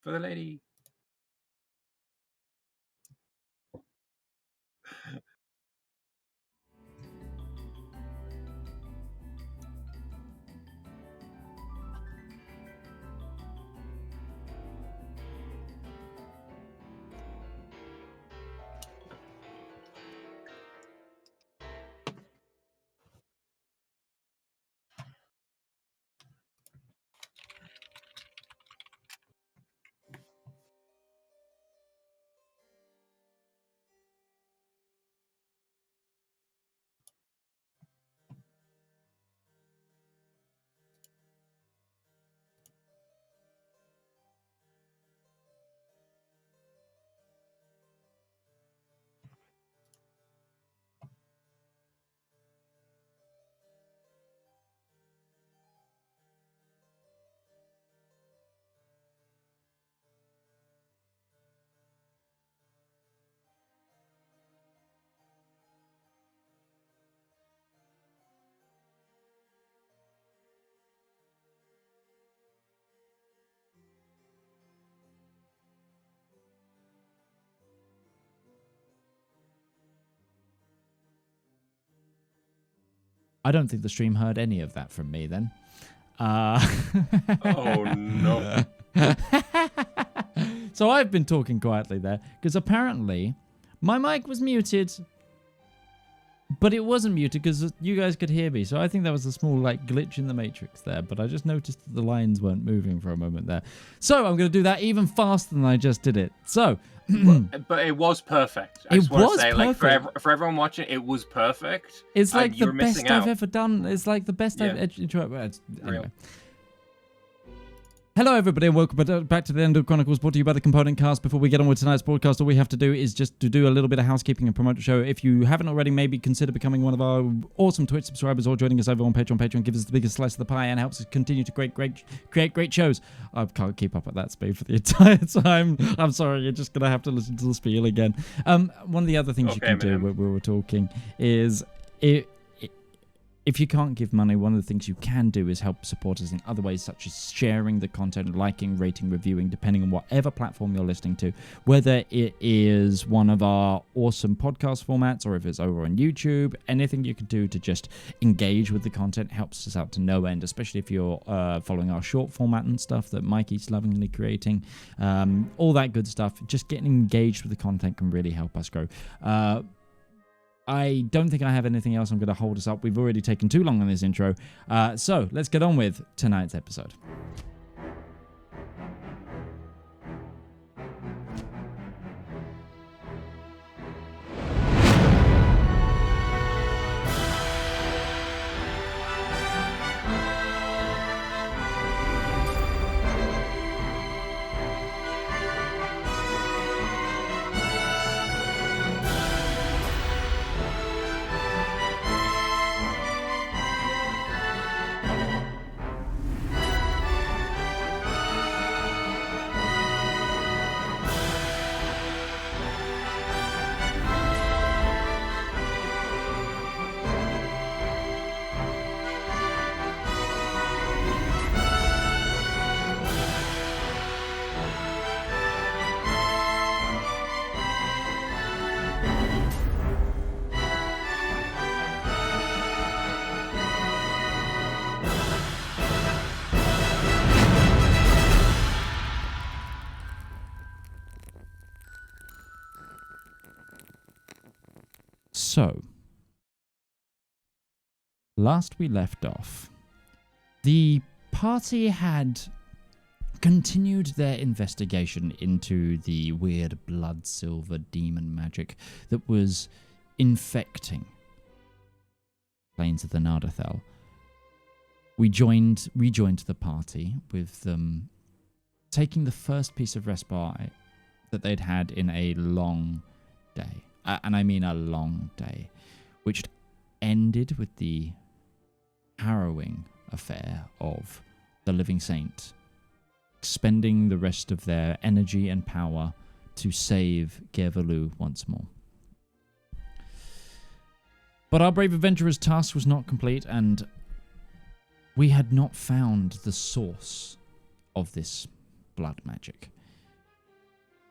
For the lady. I don't think the stream heard any of that from me then. Oh, no. So I've been talking quietly there because apparently my mic was muted, but it wasn't muted because you guys could hear me. So I think that was a small glitch in the matrix there, but I just noticed that the lines weren't moving for a moment there. So I'm going to do that even faster than I just did it. So... but it was perfect. I just want to say, perfect. For everyone watching, it was perfect. It's like the best I've ever done. It's like the best I've ever... Anyway. Hello, everybody, and welcome back to the Elendor Chronicles, brought to you by the Component Cast. Before we get on with tonight's broadcast, all we have to do is just to do a little bit of housekeeping and promote the show. If you haven't already, maybe consider becoming one of our awesome Twitch subscribers or joining us over on Patreon. Patreon gives us the biggest slice of the pie and helps us continue to create great shows. I can't keep up at that speed for the entire time. I'm sorry, you're just going to have to listen to the spiel again. One of the other things you can do when we were talking is... If you can't give money, one of the things you can do is help support us in other ways, such as sharing the content, liking, rating, reviewing, depending on whatever platform you're listening to, whether it is one of our awesome podcast formats or if it's over on YouTube. Anything you can do to just engage with the content helps us out to no end, especially if you're following our short format and stuff that Mikey's lovingly creating. All that good stuff. Just getting engaged with the content can really help us grow. I don't think I have anything else I'm going to hold us up. We've already taken too long on this intro. So let's get on with tonight's episode. So, last we left off, the party had continued their investigation into the weird blood silver demon magic that was infecting plains of the Nardathel. We rejoined the party with them taking the first piece of respite that they'd had in a long day. And I mean a long day, which ended with the harrowing affair of the Living Saint spending the rest of their energy and power to save Gervalu once more. But our brave adventurer's task was not complete, and we had not found the source of this blood magic.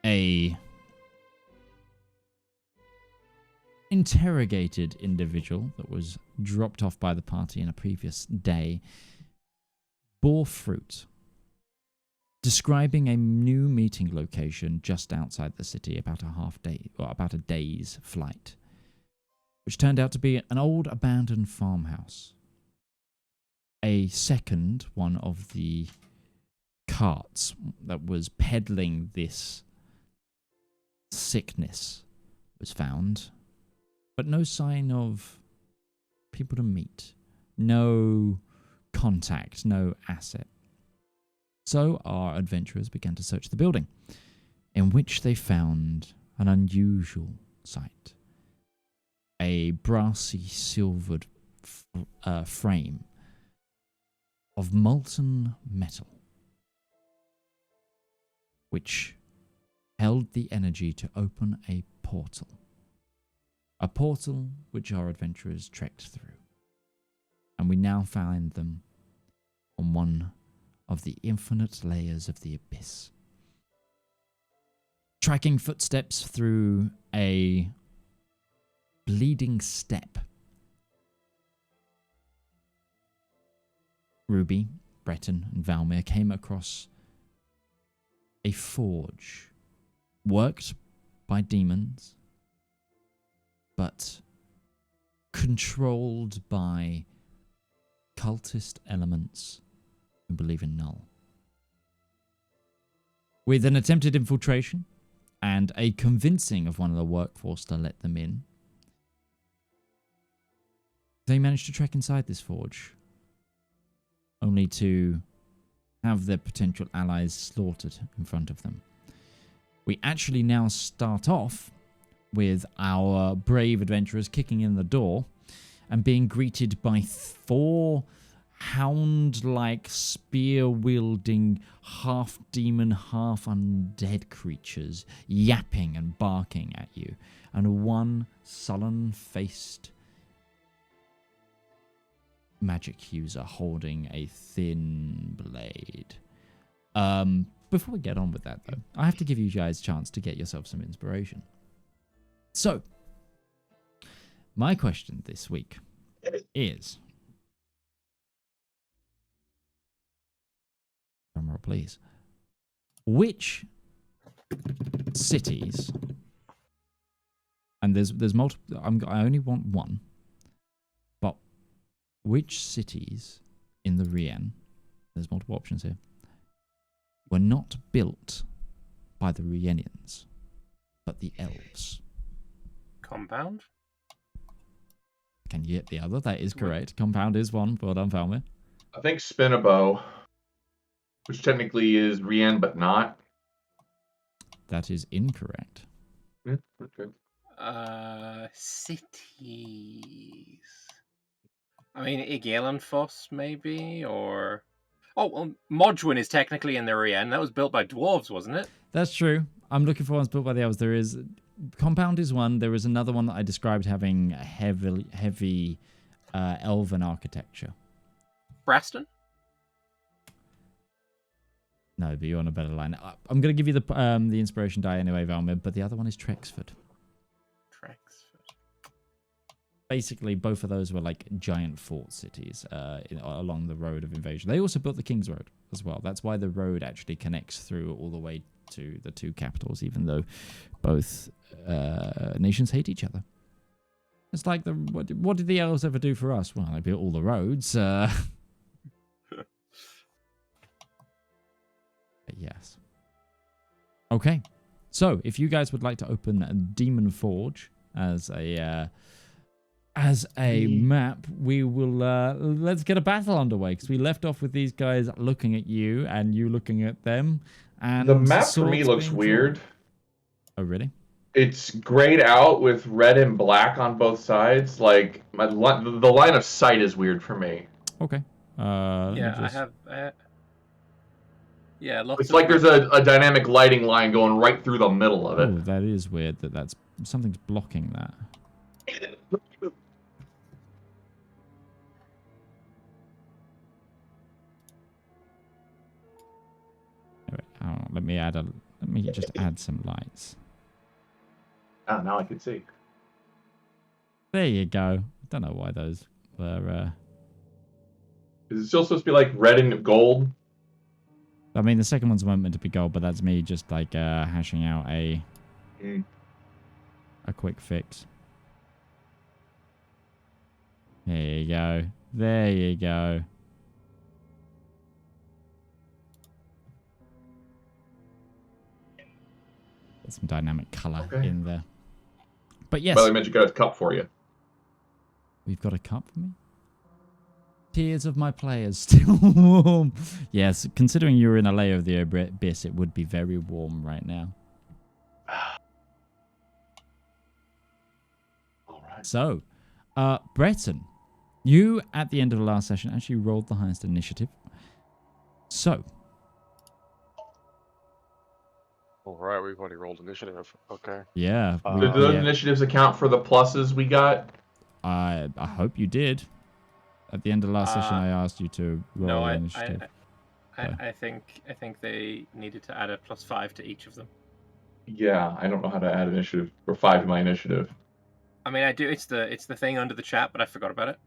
a interrogated individual that was dropped off by the party in a previous day bore fruit, describing a new meeting location just outside the city, about a day's flight, which turned out to be an old abandoned farmhouse. A second one of the carts that was peddling this sickness was found, but no sign of people to meet, no contact, no asset. So our adventurers began to search the building, in which they found an unusual sight. A brassy silvered frame of molten metal, which held the energy to open a portal. A portal which our adventurers trekked through. And we now find them on one of the infinite layers of the abyss. Tracking footsteps through a bleeding steppe. Ruby, Breton, and Valymr came across a forge worked by demons, but controlled by cultist elements who believe in Null. With an attempted infiltration and a convincing of one of the workforce to let them in, they managed to trek inside this forge, only to have their potential allies slaughtered in front of them. We actually now start off with our brave adventurers kicking in the door and being greeted by 4 hound-like, spear-wielding, half-demon, half-undead creatures yapping and barking at you, and one sullen-faced magic user holding a thin blade. Before we get on with that, though, I have to give you guys a chance to get yourself some inspiration. So, my question this week is... drum roll, please. Which cities... and there's multiple... I only want one. But which cities in the Rien... there's multiple options here... were not built by the Rienians, but the elves? Compound? Can you get the other? That is correct. Compound is one. Well done, Valymr. I think Spinabo, which technically is Rien, but not. That is incorrect. Yeah, okay. Cities. I mean, Igalenfoss, maybe, or... Oh, Modgwin is technically in the Rien. That was built by dwarves, wasn't it? That's true. I'm looking for ones built by the elves. There is... Compound is one. There is another one that I described having heavy elven architecture. Braston? No, but you're on a better line. I'm going to give you the inspiration die anyway, Valymr, but the other one is Trexford. Trexford. Basically, both of those were like giant fort cities along the road of invasion. They also built the King's Road as well. That's why the road actually connects through all the way to the 2 capitals, even though both nations hate each other. It's like, what did the elves ever do for us? Well, they built all the roads. Yes. Okay. So, if you guys would like to open a Demon Forge as a map, we will let's get a battle underway, because we left off with these guys looking at you and you looking at them. And the map for me looks weird. Oh, really? It's grayed out with red and black on both sides. Like the line of sight is weird for me. Okay. Yeah, I have. Yeah, it's like there's a dynamic lighting line going right through the middle of it. Oh, that is weird. That's something's blocking that. Let me add Let me just add some lights. Ah, now I can see. There you go. Don't know why those were... Is it still supposed to be like red and gold? I mean, the second one's meant to be gold, but that's me just like hashing out a quick fix. There you go. There you go. Get some dynamic color in there. But yes. Well, I meant you got a cup for you. We've got a cup for me? Tears of my players still warm. Yes, considering you're in a layer of the abyss, it would be very warm right now. All right. So, Breton, you at the end of the last session actually rolled the highest initiative. So. All right, we've already rolled initiative. Okay. Yeah. Did those initiatives account for the pluses we got? I hope you did. At the end of the last session, I asked you to roll initiative. I think they needed to add a +5 to each of them. Yeah, I don't know how to add initiative or 5 to my initiative. I mean, I do. It's the thing under the chat, but I forgot about it.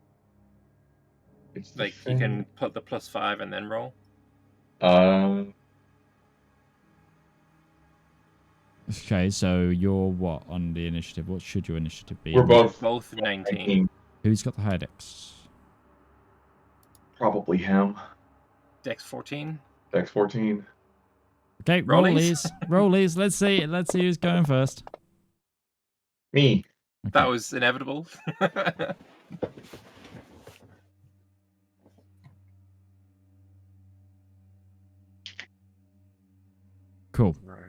It's like you can put the +5 and then roll. Okay, so you're what on the initiative? What should your initiative be? We're both 19. Who's got the higher dex? Probably him. Dex 14. Dex 14. Okay, rollies. Rollies. Let's see who's going first. Me. Okay. That was inevitable. Cool. Right.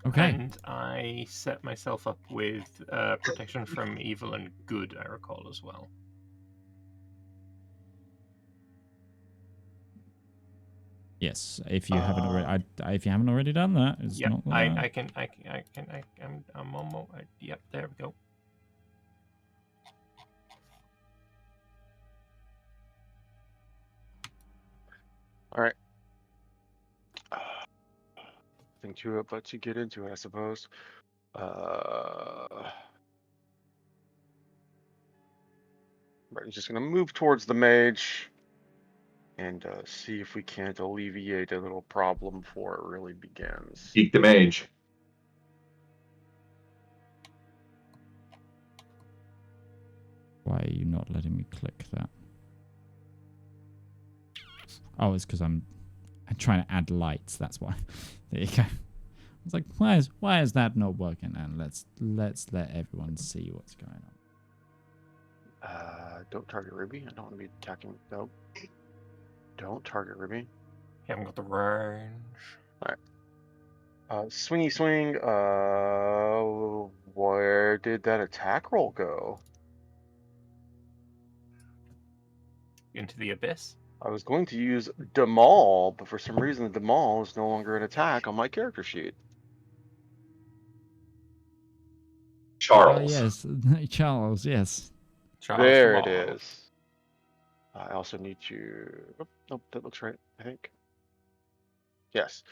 Okay. And I set myself up with protection from evil and good, I recall as well. Yes, if you haven't already, if you haven't already done that, it's Yep, not. I'm almost. Yep, there we go. All right. Think to it, but to get into it, I suppose. Right, just gonna move towards the mage and see if we can't alleviate a little problem before it really begins. Geek the mage. Why are you not letting me click that? Oh, it's because I'm trying to add lights. That's why. There you go. I was like, why is that not working? And let's let everyone see what's going on. Don't target Ruby. I don't want to be attacking. Nope. Don't target Ruby. You haven't got the range. All right. Swingy swing. Where did that attack roll go? Into the abyss. I was going to use Demal, but for some reason Demal is no longer an attack on my character sheet. Charles. Yes, Charles. Yes. Charles There it Law. is. I also need to. Oh, nope, that looks right. I think. Yes.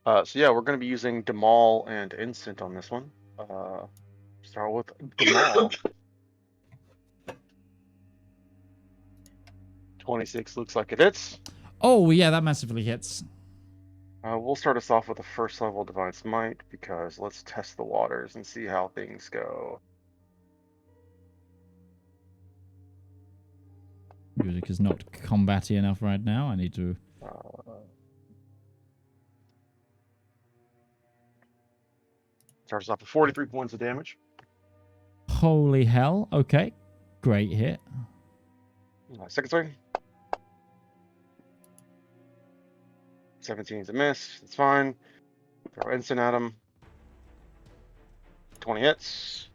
So yeah, we're going to be using Demal and Instant on this one. Start with Demal. 26 looks like it hits. Oh yeah, that massively hits. We'll start us off with a first level Divine Smite because let's test the waters and see how things go. Music is not combatty enough right now. I need to. Starts off with 43 points of damage. Holy hell! Okay, great hit. Second swing. 17's a miss. That's fine. Throw instant at him. 20 hits.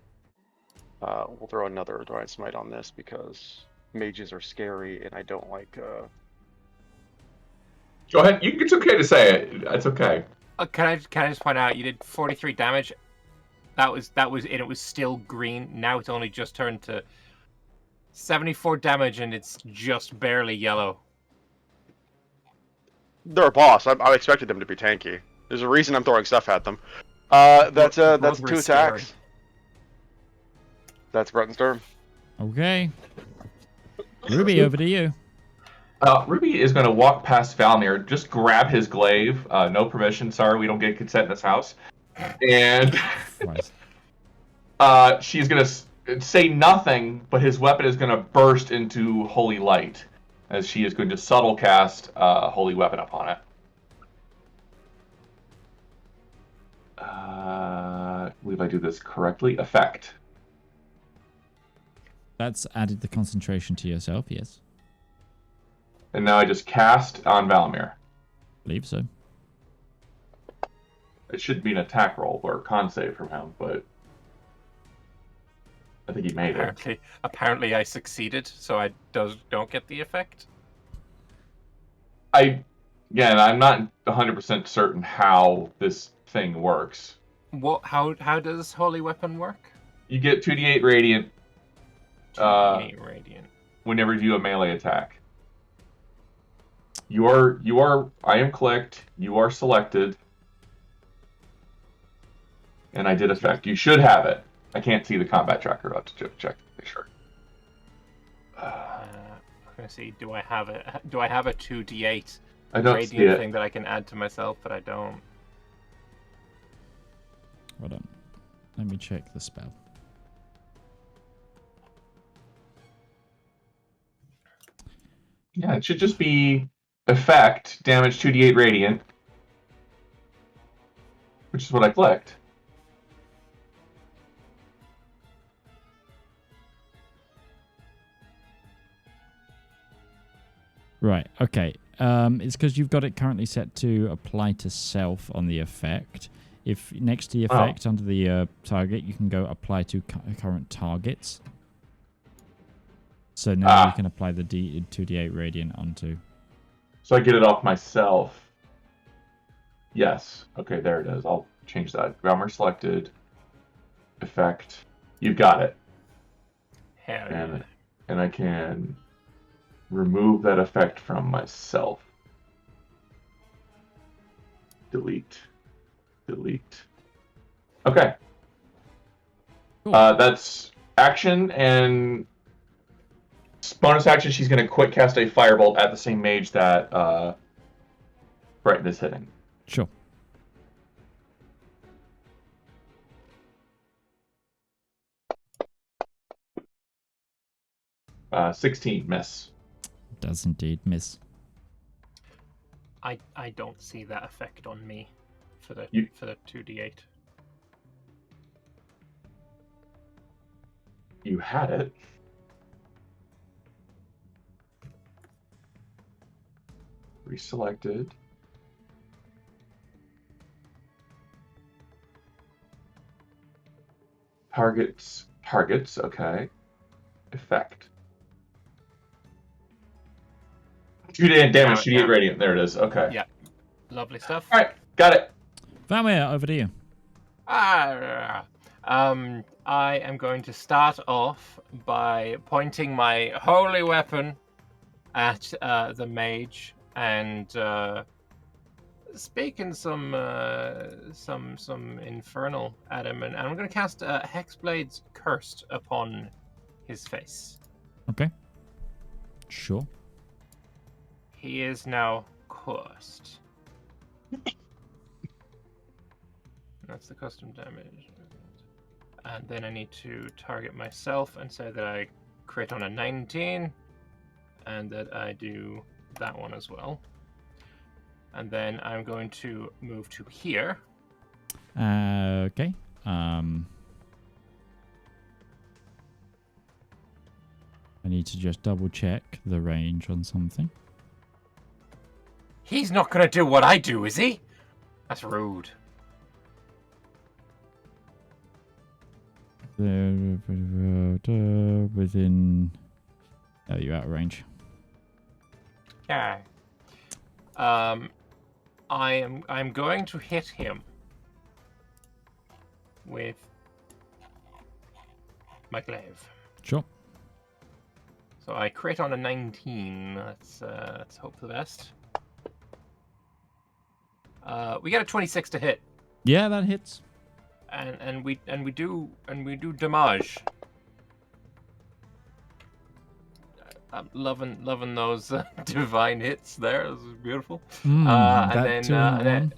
We'll throw another Divine Smite on this because mages are scary and I don't like. Go ahead. It's okay to say it. It's okay. Can I just point out you did 43 damage? That was and it was still green. Now it's only just turned to 74 damage and it's just barely yellow. They're a boss. I expected them to be tanky. There's a reason I'm throwing stuff at them. That's Both were 2 scared. attacks. That's Breton's turn. Okay. Ruby, over to you. Ruby is going to walk past Valymr, just grab his glaive. No permission. Sorry, we don't get consent in this house. And she's going to say nothing, but his weapon is going to burst into holy light, as she is going to subtle cast holy weapon upon it. I believe I do this correctly. Effect. That's added the concentration to yourself, yes. And now I just cast on Valymr. Believe so. It should be an attack roll or a con save from him, but I think he made it. Apparently I succeeded, so I don't get the effect. I'm not 100% certain how this thing works. What? How does holy weapon work? You get 2d8 radiant. 2d8 radiant. Whenever you do a melee attack. I am clicked, you are selected, and I did effect. You should have it. I can't see the combat tracker. I'll have to check to make sure. I'm gonna see. Do I have a 2d8 I don't radiant see it. thing that I can add to myself? But I don't. Hold on. Let me check the spell. Yeah, it should just be effect, damage 2d8 radiant, which is what I clicked. Right, okay. It's because you've got it currently set to apply to self on the effect. If next to the effect under the target, you can go apply to current targets. So now you can apply the 2d8 radiant onto. So I get it off myself. Yes. Okay, there it is. I'll change that. Valymr selected. Effect. You've got it. Hell yeah. And I can remove that effect from myself. Delete. Okay. Cool. That's action, and bonus action, she's going to quick cast a firebolt at the same mage that Breton is hitting. Sure. Uh, 16, miss. Does indeed miss. I don't see that effect on me for the 2d8. You had it. Reselected. Targets, okay. Effect. 2d8 damage, 2d8 radiant. There it is. Okay. Yeah. Lovely stuff. All right, got it. Valymr, over to you. I am going to start off by pointing my holy weapon at the mage and speaking some infernal at him, and I'm going to cast Hexblade's Cursed upon his face. Okay. Sure. He is now cursed. That's the custom damage. And then I need to target myself and say that I crit on a 19, and that I do that one as well. And then I'm going to move to here. Okay. I need to just double check the range on something. He's not going to do what I do, is he? That's rude. Within... Oh, you're out of range. Okay. I'm going to hit him with my glaive. Sure. So I crit on a 19. Let's hope for the best. We get a 26 to hit, Yeah, that hits. and we do damage. I'm loving those divine hits there. This is beautiful. That And then, 2 and that 1.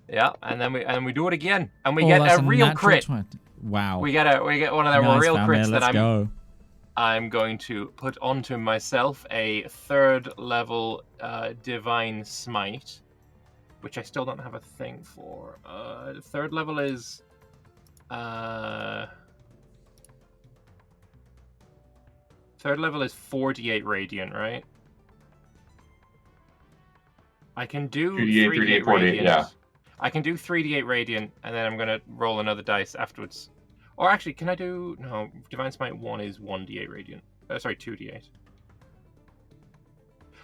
yeah, and then we do it again, and we Oh, get that's a real natural crit. 20. Wow. We get one of the Nice, real family, crits that let's go. I'm going to put onto myself a 3rd level divine smite, which I still don't have a thing for. 3rd level is 4d8 radiant, right? I can do 3d8 radiant. Yeah. I can do 3d8 radiant, and then I'm gonna roll another dice afterwards. Or actually, can I do... No, Divine Smite 1 is 1d8 radiant. Sorry, 2d8.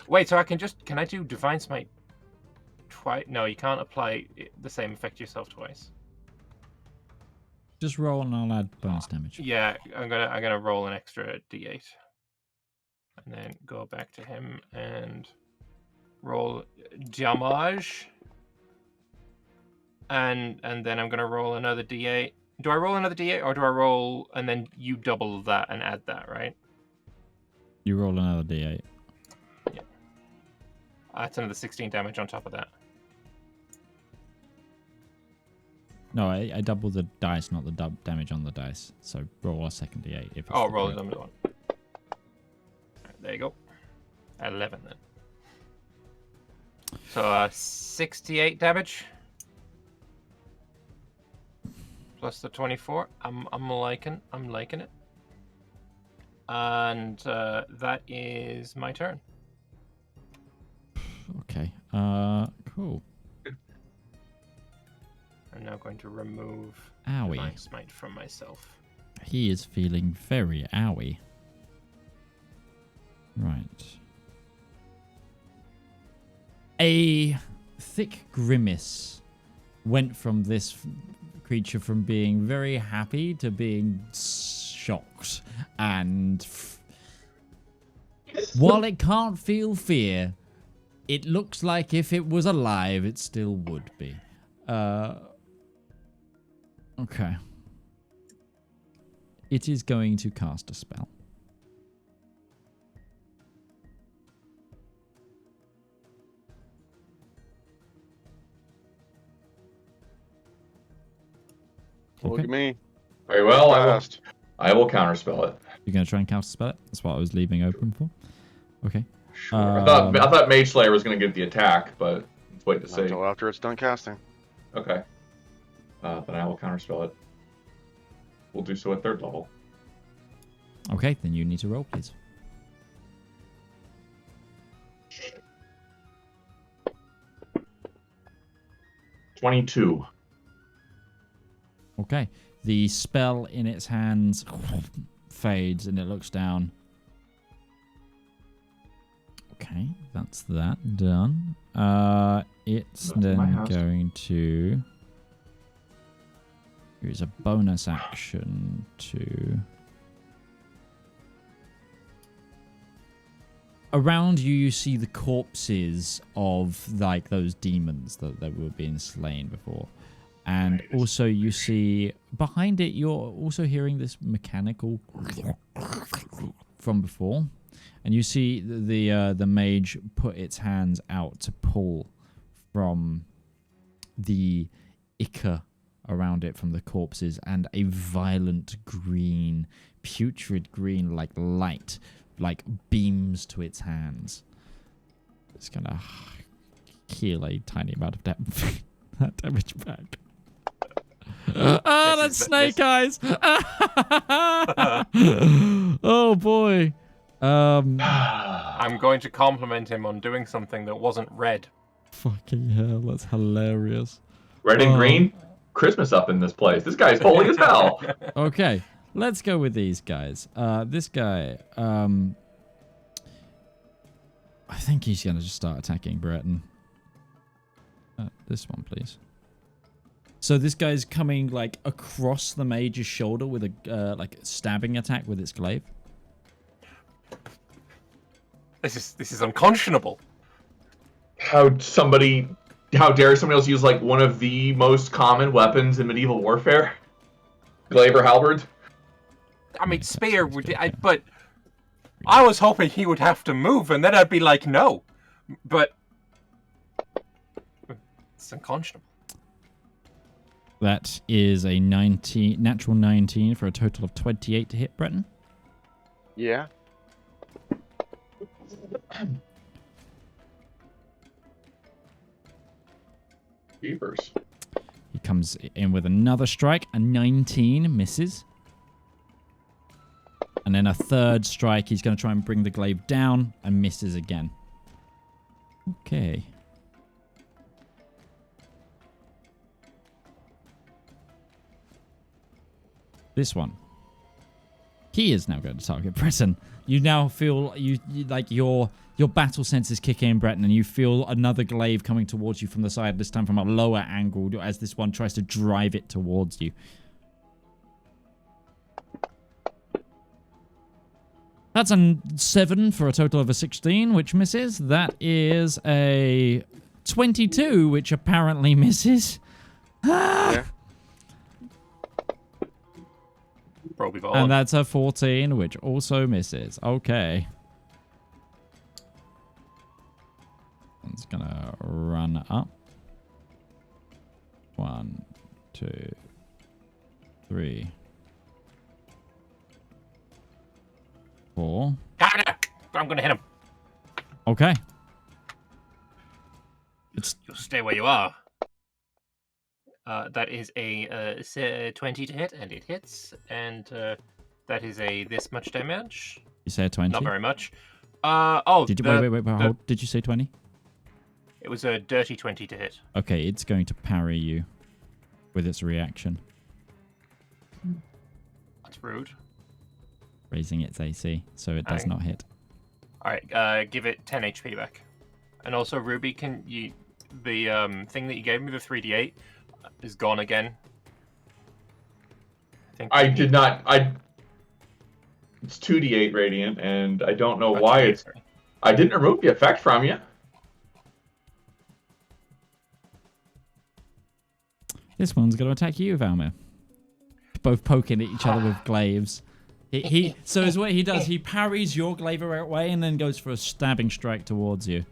Wait, so I can just... Can I do Divine Smite twice? No, you can't apply the same effect to yourself twice. Just roll and I'll add bonus damage. Yeah, I'm gonna roll an extra d8. And then go back to him and roll damage. And then I'm gonna roll another d8. Do I roll another d8, or do I roll and then you double that and add that, right? You roll another d8. Yeah. That's another 16 damage on top of that. No, I double the dice, not the damage on the dice. So roll a second d8. If it's Oh, the roll correct. another one. Right, there you go. 11 then. So 68 damage. Plus the 24. I'm liking it. And that is my turn. Okay. Cool. I'm now going to remove Owie. Divine Smite from myself. He is feeling very owie. Right. A thick grimace went from this creature from being very happy to being shocked. And while it can't feel fear, it looks like if it was alive, it still would be. Okay. It is going to cast a spell. Look at me. Very well. Fast. I will counterspell it. You're going to try and counterspell it? That's what I was leaving open for. Okay. Sure. I thought Mage Slayer was going to get the attack, but let's wait to see. Until after it's done casting. Okay. Then I will counterspell it. We'll do so at 3rd level. Okay, then you need to roll, please. $22. Okay. The spell in its hands fades and it looks down. Okay, that's that done. It's That's my then house. going to use a bonus action to... Around you, you see the corpses of like those demons that were being slain before. And also you see behind it, you're also hearing this mechanical from before. And you see the mage put its hands out to pull from the ichor around it from the corpses, and a violent green, putrid green like light like beams to its hands. It's gonna heal a tiny amount of that damage back. That's snake eyes. Oh boy. I'm going to compliment him on doing something that wasn't red. Fucking hell, that's hilarious. Red and green? Christmas up in this place. This guy's holy as hell. Okay, let's go with these guys. This guy, I think he's going to just start attacking Breton. This one, please. So this guy's coming like across the mage's shoulder with a like stabbing attack with its glaive. This is unconscionable. How somebody how dare somebody else use like one of the most common weapons in medieval warfare? Glaive or halberd? I mean, spear would. But I was hoping he would have to move, and then I'd be like, no. But it's unconscionable. That is a natural 19 for a total of 28 to hit Breton. Yeah. Beavers. He comes in with another strike. A 19 misses. And then a third strike. He's going to try and bring the glaive down and misses again. Okay. This one. He is now going to target Breton. You now feel you like your battle senses kick in, Breton, and you feel another glaive coming towards you from the side, this time from a lower angle as this one tries to drive it towards you. That's a 7 for a total of a 16, which misses. That is a 22, which apparently misses. Yeah. And that's a 14, which also misses. Okay. One's gonna run up. 1, 2, 3, 4. I'm gonna hit him. Okay. You'll stay where you are. That is a 20 to hit, and it hits. And that is a this much damage. You say a 20? Not very much. Did you wait, hold. Did you say 20? It was a dirty 20 to hit. Okay, it's going to parry you with its reaction, That's rude. raising its AC, so it does not hit. All right, give it 10 HP back. And also, Ruby, can you the thing that you gave me, the 3d8, is gone again. I did not. It's 2d8 radiant, and I don't know why it's. I didn't remove the effect from you. This one's going to attack you, Valymr. Both poking at each other with glaives. So is what he does. He parries your glaive away and then goes for a stabbing strike towards you.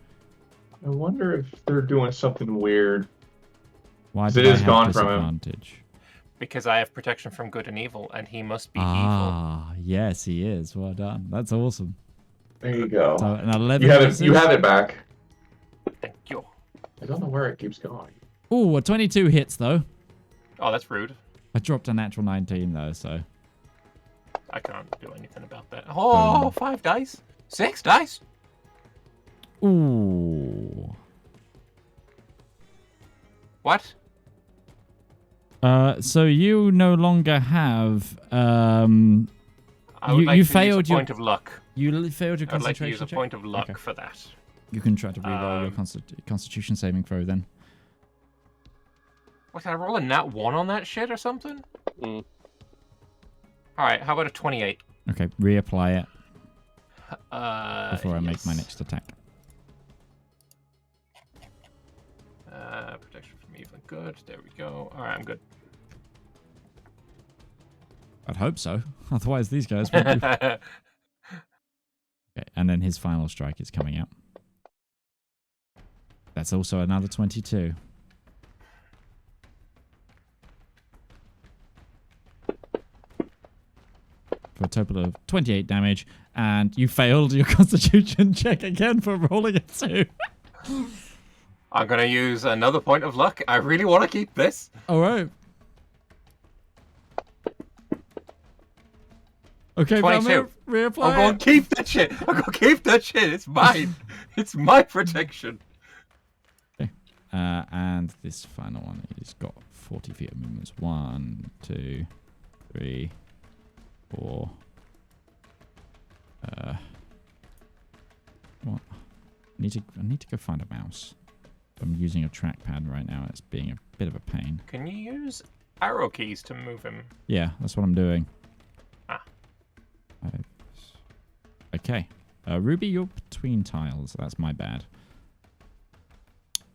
I wonder if they're doing something weird. Why it did is I gone have from him. disadvantage? Because I have protection from good and evil, and he must be evil. Ah, yes, he is. Well done. That's awesome. There you go. So an 11 you have it back. Thank you. I don't know where it keeps going. Ooh, a 22 hits, though. Oh, that's rude. I dropped a natural 19, though, so... I can't do anything about that. Oh, 5 dice? 6 dice? Ooh. What? So you no longer have... I would like you to failed use a point of luck. You failed your I would like to concentration use a check? point of luck Okay. for that. You can try to reroll your constitution saving throw, then. What, did I roll a nat 1 on that shit or something? Mm. Alright, how about a 28? Okay, reapply it before I make yes. my next attack. Protection from evil and good. There we go. Alright, I'm good. I'd hope so. Otherwise, these guys would be... Okay, and then his final strike is coming out. That's also another 22. For a total of 28 damage, and you failed your constitution check again for rolling a 2. I'm gonna use another point of luck. I really want to keep this. Alright. Okay, 22. Valymr, reapply I'm gonna it. keep that shit. I'm gonna keep that shit. It's mine. It's my protection. Okay. And this final one is got 40 feet of movements. 1, 2, 3, 4. What? I need to go find a mouse. I'm using a trackpad right now. It's being a bit of a pain. Can you use arrow keys to move him? Yeah, that's what I'm doing. Ah. Okay. Ruby, you're between tiles. That's my bad.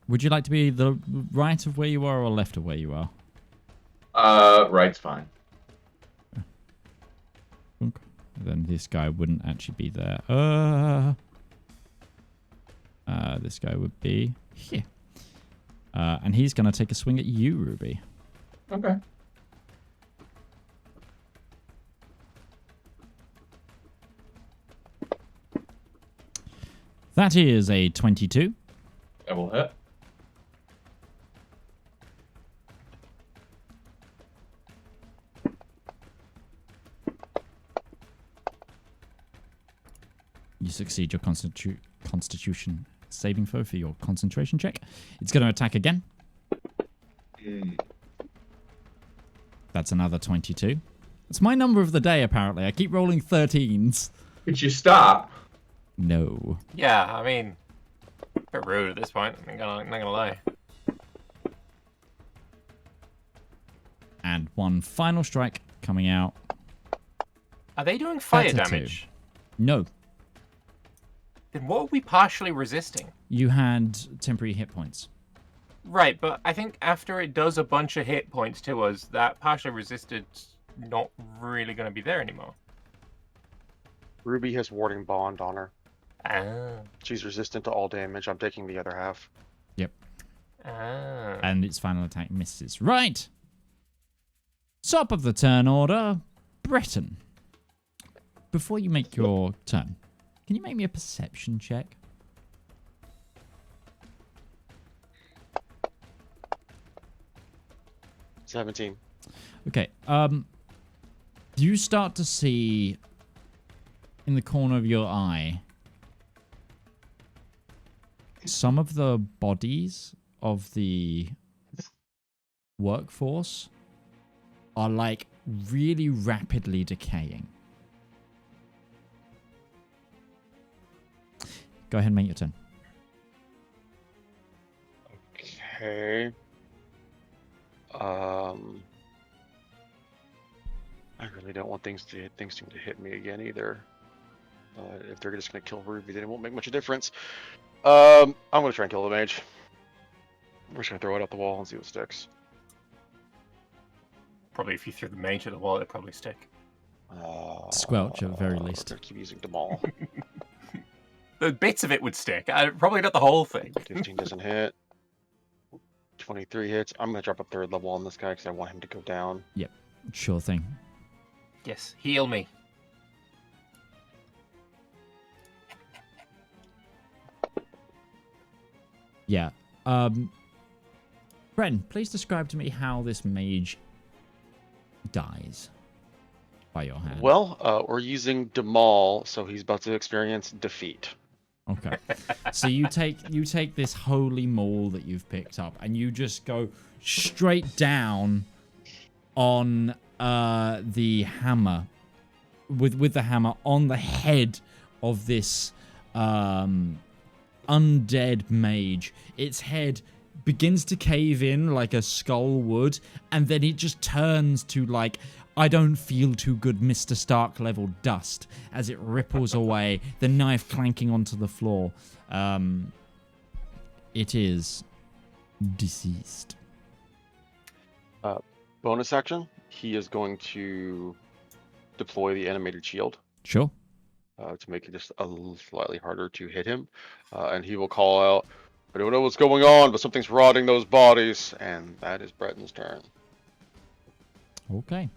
Would you like to be the right of where you are or left of where you are? Right's fine. Then this guy wouldn't actually be there. This guy would be here. And he's going to take a swing at you, Ruby. Okay. That is a 22. That will hit. You succeed your constitution saving throw for your concentration check. It's going to attack again. That's another 22. It's my number of the day, apparently. I keep rolling 13s. Could you stop? No. Yeah, I mean, a bit rude at this point. I'm not gonna lie. And one final strike coming out. Are they doing fire That's a 2. damage? No. Then what are we partially resisting? You had temporary hit points. Right, but I think after it does a bunch of hit points to us, that partially resisted's not really going to be there anymore. Ruby has warding bond on her. Ah. She's resistant to all damage. I'm taking the other half. Yep. Ah. And its final attack misses. Right. Top of the turn order, Breton. Before you make your turn, can you make me a perception check? $17. Okay. You start to see in the corner of your eye some of the bodies of the workforce are like really rapidly decaying. Go ahead and make your turn. Okay. I really don't want things to hit me again either. If they're just gonna kill Ruby, then it won't make much of a difference. I'm gonna try and kill the mage. We're just gonna throw it out the wall and see what sticks. Probably if you threw the mage at the wall, it'd probably stick. Squelch at the very least. We're gonna keep using Demal. The bits of it would stick. Probably not the whole thing. 15 doesn't hit. 23 hits. I'm gonna drop a 3rd level on this guy because I want him to go down. Yep, sure thing. Yes, heal me. Yeah. Breton, please describe to me how this mage dies by your hand. Well, we're using Demal, so he's about to experience defeat. Okay. So you take this holy maul that you've picked up and you just go straight down on the hammer with the hammer on the head of this undead mage. Its head begins to cave in like a skull would, and then it just turns to like I don't feel too good, Mr. Stark level dust as it ripples away, the knife clanking onto the floor. It is deceased. Bonus action, he is going to deploy the animated shield. Sure. To make it just a little slightly harder to hit him. And he will call out, I don't know what's going on, but something's rotting those bodies. And that is Breton's turn. Okay.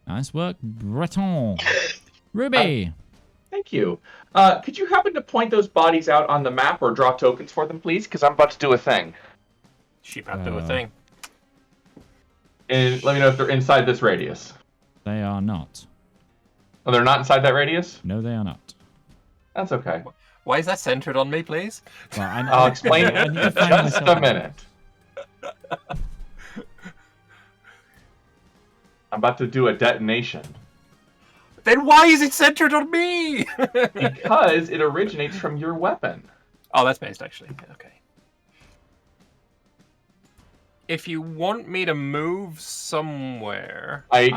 Nice work, Breton. Ruby. Thank you. Could you happen to point those bodies out on the map or draw tokens for them, please? Because I'm about to do a thing. Sheep have to do a thing. And let me know if they're inside this radius. They are not. Oh, they're not inside that radius? No, they are not. That's okay. Why is that centered on me, please? Well, I'll explain it in just a minute. I'm about to do a detonation. Then why is it centered on me? Because it originates from your weapon. Oh, that's based, actually. Okay. If you want me to move somewhere... I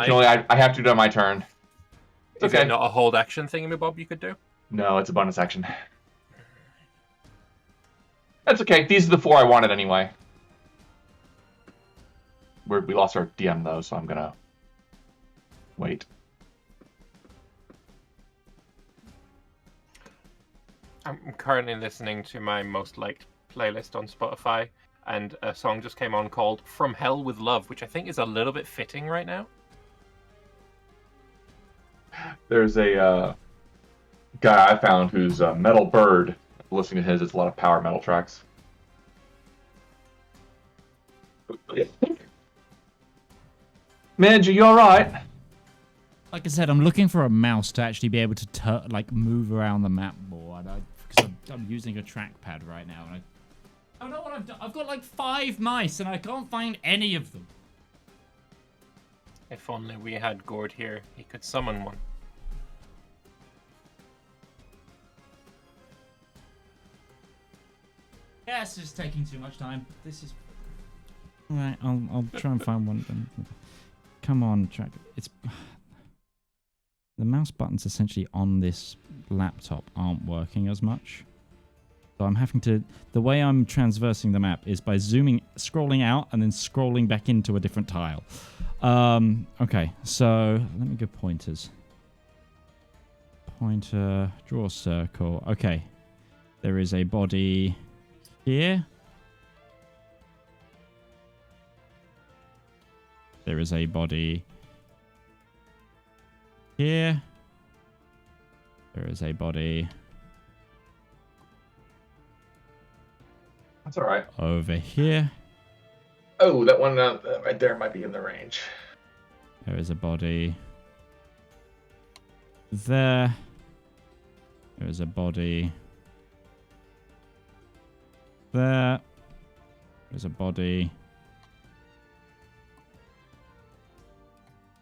have to do it on my turn. Is it not a hold action thingamabob you could do? No, it's a bonus action. That's okay. These are the 4 I wanted anyway. We lost our DM though, so I'm gonna wait. I'm currently listening to my most liked playlist on Spotify, and a song just came on called From Hell with Love, which I think is a little bit fitting right now. There's a guy I found who's a Metal Bird. Listening to his, it's a lot of power metal tracks. Midge, are you alright? Like I said, I'm looking for a mouse to actually be able to like move around the map more. Because I'm using a trackpad right now. And I don't know what I've done. I've got like 5 mice and I can't find any of them. If only we had Gourd here, he could summon one. Yeah, this is taking too much time. This is... Alright, I'll try and find one. Come on, track. It's... The mouse buttons essentially on this laptop aren't working as much. So I'm having to... The way I'm transversing the map is by scrolling out and then scrolling back into a different tile. Okay, so let me go pointers. Pointer, draw a circle. Okay, there is a body here. There is a body here. There is a body That's alright. over here. Oh, that one right there might be in the range. There is a body there. There is a body there. There's a body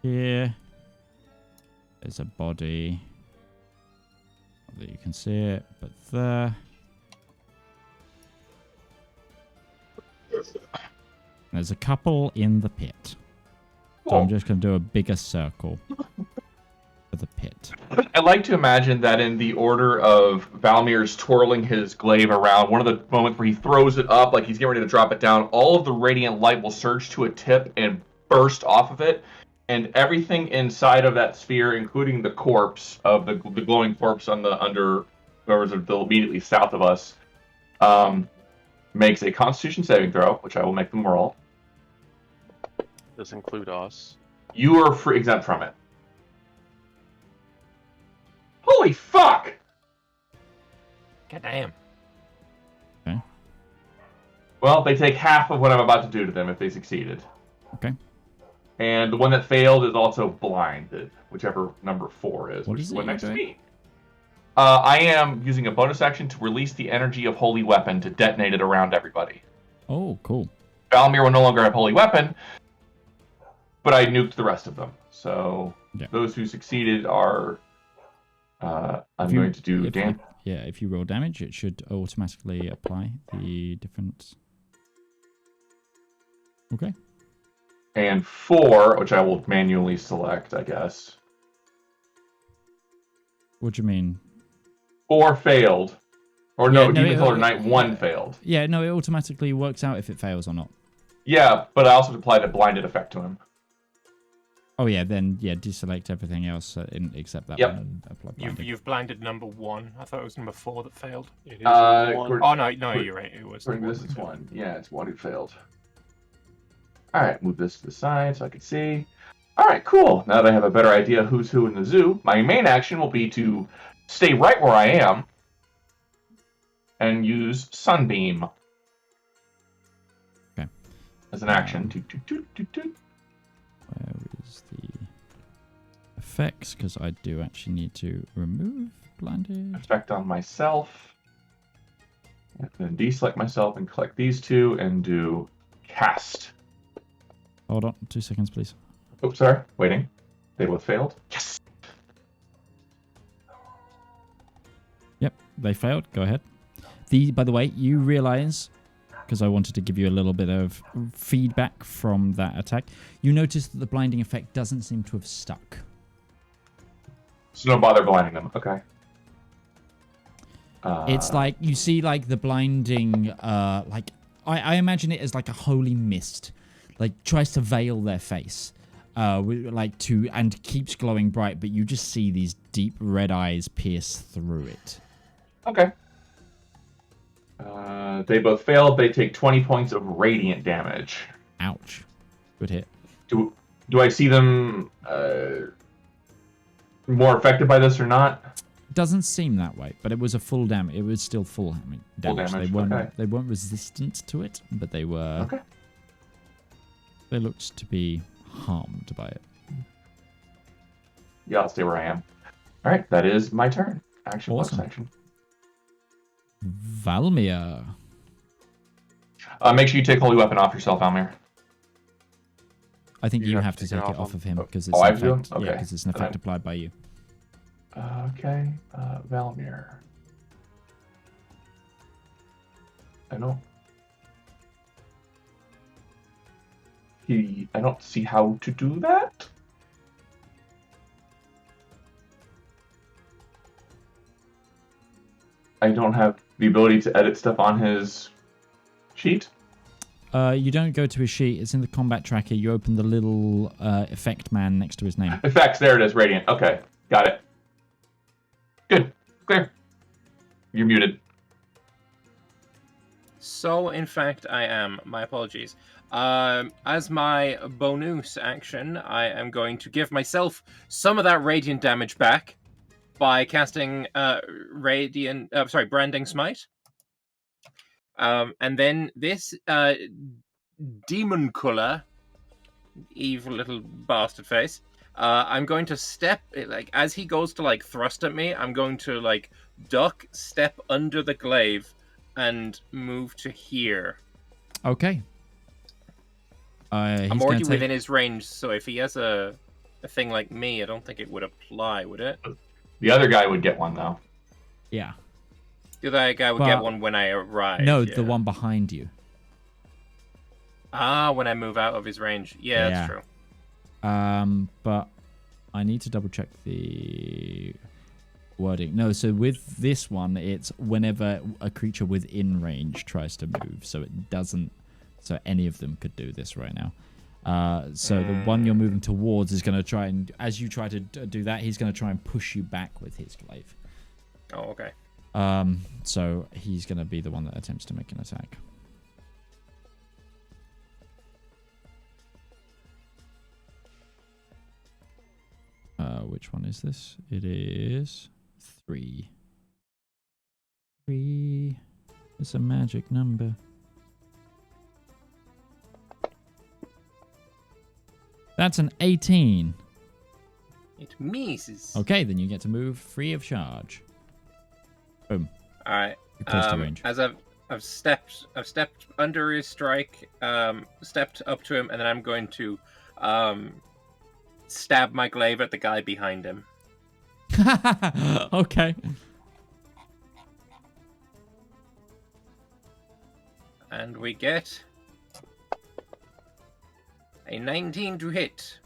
here. There's a body. Not that you can see it, but there. There's a couple in the pit. So I'm just going to do a bigger circle for the pit. I like to imagine that in the order of Valymr's twirling his glaive around, one of the moments where he throws it up, like he's getting ready to drop it down, all of the radiant light will surge to a tip and burst off of it, and everything inside of that sphere, including the corpse of the glowing corpse on the under, whoever's immediately south of us, makes a Constitution saving throw, which I will make them roll. Does include us. You are exempt from it. Holy fuck! God damn. Okay. Well, they take half of what I'm about to do to them if they succeeded. Okay. And the one that failed is also blinded, whichever number 4 is, What which is is it the one you're next to doing? me. I am using a bonus action to release the energy of Holy Weapon to detonate it around everybody. Oh, cool. Valymr will no longer have Holy Weapon, but I nuked the rest of them. So Yeah. those who succeeded are... I'm going to do damage. Yeah, if you roll damage, it should automatically apply the difference. Okay. And 4, which I will manually select, I guess. What do you mean? 4 failed. Or no, Yeah, no, Demon Color Knight 1 failed. Yeah, no, it automatically works out if it fails or not. Yeah, but I also applied a blinded effect to him. Oh yeah, then yeah, deselect everything else except that Yep. one and apply blinding. You've blinded number 1. I thought it was number 4 that failed. It is Uh, one. Gourd- Oh no, you're right. It was. Bring this is 1. Yeah, it's 1 who failed. Alright, move this to the side so I can see. Alright, cool. Now that I have a better idea who's who in the zoo, my main action will be to stay right where I am and use Sunbeam. Okay. As an action. Where is the effects? Because I do actually need to remove blinded. Effect on myself. And then deselect myself and collect these 2 and do cast. Hold on, 2 seconds, please. Oops, sorry. Waiting. They both failed. Yes! Yep, they failed. Go ahead. By the way, you realize, because I wanted to give you a little bit of feedback from that attack, you notice that the blinding effect doesn't seem to have stuck. So don't bother blinding them. Okay. It's like you see like the blinding, like I imagine it as like a holy mist, like tries to veil their face, and keeps glowing bright, but you just see these deep red eyes pierce through it. Okay. They both failed. They take 20 points of radiant damage. Ouch. Good hit. Do I see them more affected by this or not? Doesn't seem that way, but it was a full damage. It was still full damage. They weren't resistant to it, but they were. Okay. They looked to be harmed by it. Yeah, I'll stay where I am. All right, that is my turn. Action Awesome. plus action. Valymr. Make sure you take holy weapon off yourself, Valymr. I think you have to take it off of him because it's I an have to? effect. Okay. Yeah, because it's an effect applied by you. Okay, Valymr. I don't see how to do that. I don't have the ability to edit stuff on his sheet. You don't go to his sheet. It's in the combat tracker. You open the little effect man next to his name. Effects, there it is, Radiant. Okay, got it. Good, clear. You're muted. So, in fact, I am. My apologies. As my bonus action, I am going to give myself some of that radiant damage back by casting Branding Smite. And then this demon color, evil little bastard face, I'm going to step, like, as he goes to, like, thrust at me, I'm going to, like, duck, step under the glaive, and move to here. Okay. I'm already within his range, so if he has a thing like me, I don't think it would apply, would it? The other guy would get one, though. Yeah. The other guy would get one when I arrive. No, yeah. the one behind you. Ah, when I move out of his range. Yeah, that's true. But I need to double check the wording. No, so with this one, it's whenever a creature within range tries to move, so it doesn't. So any of them could do this right now. So the one you're moving towards is going to try and, as you try to do that, he's going to try and push you back with his glaive. Oh, okay. So he's going to be the one that attempts to make an attack. Which one is this? It is 3. 3 is a magic number. That's an 18. It misses. Okay, then you get to move free of charge. Boom. All right. You're close to range. As I've stepped under his strike, stepped up to him, and then I'm going to stab my glaive at the guy behind him. Okay. And we get a 19 to hit.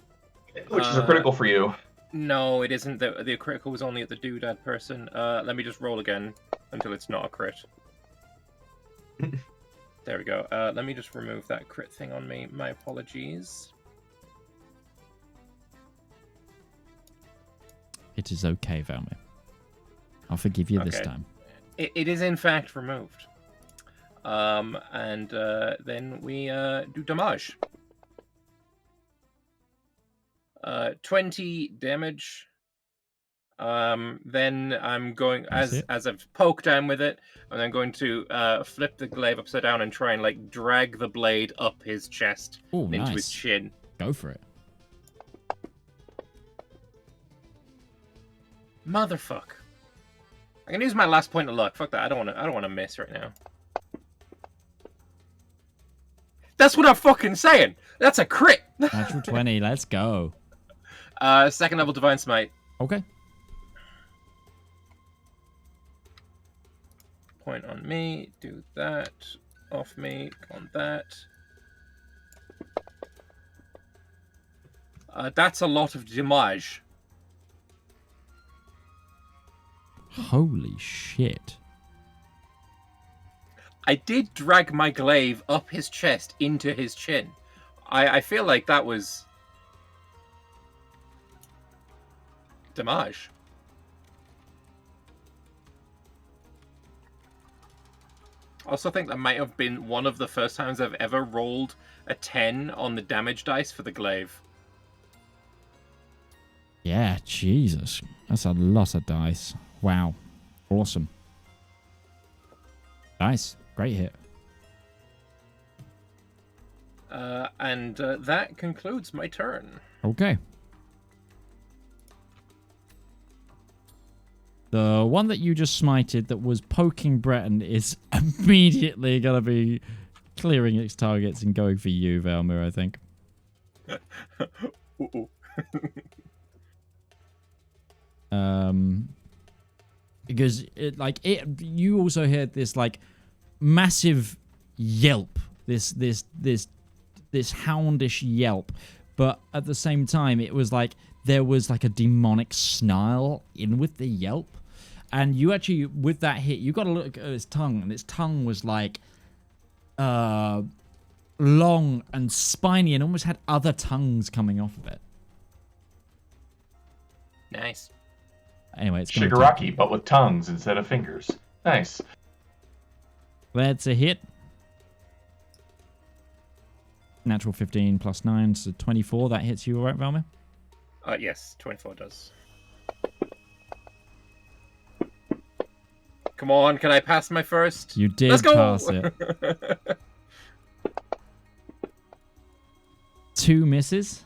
Which is a critical for you. No, it isn't. The critical was only at the doodad person. Let me just roll again until it's not a crit. There we go. Let me just remove that crit thing on me. My apologies. It is okay, Valymr. I'll forgive you this time. It is in fact removed. And then we do damage. 20 damage. Then I'm going, as I've poked down with it, and I'm going to flip the glaive upside down and try and like drag the blade up his chest into his chin. Go for it. Motherfuck. I can use my last point of luck. Fuck that. I don't want to miss right now. That's what I'm fucking saying. That's a crit. Natural 20. Let's go. Second level Divine Smite. Okay. Point on me. Do that. Off me. On that. That's a lot of damage. Holy shit. I did drag my glaive up his chest into his chin. I feel like that was damage. I also think that might have been one of the first times I've ever rolled a 10 on the damage dice for the glaive. Yeah, Jesus. That's a lot of dice. Wow. Awesome. Nice. Great hit. And that concludes my turn. Okay. The one that you just smited that was poking Breton is immediately going to be clearing its targets and going for you, Valymr, I think. Because you also heard this like massive yelp, this houndish yelp, but at the same time it was like there was like a demonic snarl in with the yelp, and you actually with that hit you got to look at its tongue, and its tongue was like long and spiny and almost had other tongues coming off of it. Nice. Anyway, it's Shigaraki, but with tongues instead of fingers. Nice. That's a hit. Natural 15 plus 9, so 24. That hits you, all right, Valymr? Yes, 24 does. Come on, can I pass my first? You did Let's go! pass it. 2 misses.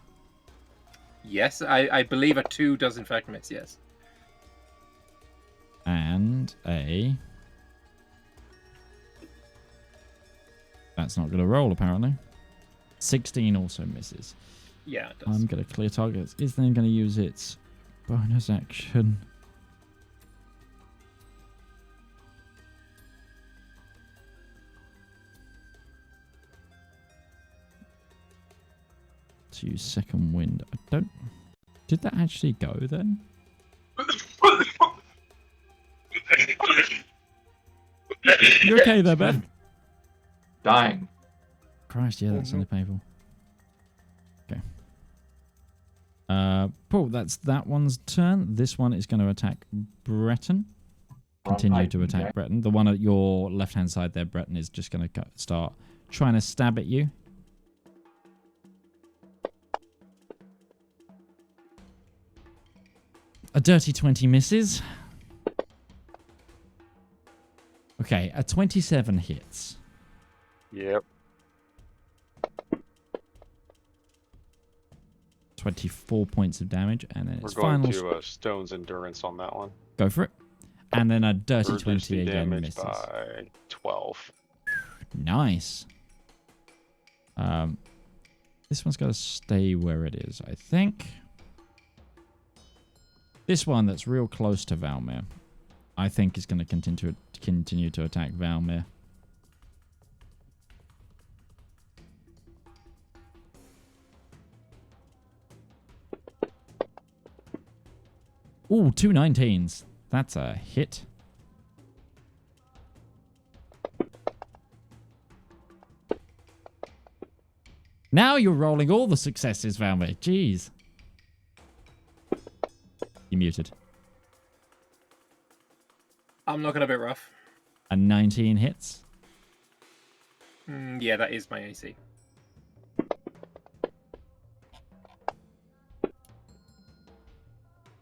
Yes, I believe a 2 does in fact miss, yes. And a... That's not going to roll, apparently. 16 also misses. Yeah, it does. I'm going to clear targets. Is then going to use its bonus action. To use second wind. I don't... Did that actually go then? You okay there, Ben? Dying. Christ, yeah, that's really painful. Okay. Paul, that's that one's turn. This one is going to attack Breton. Continue to attack Breton. The one at your left-hand side there, Breton, is just going to start trying to stab at you. A dirty 20 misses. Okay, a 27 hits. Yep. 24 points of damage, and then We're its going final... to Stone's Endurance on that one. Go for it. And then a dirty Reduce 20 the again damage misses. by 12. Nice. This one's got to stay where it is, I think. This one that's real close to Valymr, I think is going to continue to attack Valymr. Ooh, 2 19s. That's a hit. Now you're rolling all the successes, Valymr. Jeez. You muted. I'm looking a bit rough. A 19 hits. Yeah, that is my AC.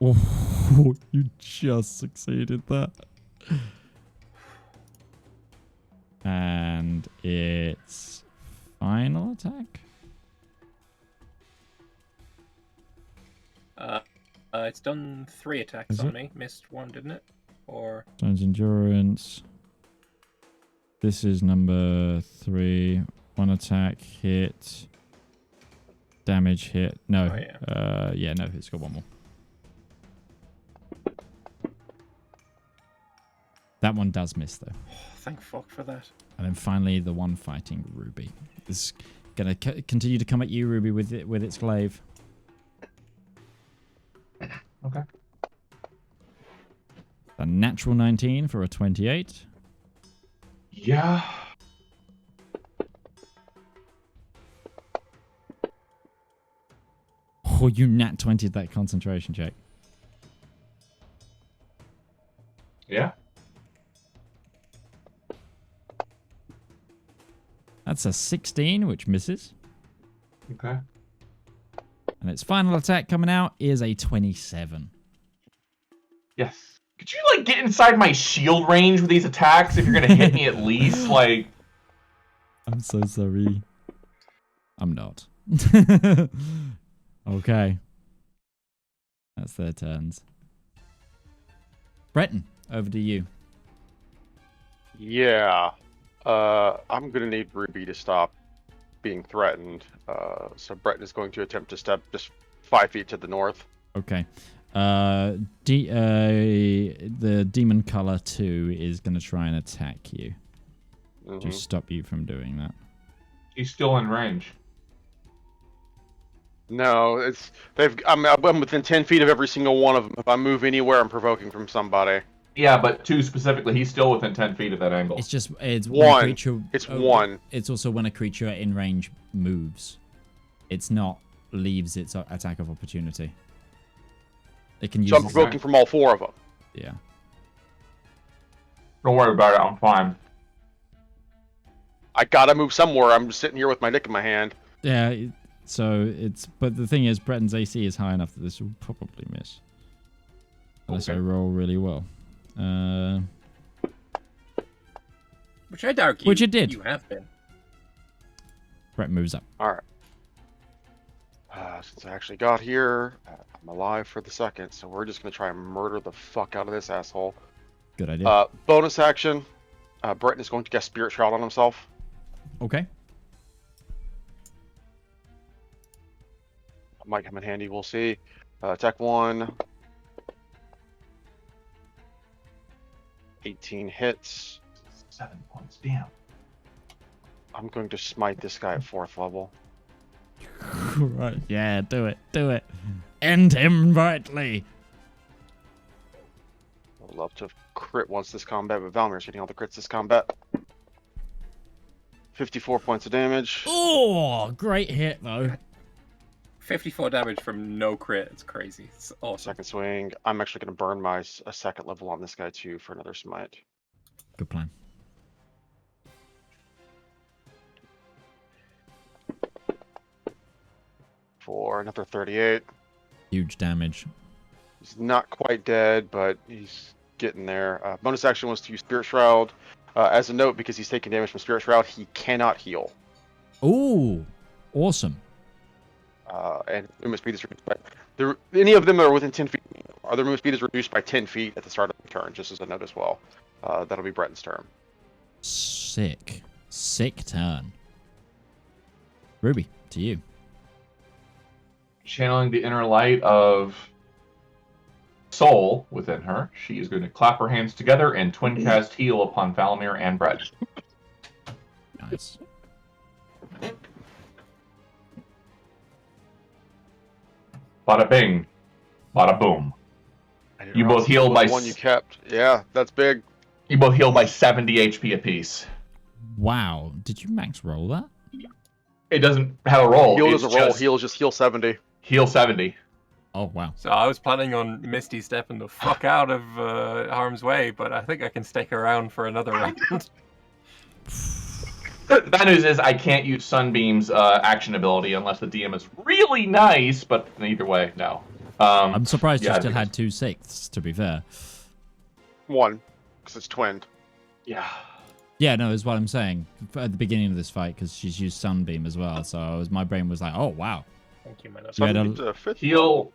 Oh, you just succeeded that. And its final attack. It's done 3 attacks on me. Missed 1, didn't it? Or Stone's Endurance. This is number 3. 1 attack hit. Damage hit. No. Oh, yeah. Yeah, no, it's got 1 more. That one does miss, though. Oh, thank fuck for that. And then finally, the one fighting Ruby. This is going to continue to come at you, Ruby, with its glaive. Okay. A natural 19 for a 28. Yeah. Oh, you nat 20 that concentration check. Yeah. That's a 16, which misses. Okay. And its final attack coming out is a 27. Yes. Could you, like, get inside my shield range with these attacks if you're gonna hit me at least? Like... I'm so sorry. I'm not. Okay. That's their turns. Breton, over to you. Yeah. I'm gonna need Ruby to stop being threatened. So Breton is going to attempt to step just 5 feet to the north. Okay. The demon color 2 is going to try and attack you. To stop you from doing that. He's still in range. No, I'm within 10 feet of every single one of them. If I move anywhere, I'm provoking from somebody. Yeah, but 2 specifically, he's still within 10 feet of that angle. It's when one. A creature. It's one. It's also when a creature in range moves. It's not leaves its attack of opportunity. It can use. So I'm provoking from all 4 of them. Yeah. Don't worry about it, I'm fine. I gotta move somewhere. I'm just sitting here with my dick in my hand. Yeah. So it's. But the thing is, Breton's AC is high enough that this will probably miss. Unless I roll really well. Which I'd argue. Which it did. You have been. Brett moves up. All right. Since I actually got here, I'm alive for the second, so we're just gonna try and murder the fuck out of this asshole. Good idea. Bonus action. Breton is going to cast Spirit Shroud on himself. Okay. Might come in handy. We'll see. Attack 1. 18 hits. 7 points, damn. I'm going to smite this guy at 4th level. Right. Yeah, do it. Do it. End him rightly. I'd love to crit once this combat, but Valymr's getting all the crits this combat. 54 points of damage. Oh, great hit, though. 54 damage from no crit. It's crazy. It's awesome. Second swing. I'm actually going to burn a 2nd level on this guy, too, for another smite. Good plan. For another 38. Huge damage. He's not quite dead, but he's getting there. Bonus action was to use Spirit Shroud. As a note, because he's taking damage from Spirit Shroud, he cannot heal. Ooh, awesome. And movement speed is reduced by... any of them that are within 10 feet, their movement speed is reduced by 10 feet at the start of the turn, just as a note as well. That'll be Breton's turn. Sick. Sick turn. Ruby, to you. Channeling the inner light of soul within her, she is going to clap her hands together and twin cast heal upon Valymr and Brett. Nice. Bada bing, bada boom. You both healed by one you kept. Yeah, that's big. You both healed by 70 HP apiece. Wow. Did you max roll that? It doesn't have a roll. Heal doesn't roll. Heal just heal 70. Heal 70. Oh, wow. So I was planning on Misty stepping the fuck out of harm's way, but I think I can stick around for another round. The bad news is I can't use Sunbeam's action ability unless the DM is really nice, but either way, no. I'm surprised yeah, you still had 2 6ths, to be fair. 1, because it's twinned. Yeah. Yeah, no, is what I'm saying. At the beginning of this fight, because she's used Sunbeam as well, so my brain was like, oh, wow. Thank you, my love. Sunbeam's a 5th Heal.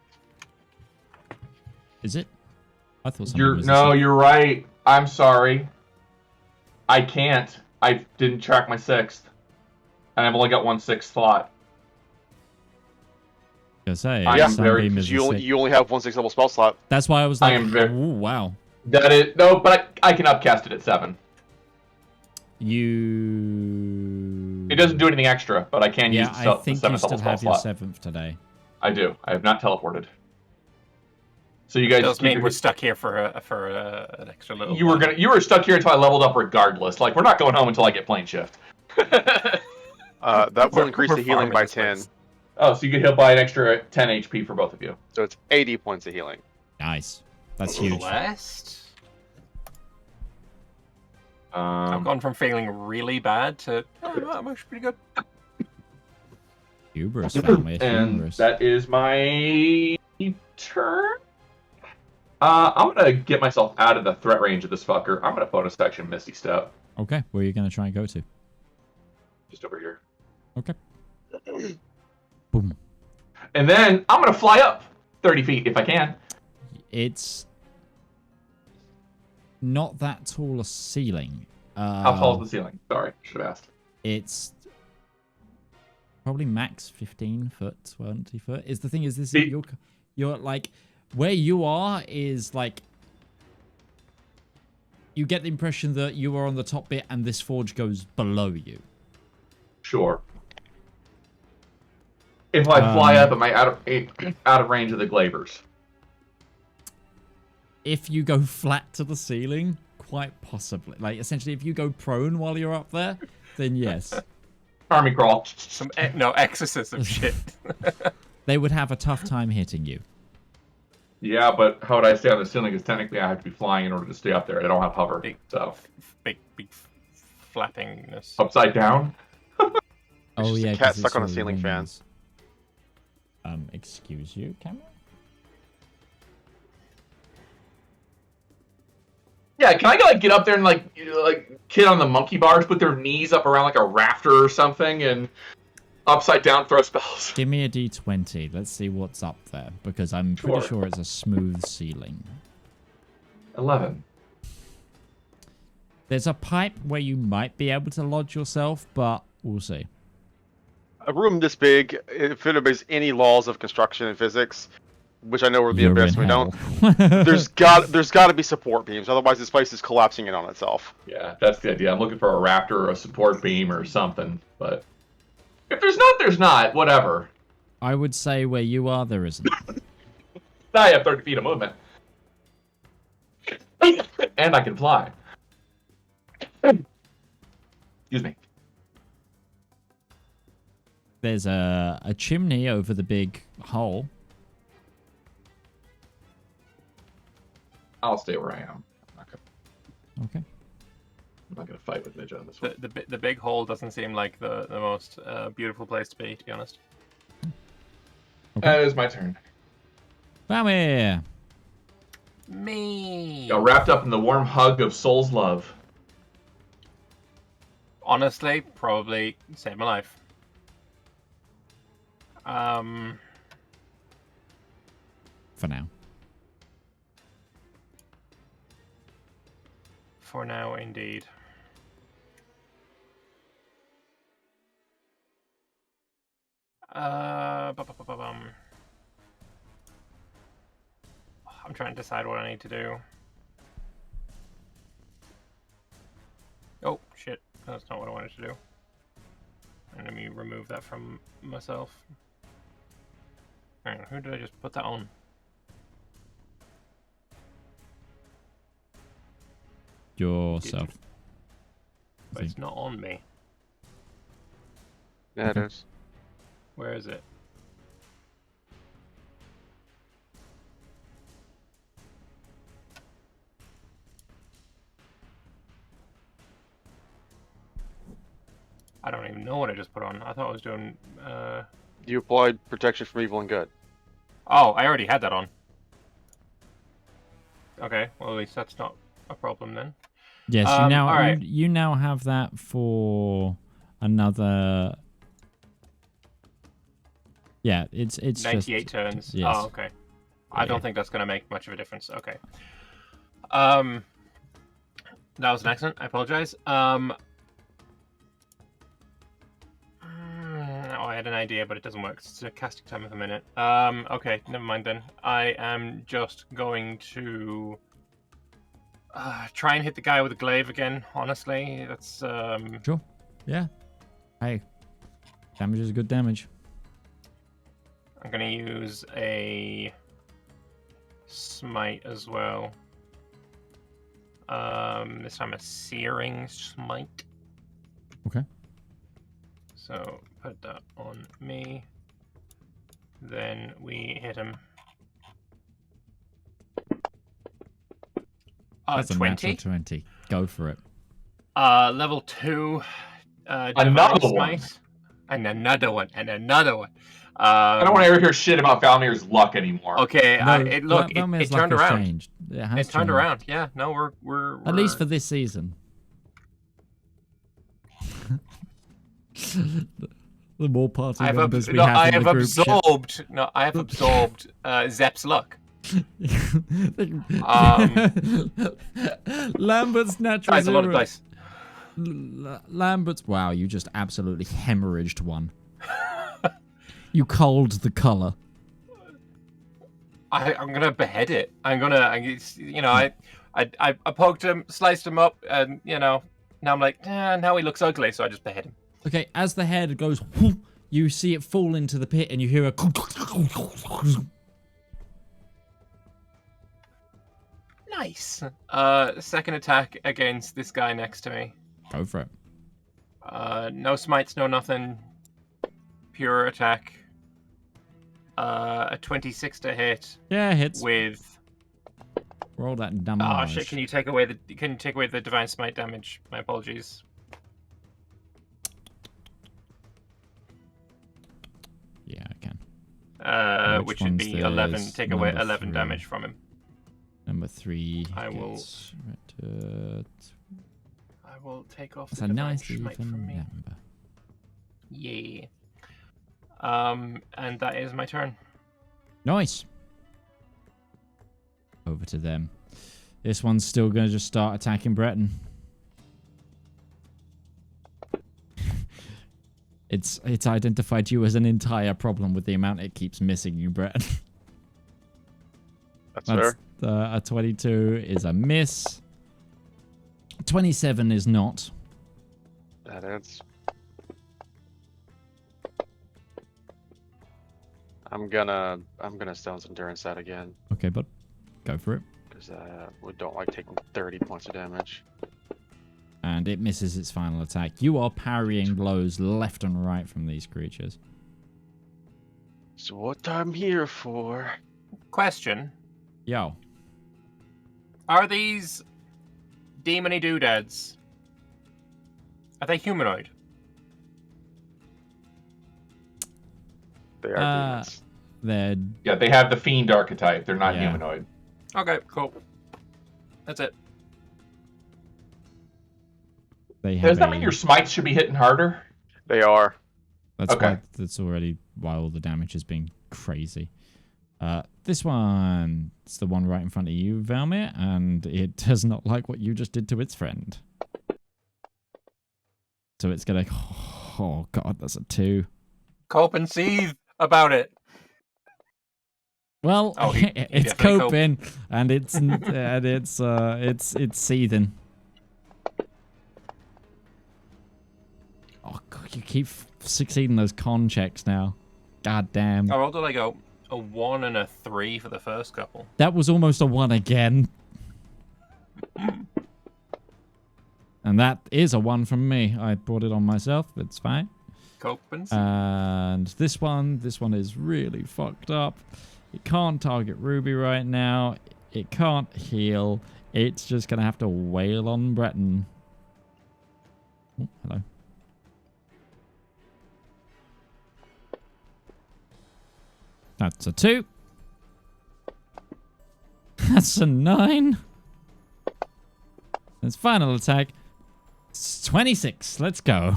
Is it? I thought Sunbeam was you're right. I'm sorry. I can't. I didn't track my 6th. And I've only got 1 6th slot. I was gonna say, I am Sunbeam very- is You only have 1 6th level spell slot. That's why I was like, I am very- ooh, wow. That is no, but I can upcast it at 7. You... It doesn't do anything extra, but I can use Yeah, the I think 7th you still level spell have your slot. 7th today. I do. I have not teleported. So you guys Does keep mean your- we're stuck here for an extra little. You were stuck here until I leveled up regardless. Like, we're not going home until I get plane shift. That will increase we're the healing farming by this 10. place. Oh, so you get hit by an extra 10 HP for both of you. So it's 80 points of healing. Nice. That's huge. Blessed. I've gone from feeling really bad to I'm actually pretty good. Hubris, family. And Hubris. that is my turn. I'm gonna get myself out of the threat range of this fucker. I'm gonna bonus action Misty Step. Okay, where are you going to try and go to? Just over here. Okay. Boom. And then I'm gonna fly up 30 feet if I can. It's not that tall a ceiling. How tall is the ceiling? Sorry, should have asked. It's probably max 15 foot, 20 foot. Is the thing is this you're like where you are is like you get the impression that you are on the top bit and this forge goes below you. Sure. If I fly up, am I out of range of the glavers? If you go flat to the ceiling, quite possibly. Like essentially, if you go prone while you're up there, then yes. Army crawl. Some exorcism shit. They would have a tough time hitting you. Yeah, but how would I stay on the ceiling? Because technically I have to be flying in order to stay up there. I don't have hover. Big flappingness. Upside down? Oh just yeah, a cat 'cause stuck it's on a all ceiling fan. wings. Excuse you, camera? Yeah, can I get up there and like kid on the monkey bars, put their knees up around like a rafter or something, and upside down throw spells? Give me a d20. Let's see what's up there, because I'm pretty sure it's a smooth ceiling. 11. There's a pipe where you might be able to lodge yourself, but we'll see. A room this big, if it obeys any laws of construction and physics, which I know would be You're embarrassing in if we hell. don't, there's got to be support beams. Otherwise, this place is collapsing in on itself. Yeah, that's the idea. I'm looking for a rafter or a support beam or something. But if there's not, there's not. Whatever. I would say where you are, there isn't. I have 30 feet of movement. And I can fly. Excuse me. There's a chimney over the big hole. I'll stay where I am. Okay. I'm not gonna fight with Midge on this one. The big hole doesn't seem like the most beautiful place to be honest. Okay. That is my turn. Valymr! Me. Wrapped up in the warm hug of Soul's love. Honestly, probably saved my life. For now. For now, indeed. I'm trying to decide what I need to do. Oh, shit. That's not what I wanted to do. And let me remove that from myself. Hang on, who did I just put that on? Yourself. But it's not on me. Yeah, it is. Where is it? I don't even know what I just put on. I thought I was doing... You applied protection from evil and good. Oh, I already had that on. Okay, well at least that's not a problem then. Yes, alright. you now have that for another... Yeah, it's 98 just... turns. Yes. Oh, okay. I don't Yeah. think that's going to make much of a difference. Okay. That was an accident. I apologize. I had an idea, but it doesn't work. It's a casting time of a minute. Okay, never mind then. I am just going to try and hit the guy with the glaive again. Honestly, that's Sure. Yeah. Hey. Damage is good damage. I'm gonna use a smite as well. This time a searing smite. Okay. So put that on me. Then we hit him. That's a 20. natural 20. Go for it. Level 2. Another Divine one. Smite. And another one. And another one. I don't want to ever hear shit about Valymr's luck anymore. Okay, No, it turned has around. changed. It has It turned changed. around. Yeah, no, we're At least for this season. The more party members we have in the group chat. I have absorbed Zep's luck. Lambert's natural That's a lot of zero. dice. Lambert's. Wow, you just absolutely hemorrhaged one. You culled the color. I'm gonna behead it. I poked him, sliced him up, and now I'm like, now he looks ugly, so I just behead him. Okay, as the head goes, whoop, you see it fall into the pit, and you hear a. Nice. Second attack against this guy next to me. Go for it. No smites, no nothing. Pure attack. A 26 to hit. Yeah, hits. With. Roll that damage. Oh shit! Can you take away the divine smite damage? My apologies. Yeah, I can. Which would be 11. Take away 11 damage from him. Number 3. I will take off That's the a divine nice smite even from me. number. Yeah. And that is my turn. Nice. Over to them. This one's still going to just start attacking Breton. It's identified you as an entire problem with the amount it keeps missing you, Breton. That's fair. A 22 is a miss. 27 is not. That is. I'm gonna Stone's Endurance that again. Okay, bud. Go for it. Because we don't like taking 30 points of damage. And it misses its final attack. You are parrying blows left and right from these creatures. So what I'm here for? Question. Yo. Are these demony doodads? Are they humanoid? They are demons. They're... Yeah, they have the fiend archetype. They're not Yeah. humanoid. Okay, cool. That's it. They have Does that mean your smites should be hitting harder? They are. That's Okay. why that's already why all the damage has been crazy. This one, it's the one right in front of you, Valymr, and it does not like what you just did to its friend. So it's gonna. Oh god, that's a 2. Cope and seethe about it. Well, Oh, he it's definitely coping, and it's and it's seething. Oh god, you keep succeeding those con checks now. God damn. I rolled like a 1 and a 3 for the first couple. That was almost a 1 again. And that is a 1 from me. I brought it on myself. It's fine. Cope and seethe. And this one is really fucked up. It can't target Ruby right now. It can't heal. It's just going to have to wail on Breton. Oh, hello. That's a 2. That's a 9. Its final attack. It's 26. Let's go.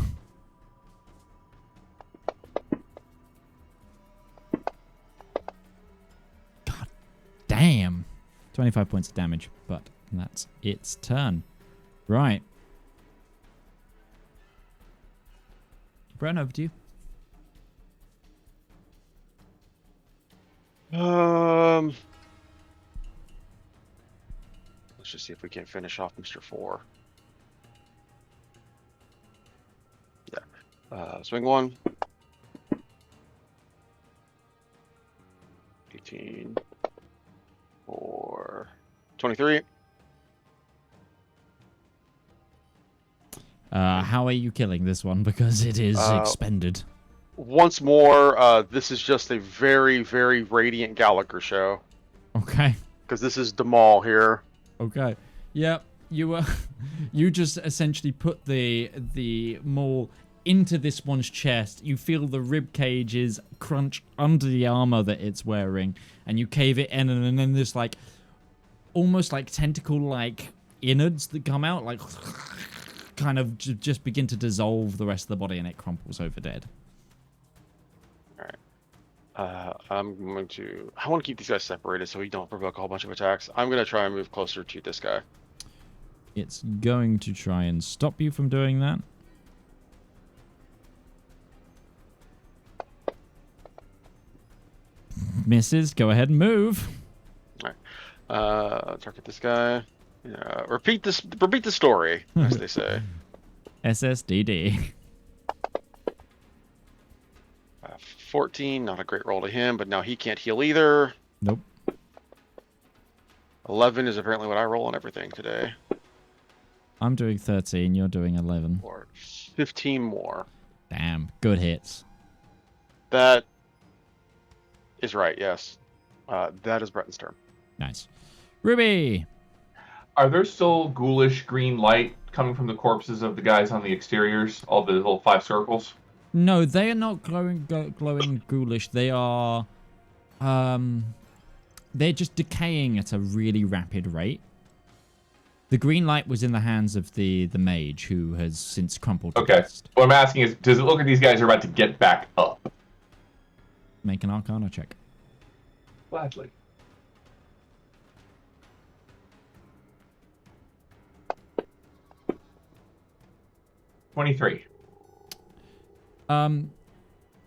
God damn. 25 points of damage, but that's its turn. Right. Breton, over to you. Let's just see if we can finish off Mr. 4. Yeah. Swing 1. 18. 4. 23. How are you killing this one? Because it is expended. once more, this is just a very, very radiant Gallagher show. Okay. Because this is Damal here. Okay. Yeah, you just essentially put the maul into this one's chest. You feel the rib cages crunch under the armor that it's wearing, and you cave it in, and then there's like almost like tentacle-like innards that come out, like kind of just begin to dissolve the rest of the body, and it crumples over dead. All right. I want to keep these guys separated so we don't provoke a whole bunch of attacks. I'm going to try and move closer to this guy. It's going to try and stop you from doing that. Misses. Go ahead and move. All right. Target this guy. Repeat the story, as they say. SSDD. 14, not a great roll to him, but now he can't heal either. Nope. 11 is apparently what I roll on everything today. I'm doing 13, you're doing 11. Or 15 more. Damn, good hits. That is right, yes. That is Breton's turn. Nice. Ruby! Are there still ghoulish green light coming from the corpses of the guys on the exteriors? All the little 5 circles? No, they are not glowing ghoulish. They are... they're just decaying at a really rapid rate. The green light was in the hands of the mage, who has since crumpled to dust. What I'm asking is, does it look like these guys are about to get back up? Make an Arcana check. Gladly. $23.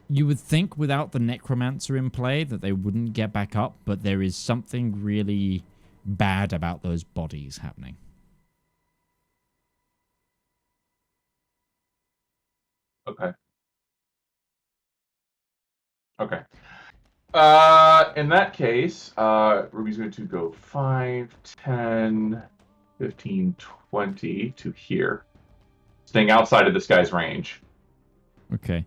You would think without the necromancer in play that they wouldn't get back up, but there is something really bad about those bodies happening. Okay. Okay. In that case, Ruby's going to go 5, 10, 15, 20 to here. Staying outside of this guy's range. Okay.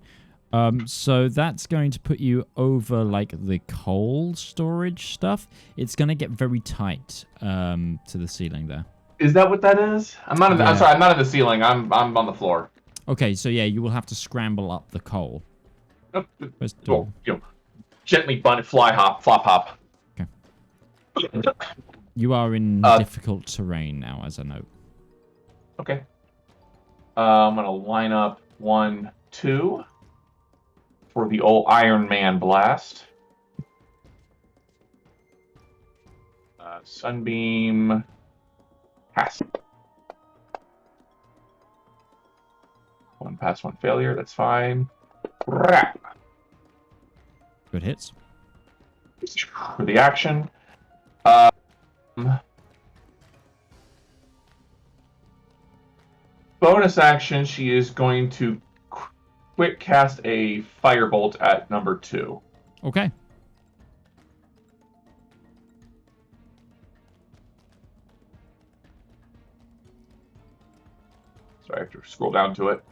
So that's going to put you over, like, the coal storage stuff. It's going to get very tight to the ceiling there. Is that what that is? I'm not. I'm sorry. I'm not in the ceiling. I'm on the floor. Okay, so yeah, you will have to scramble up the coal. Oh, gently flop hop. Okay. You are in difficult terrain now, as I know. Okay. I'm gonna line up 1, 2 for the old Iron Man blast. Sunbeam. Pass. 1 pass, 1 failure. That's fine. Good hits. For the action. Bonus action, she is going to quick cast a firebolt at number 2. Okay. So I have to scroll down to it.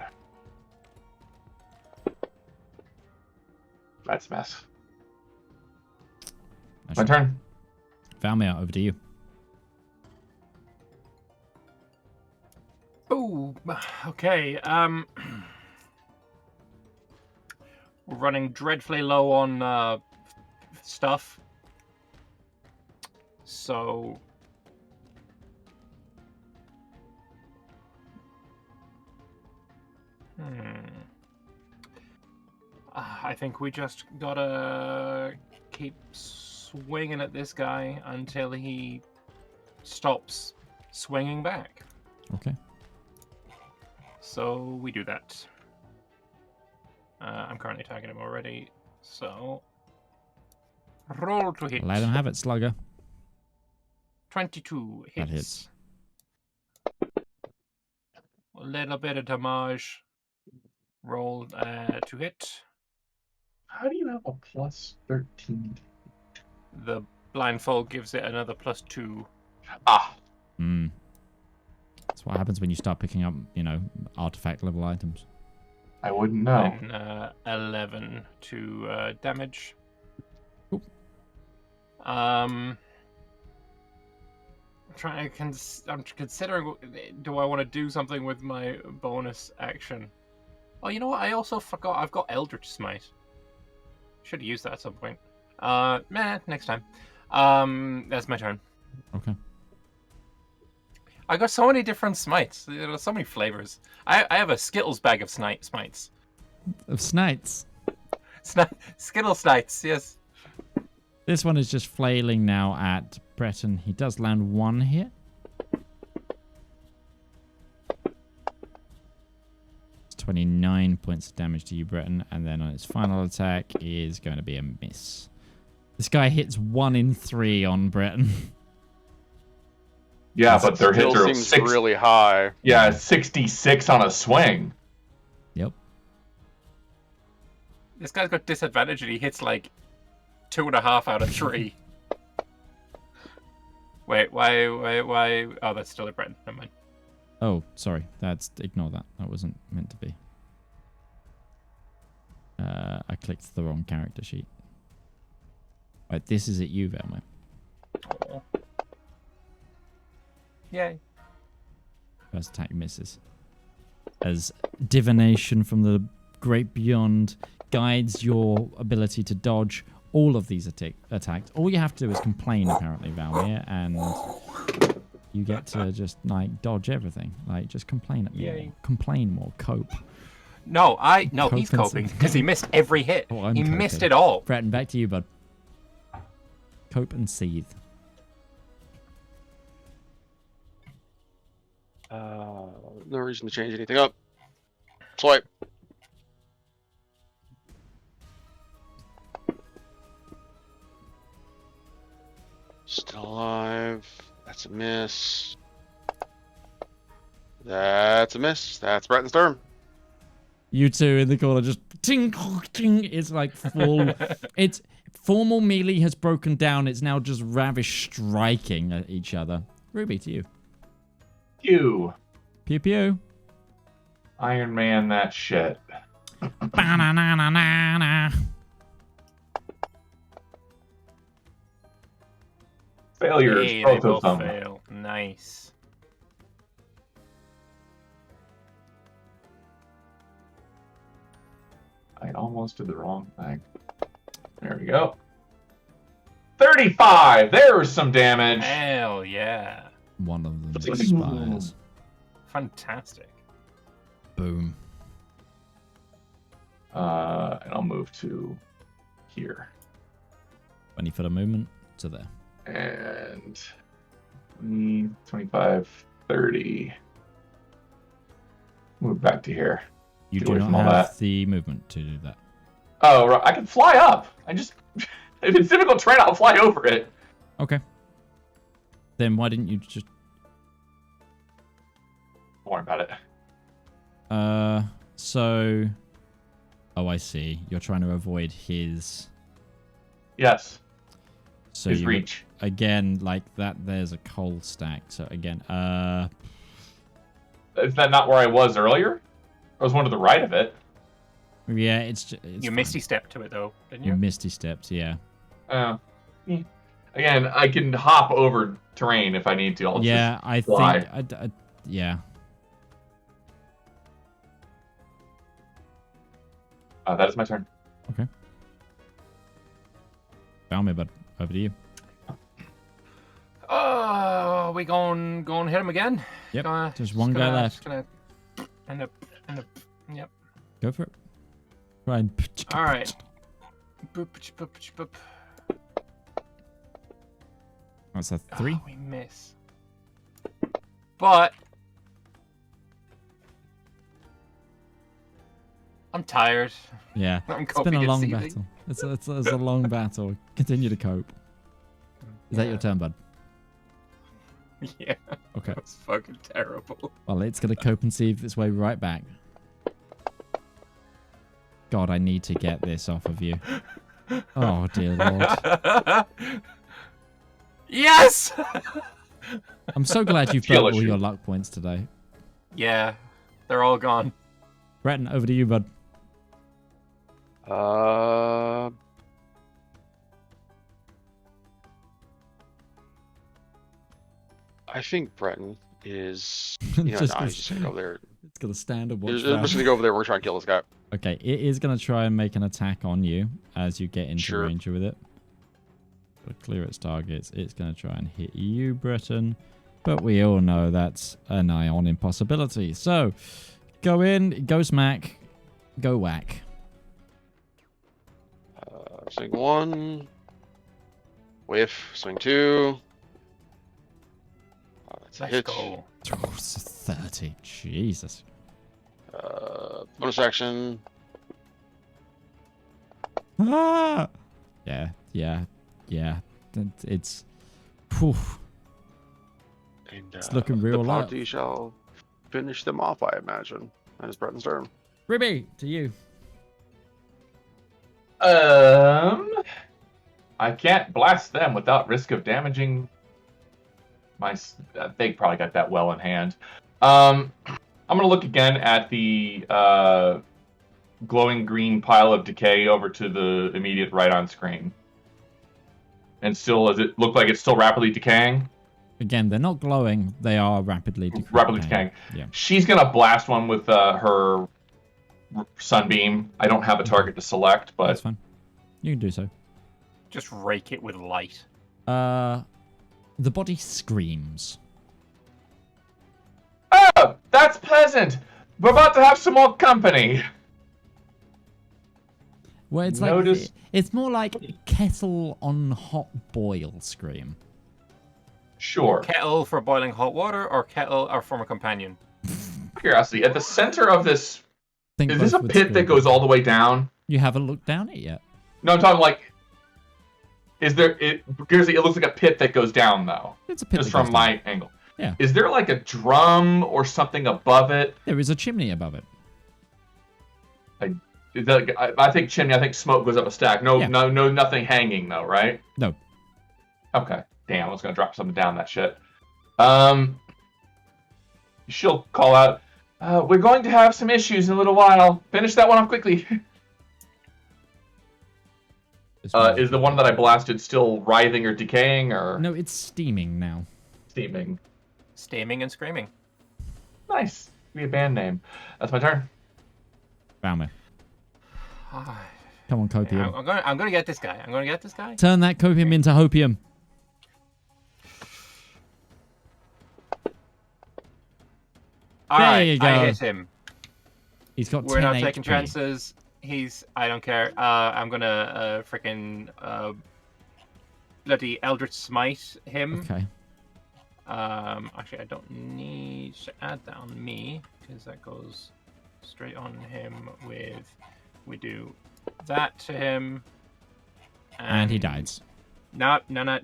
That's a mess. Nice. My turn. Valymr, over to you. Oh, okay. We're running dreadfully low on stuff. So I think we just gotta keep swinging at this guy until he stops swinging back. Okay. So we do that. I'm currently tagging him already, so roll to hit. Let him have it, slugger. 22 hits. That hits. A little bit of damage. Roll to hit. How do you have a plus 13? The blindfold gives it another +2. Ah. That's what happens when you start picking up, artifact level items. I wouldn't know. And 11 to damage. Cool. I'm considering, do I want to do something with my bonus action? Oh, you know what? I also forgot I've got Eldritch Smite. Should have used that at some point. Next time. That's my turn. Okay. I got so many different smites. There are so many flavors. I have a Skittles bag of smites. Of snites. Skittle snites, yes. This one is just flailing now at Breton. He does land 1 hit. It's 29 points of damage to you, Breton. And then on its final attack is going to be a miss. This guy hits 1 in 3 on Breton. Yeah, but their hits are seems really high. Yeah, 66 on a swing. Yep. This guy's got disadvantage and he hits like 2.5 out of 3. Wait, why? Oh, that's still a Breton. Never mind. Oh, sorry. Ignore that. That wasn't meant to be. I clicked the wrong character sheet. Right, this is at you, Valymr. Oh. Yay. First attack misses. As divination from the great beyond guides your ability to dodge all of these attacks. All you have to do is complain, apparently, Valymr, and you get to just, like, dodge everything. Like, just complain at me. Yay. Complain more. Cope. No, he's coping because he missed every hit. Oh, I'm he coping. missed it all. Breton, back to you, bud. Cope and seethe. No reason to change anything up. Swipe. Still alive. That's a miss. That's a miss. That's Breton's turn. You two in the corner just ting, ting. It's like full. It's formal melee has broken down. It's now just ravish striking at each other. Ruby, to you. Pew. Pew pew. Iron Man, that shit. Ba-na-na-na-na-na. Failures, Hey, both they of them. fail. Nice. I almost did the wrong thing. There we go. 35! There's some damage. Hell yeah. One of them expires. Fantastic. Boom. And I'll move to here. 20 foot of movement to there. And 20, 25, 30. Move back to here. You Get do away not from all have that. the movement to do that. Oh, right. I can fly up. If it's difficult terrain, I'll fly over it. Okay. Then why didn't you just... Don't worry about it. So... Oh, I see. You're trying to avoid his... Yes. So His you, reach. again, like that, there's a coal stack. So again, Is that not where I was earlier? I was one to the right of it. yeah, it's You fine. misty stepped to it though, didn't You you? misty steps, yeah. Again, I can hop over terrain if I need to. I'll Yeah, just I fly. think, yeah. That is my turn. Okay. Valymr, bud. Over to you. Oh, we going hit him again? Yep. There's one guy left. Just gonna end up. Yep. Go for it. Try and... All right. Boop, boop, boop. That's a 3. Oh, we miss. But I'm tired. Yeah. I'm It's been coping a and long seething. battle. It's a long battle. Continue to cope. Is that your turn, bud? Yeah. Okay. That's fucking terrible. Well, it's going to cope and see its way right back. God, I need to get this off of you. Oh, dear Lord. Yes! I'm so glad you've burnt all your luck points today. Yeah, they're all gone. Breton, over to you, bud. I think Breton is. Just He's gonna- just gonna go over there. It's gonna stand and watch He's that. just gonna go over there. We're trying to kill this guy. Okay, it is gonna try and make an attack on you as you get into Sure. range with it. To clear its targets, it's gonna try and hit you, Breton. But we all know that's a nigh on impossibility. So, go in, go smack, go whack. Swing 1. Whiff. Swing 2. That's a Let's hit. go. Oh, it's a 30. Jesus. Bonus action. Ah! Yeah. It's... Whew. And, It's looking real the live. party shall finish them off, I imagine. That is Breton's turn. Ribby, to you. I can't blast them without risk of damaging my. They probably got that well in hand. I'm gonna look again at the glowing green pile of decay over to the immediate right on screen. And still, does it look like it's still rapidly decaying? Again, they're not glowing. They are rapidly decaying. Rapidly decaying. Yeah. She's gonna blast one with her sunbeam. I don't have a target to select, but That's fine. You can do so. Just rake it with light. The body screams. oh, that's pleasant. We're about to have some more company. Well, it's Notice- like it's more like kettle on hot boil scream. Sure. Kettle for boiling hot water, or kettle or from a companion? Curiosity. At the center of this, Think is this a both would pit that scream. goes all the way down? You haven't looked down it yet. No, I'm talking like. Is there? Because it looks like a pit that goes down though. It's a pit. Just that goes from down. my angle. Yeah. Is there like a drum or something above it? There is a chimney above it. I think chimney. I think smoke goes up a stack. No, Yeah. no, nothing hanging though, right? No. Okay. Damn, I was gonna drop something down that shit. She'll call out. We're going to have some issues in a little while. Finish that one off quickly. Is the one that I blasted still writhing or decaying or No, it's steaming now. steaming? Steaming and screaming. Nice. Give me a band name. That's my turn. Valymr. Ah, Come on, copium. I'm gonna get this guy. I'm gonna get this guy. Turn that copium into hopium. All There right, you go. I hit him. He's got We're 10 not HP. taking chances. I don't care. I'm gonna freaking bloody Eldritch Smite him. Okay. Actually, I don't need to add that on me because that goes straight on him. We do that to him, And he dies. No, I'm not.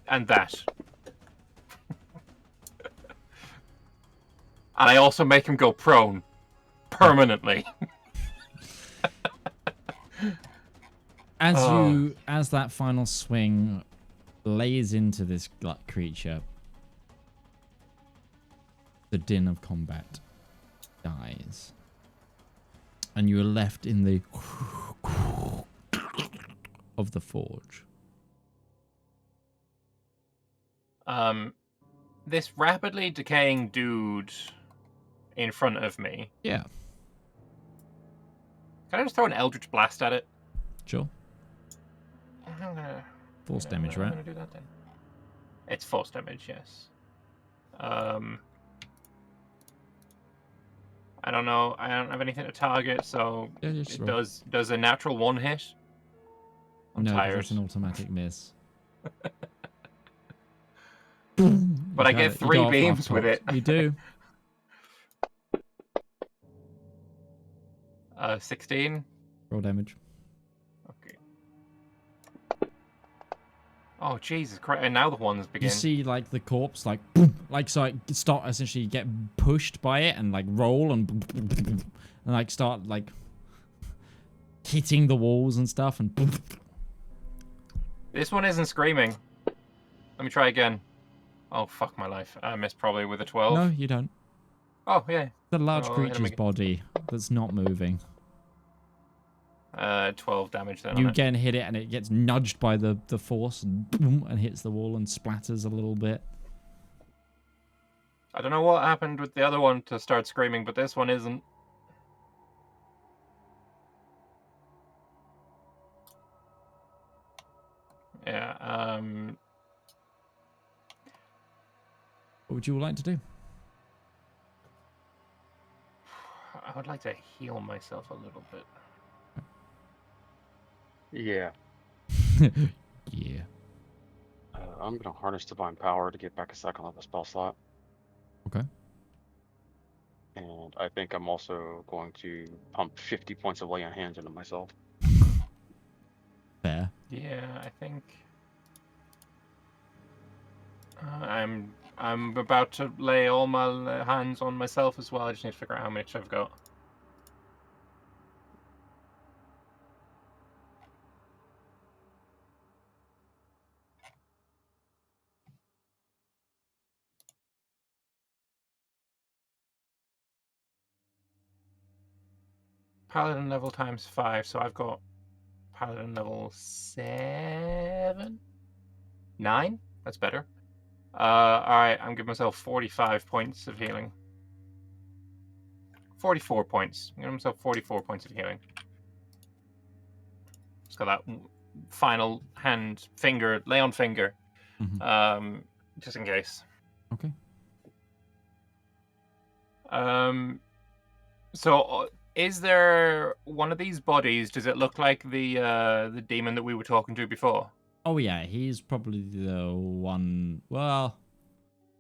And that. And I also make him go prone permanently. As that final swing lays into this creature, the din of combat dies, and you are left in the of the forge. This rapidly decaying dude in front of me. Yeah, Can I just throw an Eldritch Blast at it? sure. I'm gonna, Force damage, I'm right? gonna do that then. It's force damage, yes. I don't know. I don't have anything to target, so Yeah, just it roll. does a natural one hit. I'm No, 'cause tired. it's an automatic miss. But I get 3 beams with it. You do. 16. Roll damage. Okay. Oh Jesus Christ! And now the ones begin. You see, like the corpse, like so, like start essentially get pushed by it and like roll and like start like hitting the walls and stuff and. This one isn't screaming. Let me try again. Oh fuck my life! I missed probably with a 12. No, you don't. Oh yeah. The large Oh, hit him creature's again. body that's not moving. 12 damage then. You on it. again hit it, and it gets nudged by the force, and boom, and hits the wall and splatters a little bit. I don't know what happened with the other one to start screaming, but this one isn't. Yeah, What would you like to do? I would like to heal myself a little bit. Yeah. Yeah. I'm going to harness divine power to get back a second level spell slot. Okay. And I think I'm also going to pump 50 points of lay on hands into myself. Fair. Yeah, I think I'm about to lay all my hands on myself as well. I just need to figure out how much I've got. Paladin level times 5, so I've got Paladin level 7? 9? That's better. Alright, I'm giving myself 45 points of healing. 44 points. I'm giving myself 44 points of healing. Just got that final hand, finger, lay on finger. Mm-hmm. Just in case. Okay. So, is there one of these bodies? Does it look like the demon that we were talking to before? Oh yeah, he's probably the one. Well,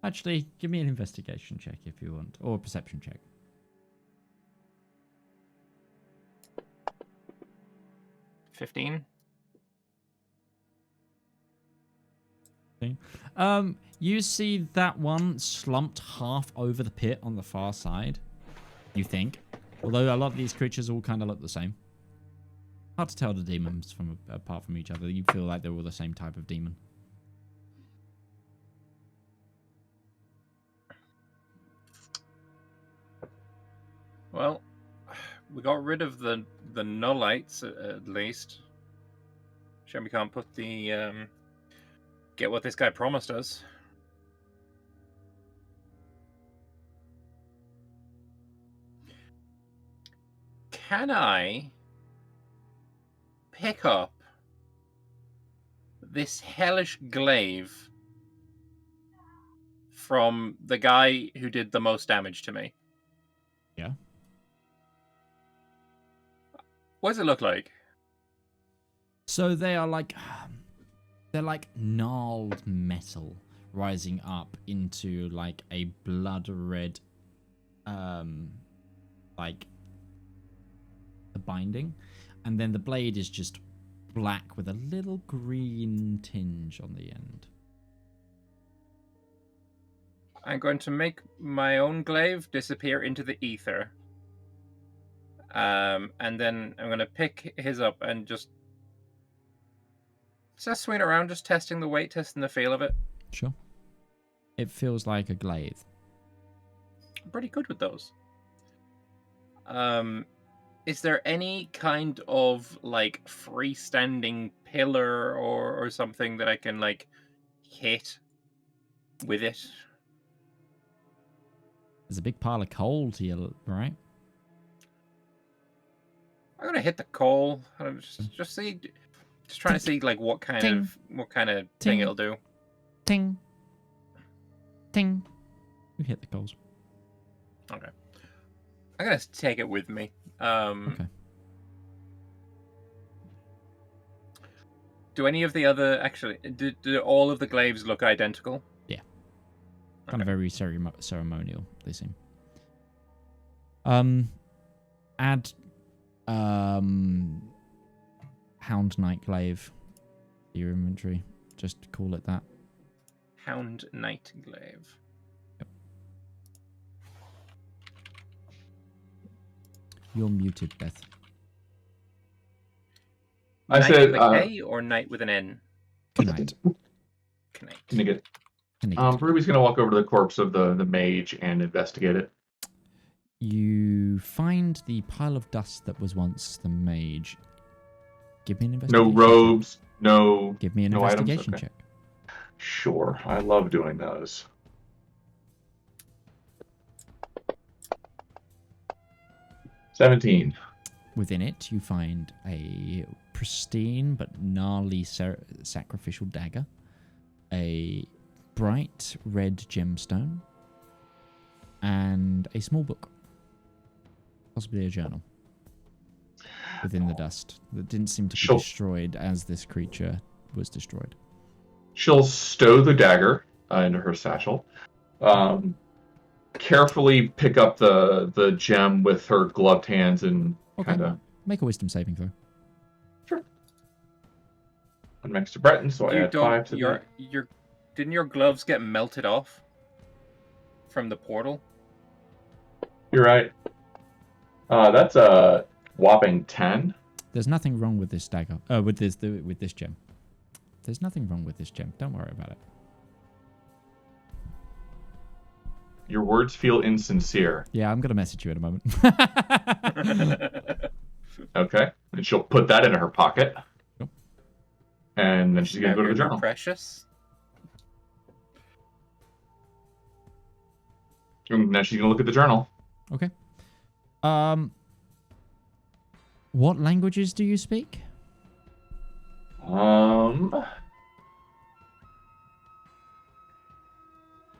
actually, give me an investigation check if you want, or a perception check. 15. You see that one slumped half over the pit on the far side. You think, although a lot of these creatures all kind of look the same. Hard to tell the demons from apart from each other. You feel like they're all the same type of demon. Well, we got rid of the nullites at least. Shame we can't put the get what this guy promised us. Can I pick up this hellish glaive from the guy who did the most damage to me? Yeah. What does it look like? So they are like, they're like gnarled metal rising up into like a blood red, like the binding, and then the blade is just black with a little green tinge on the end. I'm going to make my own glaive disappear into the ether. And then I'm going to pick his up and just swing around, just testing the weight, testing the feel of it. Sure. It feels like a glaive. I'm pretty good with those. Is there any kind of like freestanding pillar or something that I can like hit with it? There's a big pile of coal to your right. I'm gonna hit the coal. Just see, just trying to see like what kind Ting. of Ting. thing it'll do. Ting. Ting. You hit the coals. Okay. I'm gonna take it with me. Okay. Do any of the other do all of the glaives look identical? Yeah. Kind of very ceremonial, they seem. Add Hound Knight glaive to your inventory. Just call it that. Hound Knight glaive. Yep. You're muted, Beth. I Knight said, with a K or Knight with an N? Knight. Knight. Ruby's gonna walk over to the corpse of the mage and investigate it. You find the pile of dust that was once the mage Give me an No investigation. robes, no. Give me an no items? investigation Okay. check. Sure, I love doing those. $17. Within it, you find a pristine but gnarly sacrificial dagger, a bright red gemstone, and a small book, possibly a journal, within the dust that didn't seem to be destroyed as this creature was destroyed. She'll stow the dagger into her satchel. Carefully pick up the gem with her gloved hands and kind of make a wisdom saving throw. Sure. I'm next to Breton, so I add 5 to that. Didn't your gloves get melted off from the portal? You're right. That's a whopping 10. There's nothing wrong with this dagger. With this gem. There's nothing wrong with this gem. Don't worry about it. Your words feel insincere. Yeah, I'm gonna message you in a moment. Okay, and she'll put that into her pocket. Sure. And then she's gonna go to the journal. Precious. And now she's gonna look at the journal. Okay. What languages do you speak?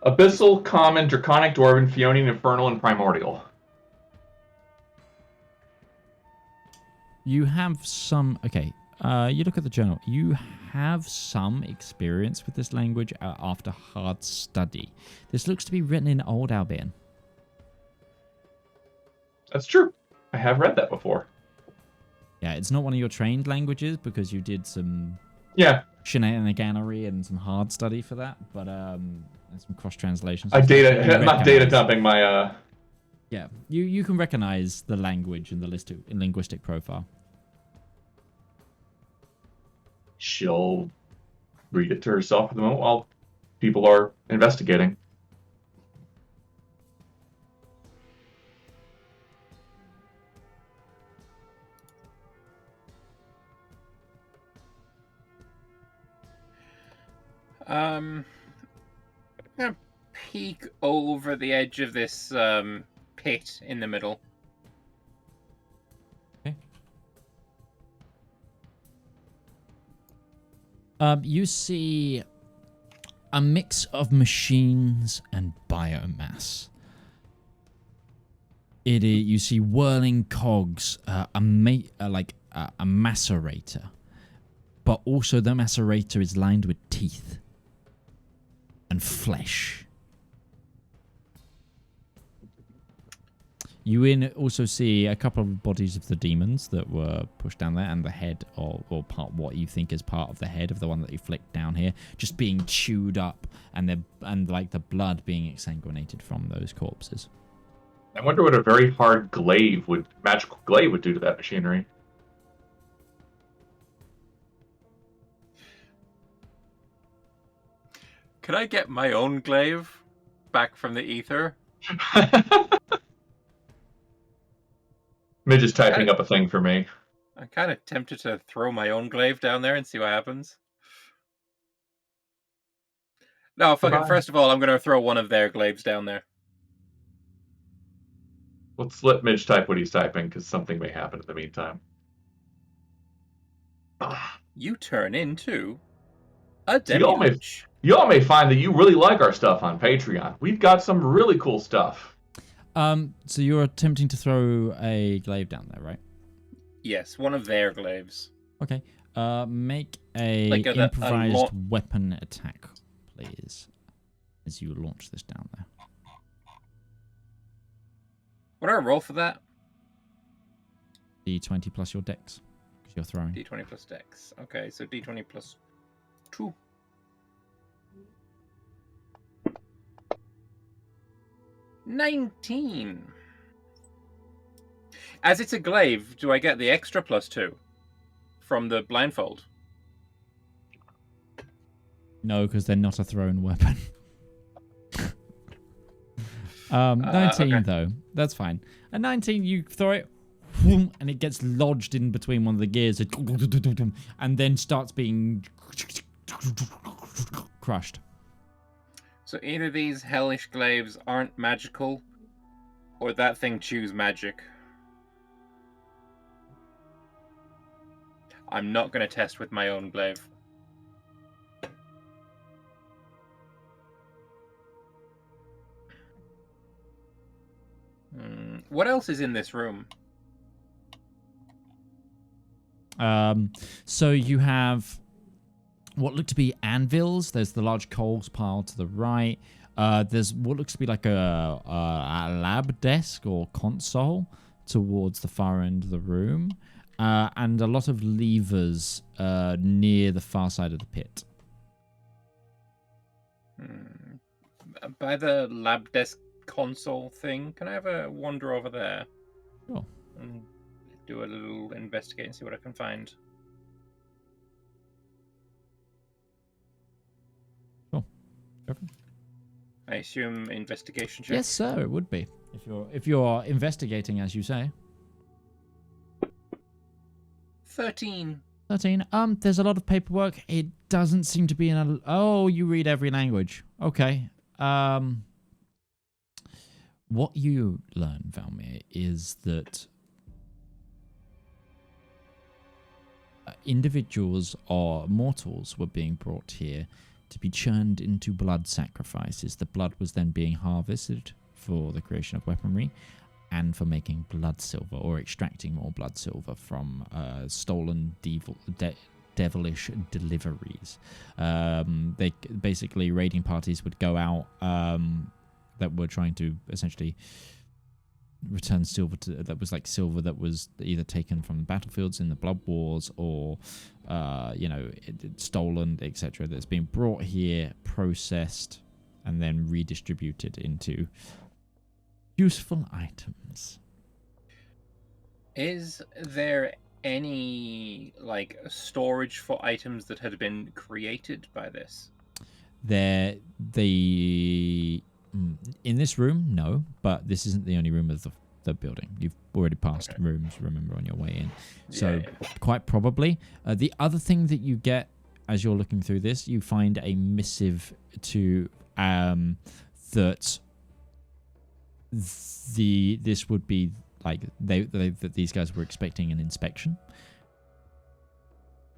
Abyssal, Common, Draconic, Dwarven, Fionian, Infernal, and Primordial. You have some... Okay, you look at the journal. You have some experience with this language after hard study. This looks to be written in Old Albion. That's true. I have read that before. Yeah, it's not one of your trained languages because you did some... Yeah. Shenaniganery and some hard study for that, but and some cross translations. I'm not data dumping my. Yeah, you can recognize the language in the linguistic profile. She'll read it to herself at the moment while people are investigating. I'm gonna peek over the edge of this pit in the middle. Okay. You see a mix of machines and biomass. You see whirling cogs, a macerator, but also the macerator is lined with teeth and flesh. You also see a couple of bodies of the demons that were pushed down there, and the head, or what you think is part of the head of the one that you flicked down here, just being chewed up, and like the blood being exsanguinated from those corpses. I wonder what a very hard magical glaive would do to that machinery. Could I get my own glaive back from the ether? Midge is typing up a thing for me. I'm kind of tempted to throw my own glaive down there and see what happens. No, first of all, I'm going to throw one of their glaives down there. Let's let Midge type what he's typing, because something may happen in the meantime. You turn into a demi-lich. Y'all may find that you really like our stuff on Patreon. We've got some really cool stuff. So you're attempting to throw a glaive down there, right? Yes, one of their glaives. Okay. Make a improvised weapon attack, please, as you launch this down there. What do I roll for that? D20 plus your dex, because you're throwing. D20 plus dex. Okay, so D20 plus 2. $19. As it's a glaive, do I get the extra +2 from the blindfold? No, because they're not a thrown weapon. 19 okay. though. That's fine. At 19, you throw it. whoom, and it gets lodged in between one of the gears, and then starts being crushed. So either these hellish glaives aren't magical, or that thing chews magic. I'm not going to test with my own glaive. What else is in this room? So you have what look to be anvils. There's the large coals pile to the right. There's what looks to be like a lab desk or console towards the far end of the room. And a lot of levers near the far side of the pit. By the lab desk console thing, can I have a wander over there? Sure. And do a little investigate and see what I can find. Sure. I assume investigation check? Yes, sir, it would be. If you're investigating, as you say. 13. 13. There's a lot of paperwork. It doesn't seem to be in a... Oh, you read every language. Okay. What you learn, Valymr, is that individuals or mortals were being brought here to be churned into blood sacrifices. The blood was then being harvested for the creation of weaponry and for making blood silver or extracting more blood silver from stolen devilish deliveries. They basically, raiding parties would go out that were trying to essentially return silver that was either taken from the battlefields in the blood wars or stolen, etc. That's been brought here, processed, and then redistributed into useful items. Is there any storage for items that had been created by this? In this room, no, but this isn't the only room of the building. You've already passed rooms, remember, on your way in. So quite probably. The other thing that you get as you're looking through this, you find a missive to that this would be like that these guys were expecting an inspection.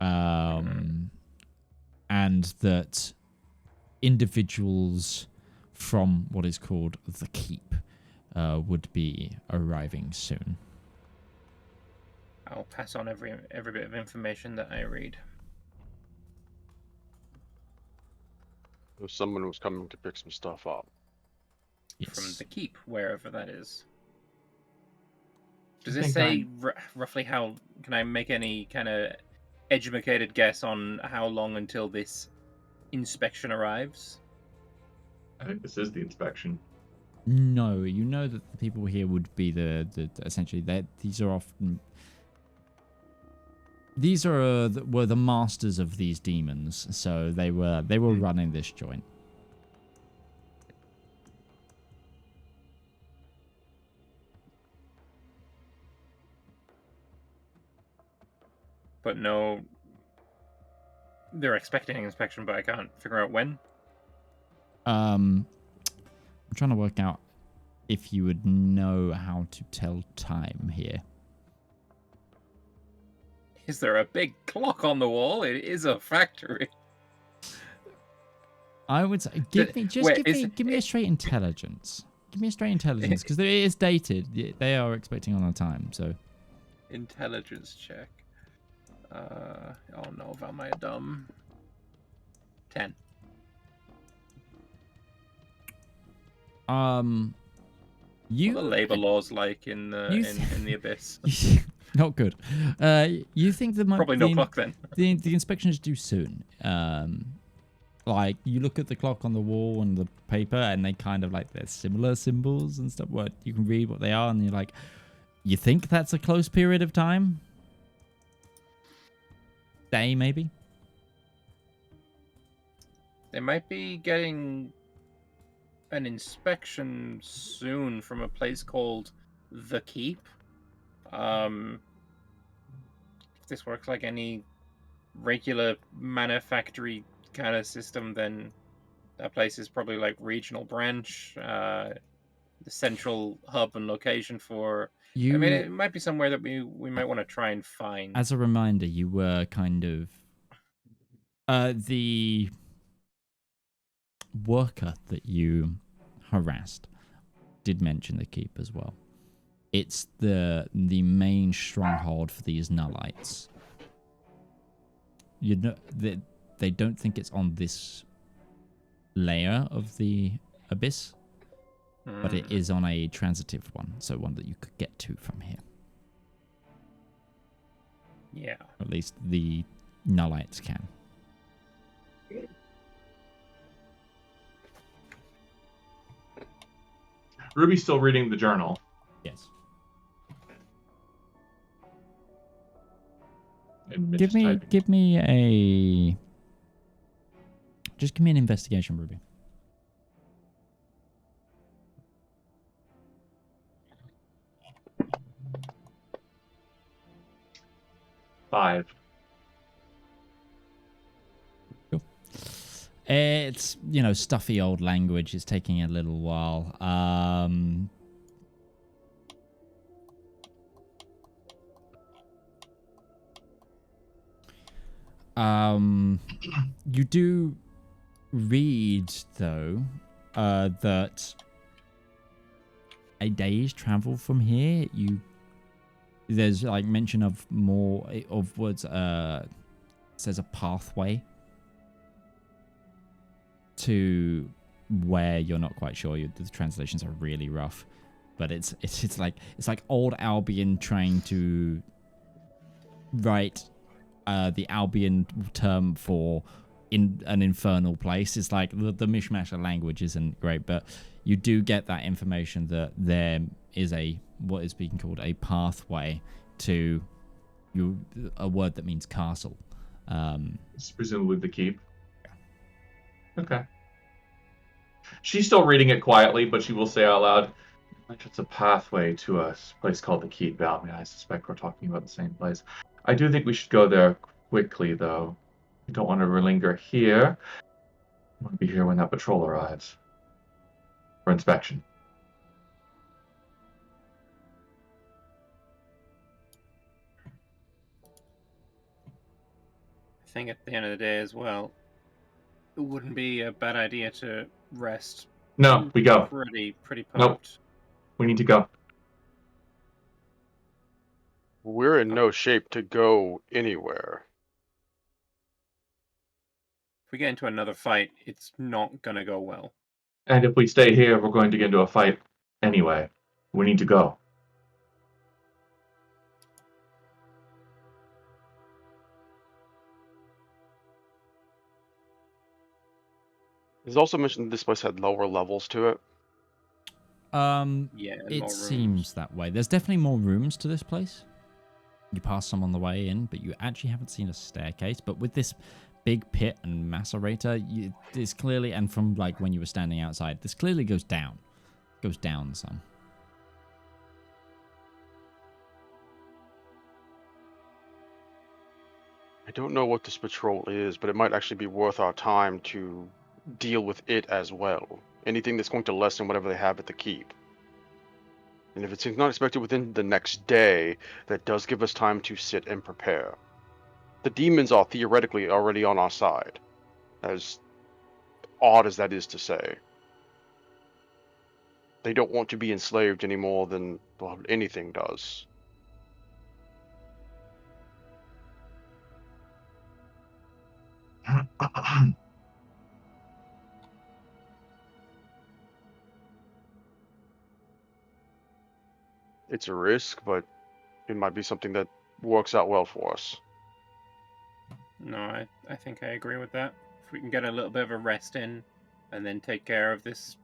And that individuals from what is called the Keep would be arriving soon. I'll pass on every bit of information that I read. If someone was coming to pick some stuff up. Yes. From the Keep, wherever that is. Does this say roughly how... Can I make any kind of educated guess on how long until this inspection arrives? I think this is the inspection. No, you know that the people here would be the essentially these are often were the masters of these demons, so they were running this joint. But no, they're expecting an inspection, but I can't figure out when. I'm trying to work out if you would know how to tell time here. Is there a big clock on the wall? It is a factory. I would say give me a straight intelligence. Give me a straight intelligence because it is dated. They are expecting on our time, so. Intelligence check. Oh no, Valymr dumb. 10. What are the labor laws like in the abyss? Not good. You think there might probably no clock then? The inspection is due soon. Like you look at the clock on the wall and the paper, and they kind of like they're similar symbols and stuff. What you can read what they are, and you're like, you think that's a close period of time? Day maybe. They might be getting an inspection soon from a place called The Keep. If this works like any regular manufactory kind of system, then that place is probably like regional branch, the central hub and location for. I mean, it might be somewhere that we might want to try and find. As a reminder, you were kind of the worker that you harassed did mention the keep as well. It's the main stronghold for these nullites. You know that they don't think it's on this layer of the abyss, but it is on a transitive one, so one that you could get to from here. Yeah. At least the nullites can. Ruby's still reading the journal. Yes. And Give me an investigation, Ruby. Five. Cool. It's, stuffy old language. It's taking a little while. You do read, though, that a day's travel from here, there's like mention of more of words. Says a pathway to where you're not quite sure. The translations are really rough, but it's like old Albion trying to write the Albion term for in an infernal place. It's like the mishmash of language isn't great, but you do get that information that there is what is being called a pathway to a word that means castle. It's presumably the keep. Yeah. Okay. She's still reading it quietly, but she will say out loud, "It's a pathway to a place called the Keep Valymr. I suspect we're talking about the same place. I do think we should go there quickly, though. We don't want to linger here. I want to be here when that patrol arrives. For inspection." I think at the end of the day as well, it wouldn't be a bad idea to rest. No, we go. Pretty pumped. Nope. We need to go. We're in no shape to go anywhere. If we get into another fight, it's not gonna go well. And if we stay here, we're going to get into a fight anyway. We need to go. There's also mentioned this place had lower levels to it. Yeah, it seems that way. There's definitely more rooms to this place. You pass some on the way in, but you actually haven't seen a staircase. But with this big pit and macerator, this clearly, and from like when you were standing outside, this clearly goes down. It goes down some. I don't know what this patrol is, but it might actually be worth our time to deal with it as well. Anything that's going to lessen whatever they have at the keep. And if it's not expected within the next day, that does give us time to sit and prepare. The demons are theoretically already on our side, as odd as that is to say. They don't want to be enslaved any more than anything does. It's a risk, but it might be something that works out well for us. No, I think I agree with that. If we can get a little bit of a rest in and then take care of this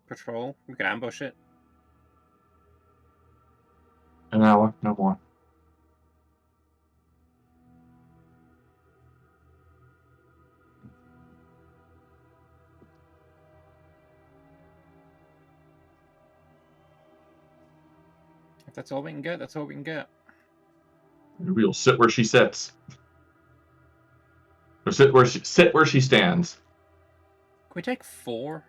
patrol, we can ambush it. An hour, no more. If that's all we can get, that's all we can get. We'll sit where she sits. Or sit where she stands. Can we take 4?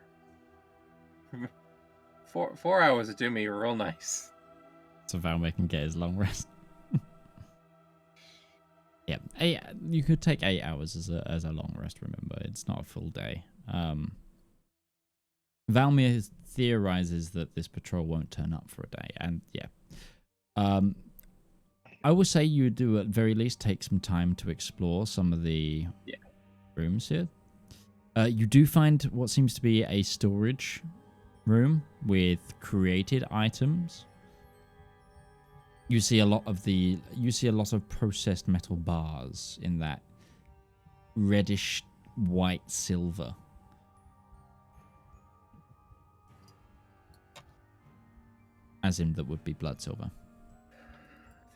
4 hours would do me real nice. So Valymr can get his long rest. Yeah, you could take 8 hours as a long rest. Remember, it's not a full day. Valymr theorizes that this patrol won't turn up for a day, and yeah, I would say you do at very least take some time to explore some of the rooms here. You do find what seems to be a storage room with created items. You see a lot of processed metal bars in that reddish white silver. As in that would be blood silver.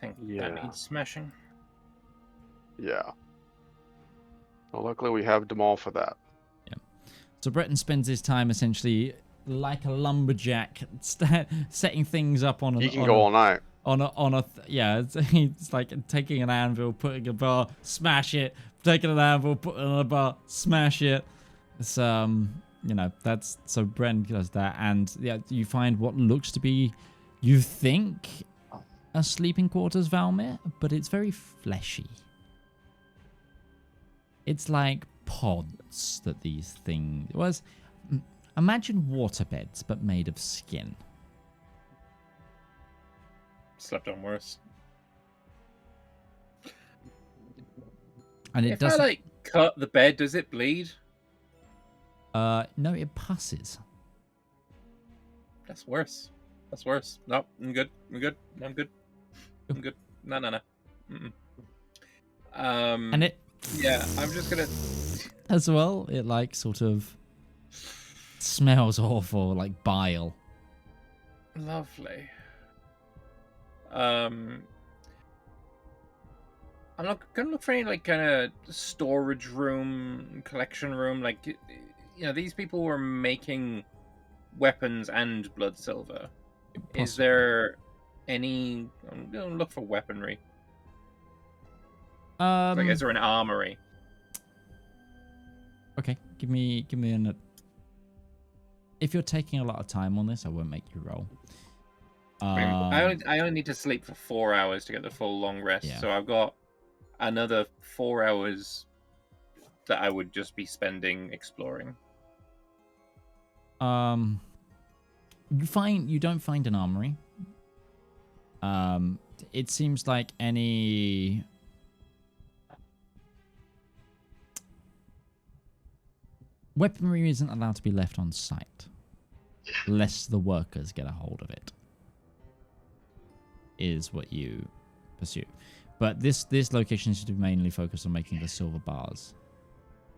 I think that needs smashing. Yeah. Well, luckily we have Damal for that. Yeah. So Breton spends his time essentially like a lumberjack, setting things up on. He can go all night. It's like taking an anvil, putting a bar, smash it. Taking an anvil, putting on a bar, smash it. It's that's so Breton does that, and yeah, you find what looks to be, you think, a sleeping quarters, Valymr, but it's very fleshy. It's like pods that these things was. Imagine waterbeds, but made of skin. Slept on worse. And it if doesn't. I cut the bed, does it bleed? No, it passes. That's worse. That's worse. No, I'm good. I'm good. I'm good. I'm good. No. Mm-mm. And it. Yeah, I'm just gonna. As well, it sort of smells awful, like bile. Lovely. I'm not gonna look for any kind of storage room, collection room. These people were making weapons and blood silver. Possibly. Is there any? I'm gonna look for weaponry. Is there an armory? Okay, give me an. If you're taking a lot of time on this, I won't make you roll. I only need to sleep for 4 hours to get the full long rest, so I've got another 4 hours that I would just be spending exploring. You don't find an armory. It seems like any. Weaponry isn't allowed to be left on site, lest the workers get a hold of it. Is what you pursue, but this location is to mainly focus on making the silver bars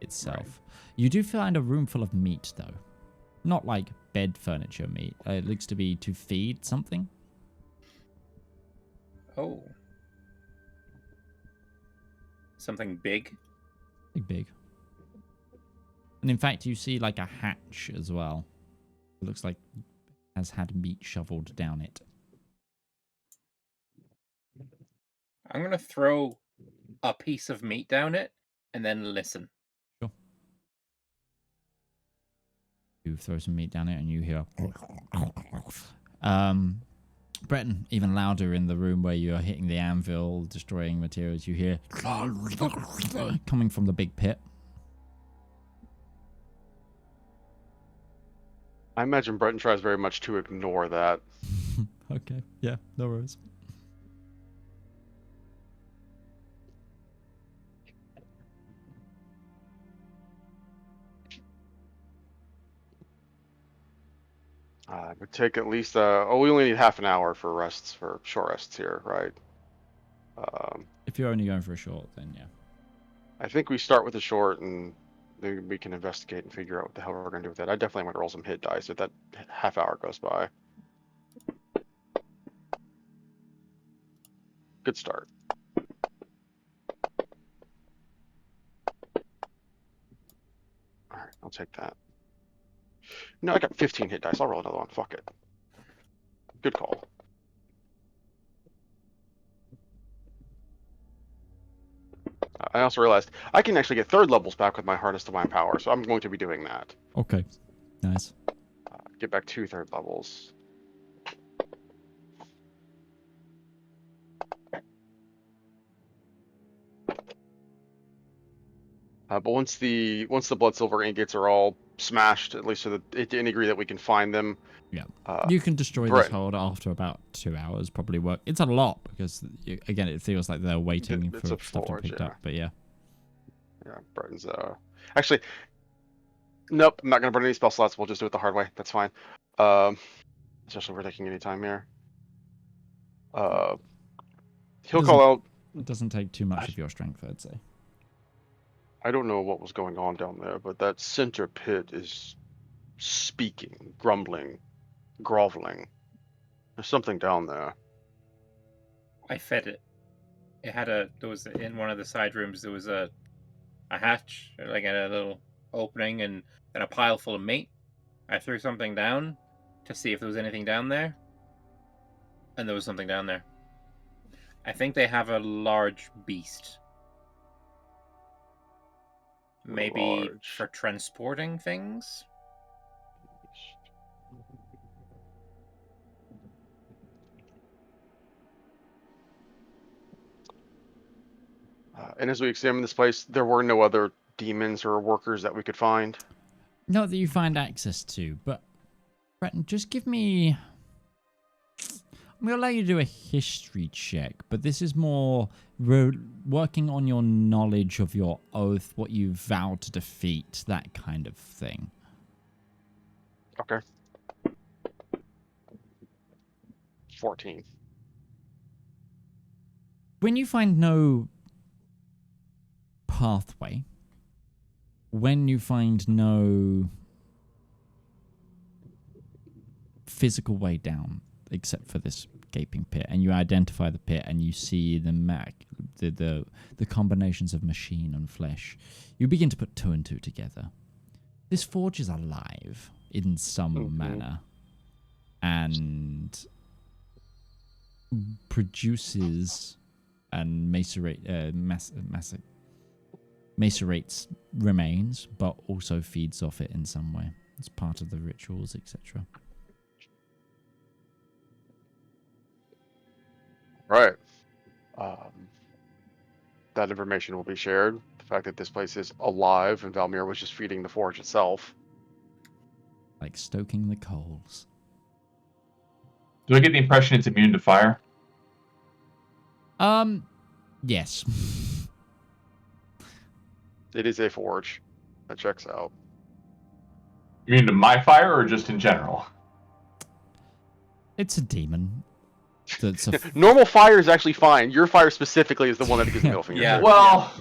itself. Right. You do find a room full of meat, though, not like bed furniture meat. It looks to be to feed something. Oh, something big. Big. And in fact, you see like a hatch as well. It looks like it has had meat shoveled down it. I'm going to throw a piece of meat down it and then listen. Sure. You throw some meat down it and you hear... Breton, even louder in the room where you are hitting the anvil, destroying materials, you hear... coming from the big pit. I imagine Breton tries very much to ignore that. Okay, yeah, no worries. It would take at least, we only need half an hour for rests, for short rests here, right? If you're only going for a short, then yeah. I think we start with the short and then we can investigate and figure out what the hell we're going to do with that. I definitely want to roll some hit dice if that half hour goes by. Good start. Alright, I'll take that. No, I got 15 hit dice. I'll roll another one. Fuck it. Good call. I also realized I can actually get 3rd levels back with my Harness Divine Power, so I'm going to be doing that. Okay. Nice. Get back 2 3rd levels. But once the blood silver ingots are all smashed, at least to any degree that we can find them. Yeah. You can destroy this Breton. hold after about 2 hours, probably work. It's a lot because, again, it feels like they're waiting for stuff to be picked up. But yeah. Yeah, Breton's actually, nope, I'm not gonna burn any spell slots. We'll just do it the hard way. That's fine. Especially if we're taking any time here. He'll call out. It doesn't take too much of your strength, I'd say. I don't know what was going on down there, but that center pit is speaking, grumbling, groveling. There's something down there. I fed it. It had there was in one of the side rooms, there was a hatch, like a little opening, and a pile full of meat. I threw something down to see if there was anything down there, and there was something down there. I think they have a large beast. Maybe for transporting things? And as we examine this place, there were no other demons or workers that we could find. Not that you find access to, but Breton, just give me... I'm going to allow you to do a history check, but this is more working on your knowledge of your oath, what you vowed to defeat, that kind of thing. Okay. 14. When you find no pathway, when you find no physical way down, except for this gaping pit, and you identify the pit and you see the combinations of machine and flesh, you begin to put 2 and 2 together. This forge is alive in some manner and produces and macerates remains, but also feeds off it in some way. It's part of the rituals, etc. Right. That information will be shared. The fact that this place is alive and Valymr was just feeding the forge itself. Like stoking the coals. Do I get the impression it's immune to fire? Yes. It is a forge. That checks out. Immune to my fire or just in general? It's a demon. Normal fire is actually fine. Your fire specifically is the one that gives middle finger. Yeah. Well,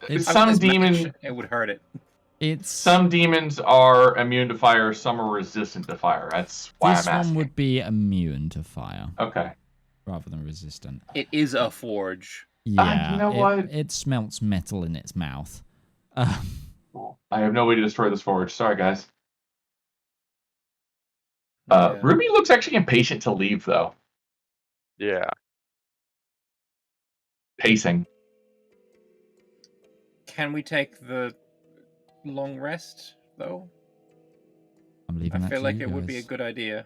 It's- some demon... It would hurt it. Some demons are immune to fire, some are resistant to fire. That's why this I'm asking. one would be immune to fire. Okay. Rather than resistant. It is a forge. Yeah. You know what? It smelts metal in its mouth. I have no way to destroy this forge. Sorry, guys. Yeah. Ruby looks actually impatient to leave, though. Yeah. Pacing. Can we take the long rest, though? I'm leaving I that feel to like you it would be a guys. good idea.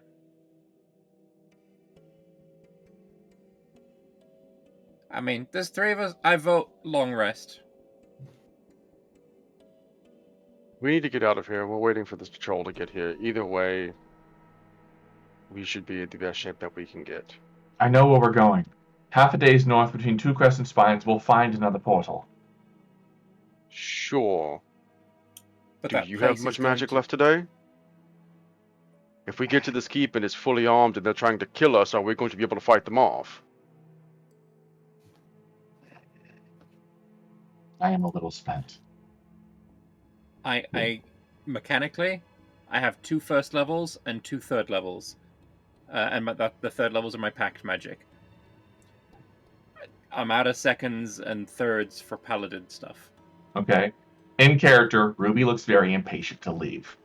I mean, there's 3 of us. I vote long rest. We need to get out of here. We're waiting for this patrol to get here. Either way, we should be in the best shape that we can get. I know where we're going. Half a day's north between 2 crescent spines, we'll find another portal. Sure. But Do that you place have is much going magic to- left today? If we get to this keep and it's fully armed and they're trying to kill us, are we going to be able to fight them off? I am a little spent. I mechanically, I have 2 first levels and 2 third levels, and the third levels are my pact magic. I'm out of seconds and thirds for paladin stuff. Okay. In character, Ruby looks very impatient to leave.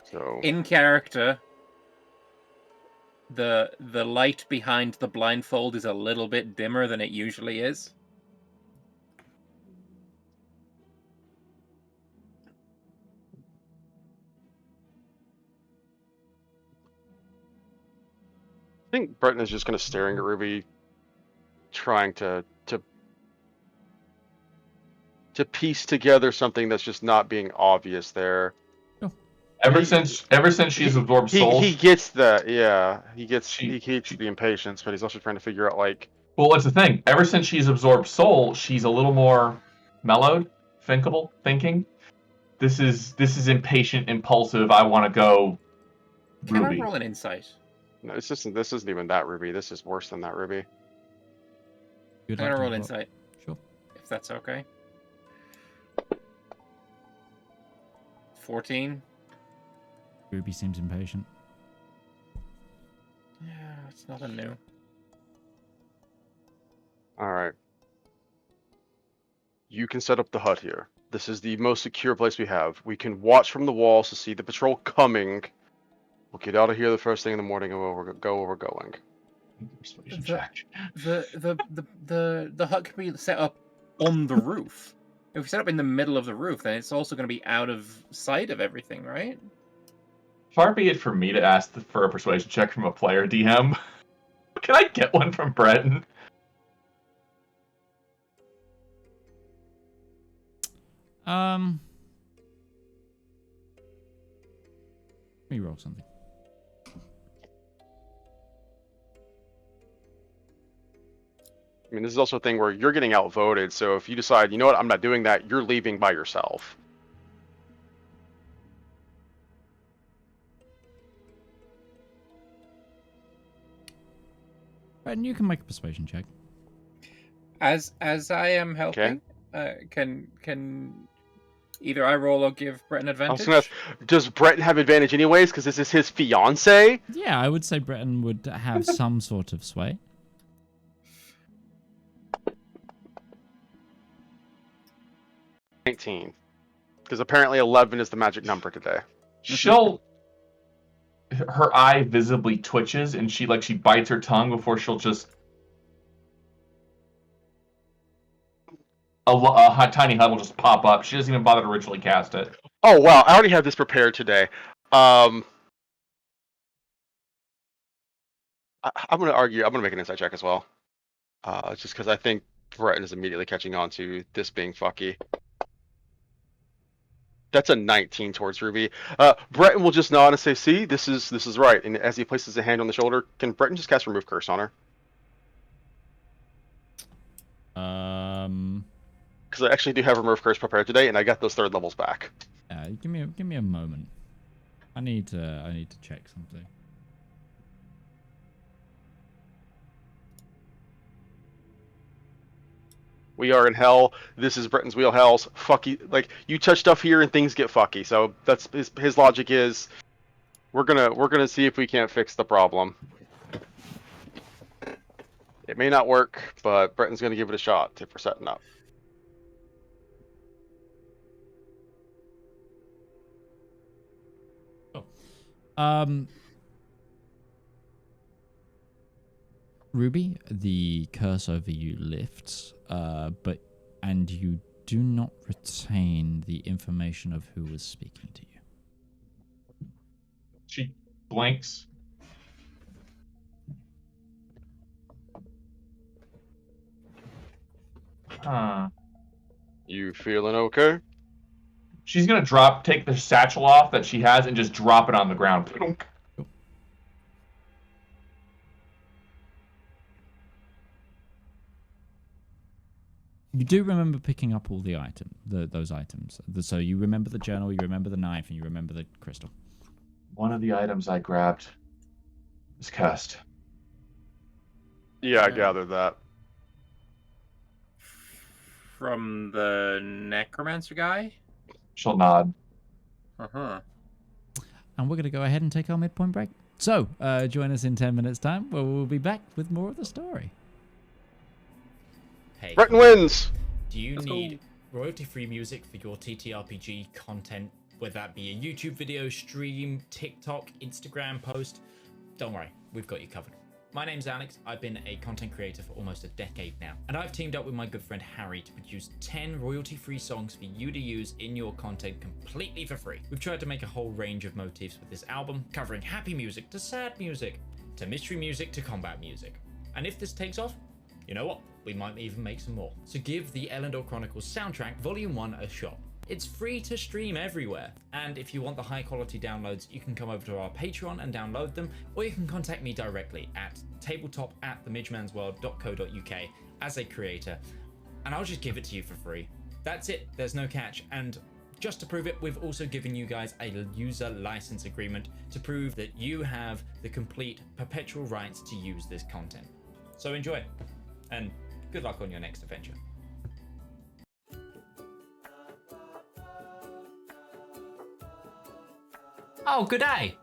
So In character, the light behind the blindfold is a little bit dimmer than it usually is. think Breton is just kind of staring at Ruby, trying to piece together something that's just not being obvious there. Ever since she's absorbed soul, he gets that. Yeah, he gets the impatience, but he's also trying to figure out like. Well, what's the thing? Ever since she's absorbed soul, she's a little more mellowed, thinking. This is impatient, impulsive. I want to go. Can Ruby. I roll an insight? No, this isn't even that Ruby. This is worse than that Ruby. I'm gonna roll insight. Sure. If that's okay. 14. Ruby seems impatient. Yeah, it's nothing new. All right. You can set up the hut here. This is the most secure place we have. We can watch from the walls to see the patrol coming. We'll get out of here the first thing in the morning and we'll go where we're going. Persuasion check. The hut can be set up on the roof. If we set up in the middle of the roof, then it's also going to be out of sight of everything, right? Far be it for me to ask for a persuasion check from a player DM. Can I get one from Breton? Let me roll something. I mean, this is also a thing where you're getting outvoted, so if you decide, you know what, I'm not doing that, you're leaving by yourself. Breton, you can make a persuasion check. As I am helping, can either I roll or give Breton I was advantage? gonna ask, does Breton have advantage anyways, because this is his fiance? Yeah, I would say Breton would have some sort of sway. 19. Because apparently 11 is the magic number today. Her eye visibly twitches and she bites her tongue before she'll just a tiny HUD will just pop up. She doesn't even bother to originally cast it. Oh wow, I already have this prepared today. I'm gonna argue. I'm gonna make an insight check as well. Just because I think Breton is immediately catching on to this being fucky. That's a 19 towards Ruby. Breton will just nod and say, "See, this is right." And as he places a hand on the shoulder, can Breton just cast Remove Curse on her? Because I actually do have Remove Curse prepared today, and I got those 3rd levels back. Give me a moment. I need to check something. We are in hell. This is Breton's wheelhouse. Fucky, like you touch stuff here and things get fucky. So that's his logic is, we're gonna see if we can't fix the problem. It may not work, but Breton's gonna give it a shot if we're setting up. Ruby, the curse over you lifts, and you do not retain the information of who was speaking to you. She blinks. You feeling okay? She's gonna take the satchel off that she has and just drop it on the ground. You do remember picking up all the those items. So you remember the journal, you remember the knife, and you remember the crystal. One of the items I grabbed is cursed. Yeah, I gathered that. From the necromancer guy? She'll nod. Uh-huh. And we're going to go ahead and take our midpoint break. So, join us in 10 minutes' time, where we'll be back with more of the story. Hey, Breton wins! do you need royalty-free music for your TTRPG content, whether that be a YouTube video, stream, TikTok, Instagram post? Don't worry, we've got you covered. My name's Alex, I've been a content creator for almost a decade now, and I've teamed up with my good friend Harry to produce 10 royalty-free songs for you to use in your content completely for free. We've tried to make a whole range of motifs with this album, covering happy music to sad music, to mystery music to combat music. And if this takes off, you know what? We might even make some more. So give the Elendor Chronicles soundtrack Volume 1 a shot. It's free to stream everywhere. And if you want the high quality downloads, you can come over to our Patreon and download them, or you can contact me directly at tabletop@themidgemansworld.co.uk as a creator, and I'll just give it to you for free. That's it, there's no catch. And just to prove it, we've also given you guys a user license agreement to prove that you have the complete perpetual rights to use this content. So enjoy, and good luck on your next adventure. Oh, good day.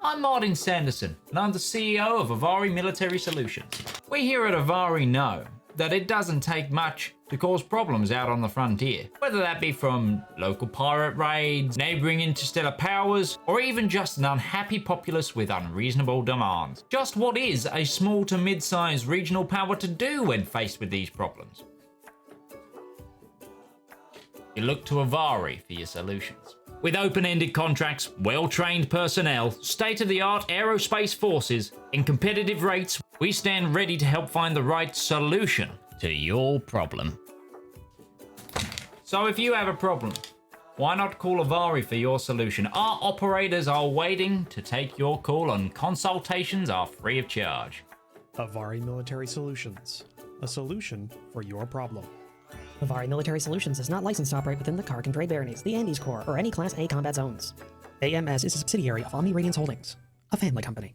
I'm Martin Sanderson, and I'm the CEO of Avari Military Solutions. We here at Avari know that it doesn't take much to cause problems out on the frontier, whether that be from local pirate raids, neighbouring interstellar powers, or even just an unhappy populace with unreasonable demands. Just what is a small to mid-sized regional power to do when faced with these problems? You look to Avari for your solutions. With open-ended contracts, well-trained personnel, state-of-the-art aerospace forces, and competitive rates, we stand ready to help find the right solution to your problem. So if you have a problem, why not call Avari for your solution? Our operators are waiting to take your call, and consultations are free of charge. Avari Military Solutions, a solution for your problem. Avari Military Solutions is not licensed to operate within the Kark and Dre Baronies, the Andes Corps, or any Class A combat zones. AMS is a subsidiary of Omni Radiance Holdings, a family company.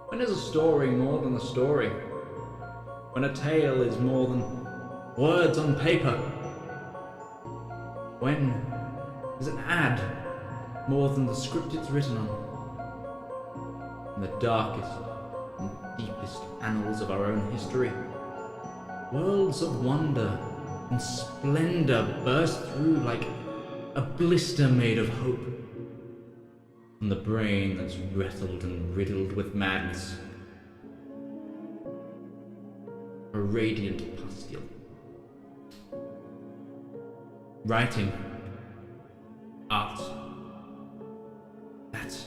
When is a story more than a story? When a tale is more than words on paper? When is an ad more than the script it's written on? In the darkest and deepest annals of our own history, worlds of wonder and splendor burst through like a blister made of hope on the brain that's wrestled and riddled with madness. A radiant pustule. Writing, art, that's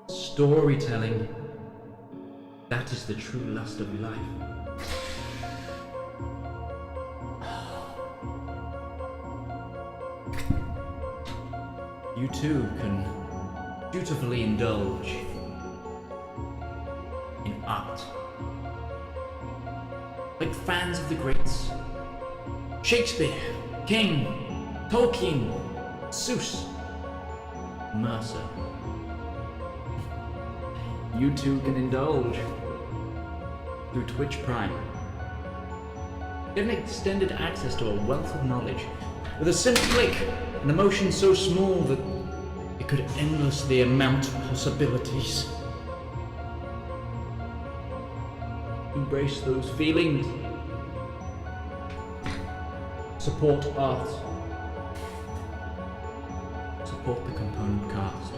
storytelling. That is the true lust of life. You too can dutifully indulge in art. Like fans of the greats. Shakespeare, King, Tolkien, Seuss, Mercer. You too can indulge through Twitch Prime. Get an extended access to a wealth of knowledge with a simple click, an emotion so small that it could endlessly amount possibilities. Embrace those feelings. Support art. Support the component cast.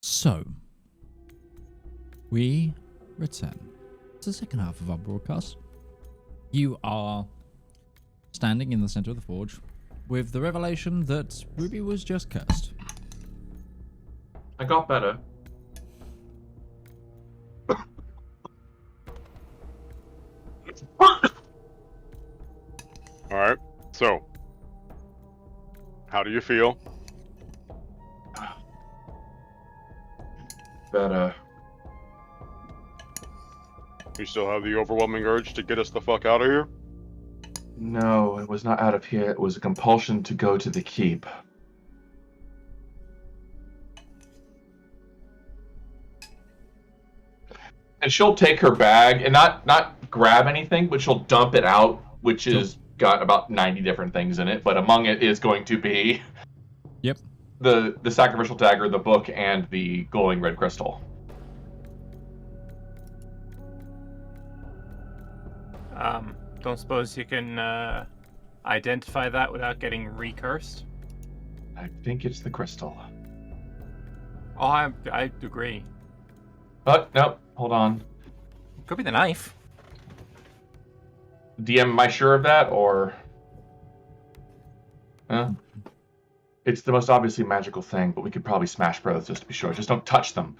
So, we return to the second half of our broadcast. You are standing in the center of the forge with the revelation that Ruby was just cursed. I got better. Alright, so. How do you feel? Better. You still have the overwhelming urge to get us the fuck out of here? No, it was not out of here. It was a compulsion to go to the keep. And she'll take her bag and not grab anything, but she'll dump it out, which is got about 90 different things in it. But among it is going to be the sacrificial dagger, the book, and the glowing red crystal. Don't suppose you can identify that without getting recursed? I think it's the crystal. Oh, I agree. Oh, no, hold on. Could be the knife. DM, am I sure of that, or... It's the most obviously magical thing, but we could probably smash both just to be sure. Just don't touch them.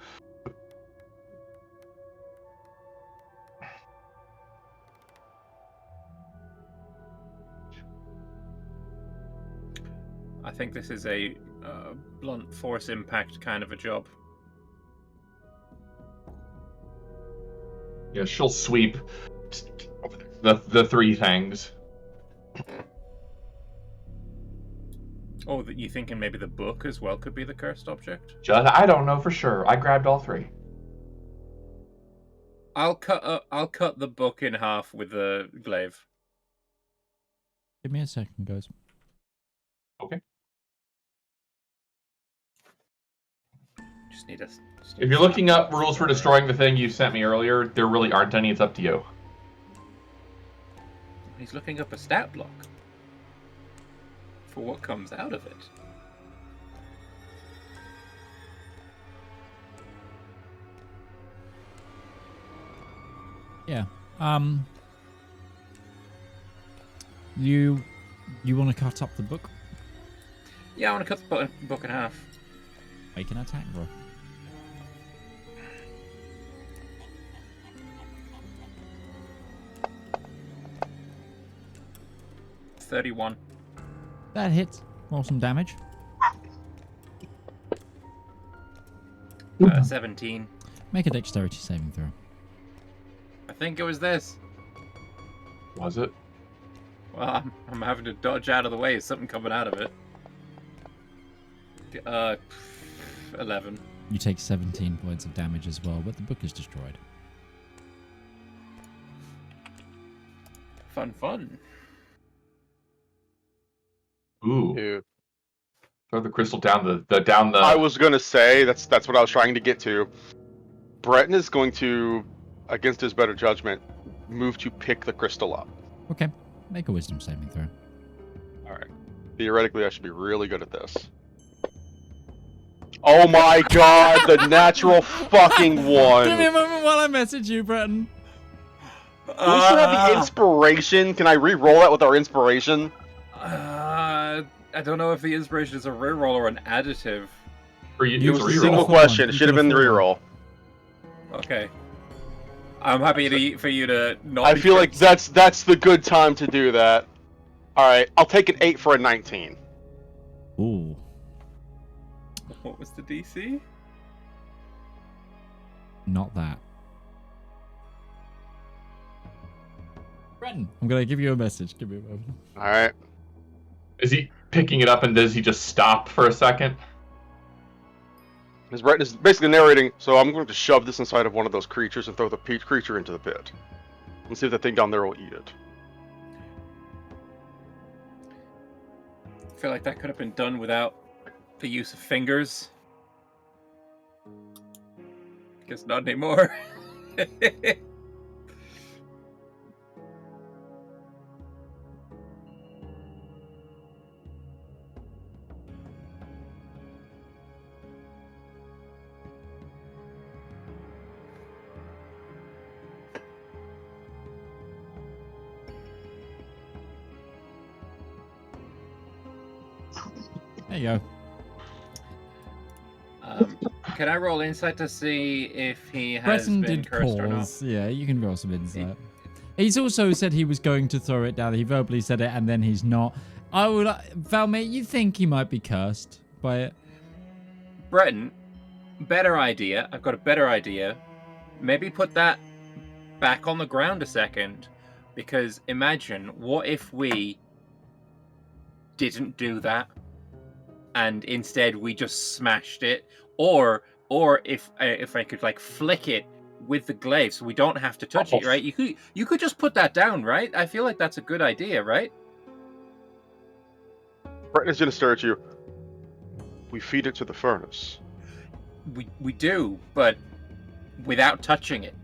I think this is a blunt force impact kind of a job. Yeah, she'll sweep the three things. Oh, you thinking maybe the book as well could be the cursed object? I don't know for sure. I grabbed all three. I'll cut the book in half with the glaive. Give me a second, guys. Okay. Just need a. If you're looking up rules for destroying the thing you sent me earlier, there really aren't any. It's up to you. He's looking up a stat block for what comes out of it. Yeah. You want to cut up the book? Yeah, I want to cut the book in half. Make an attack, bro. $31. That hits. Roll some damage. 17. Make a dexterity saving throw. I think it was this. Was it? Well, I'm having to dodge out of the way. Is something coming out of it? 11. You take 17 points of damage as well, but the book is destroyed. Fun. Ooh. Dude. Throw the crystal down the down the. I was gonna say that's what I was trying to get to. Breton is going to, against his better judgment, move to pick the crystal up. Okay. Make a wisdom saving throw. Alright. Theoretically, I should be really good at this. Oh my god, the natural fucking one! Give me a moment while I message you, Breton. Do we still have the inspiration? Can I re-roll that with our inspiration? I don't know if the inspiration is a reroll or an additive. For you, It was it's a a single reroll. question. It should have been the reroll. Okay. I'm happy for you to not. I feel like that's the good time to do that. Alright, I'll take an 8 for a 19. Ooh. What was the DC? Not that. Breton, I'm gonna give you a message. Give me a moment. Alright. Is he picking it up and does he just stop for a second? His Breton is basically narrating, so I'm going to shove this inside of one of those creatures and throw the creature into the pit. And see if that thing down there will eat it. I feel like that could have been done without the use of fingers. Guess not anymore. There you go. Can I roll insight to see if he has Breton been did cursed or not? pause. Yeah, you can roll some insight. He's also said he was going to throw it down. He verbally said it, and then he's not. I would, Valymr, you think he might be cursed by it? Breton, better idea. I've got a better idea. Maybe put that back on the ground a second, because imagine, what if we didn't do that, and instead we just smashed it, or if I could like flick it with the glaive, so we don't have to touch it, right? You could just put that down, right? I feel like that's a good idea, right? Breton is going to stare at you. We feed it to the furnace. We do, but without touching it.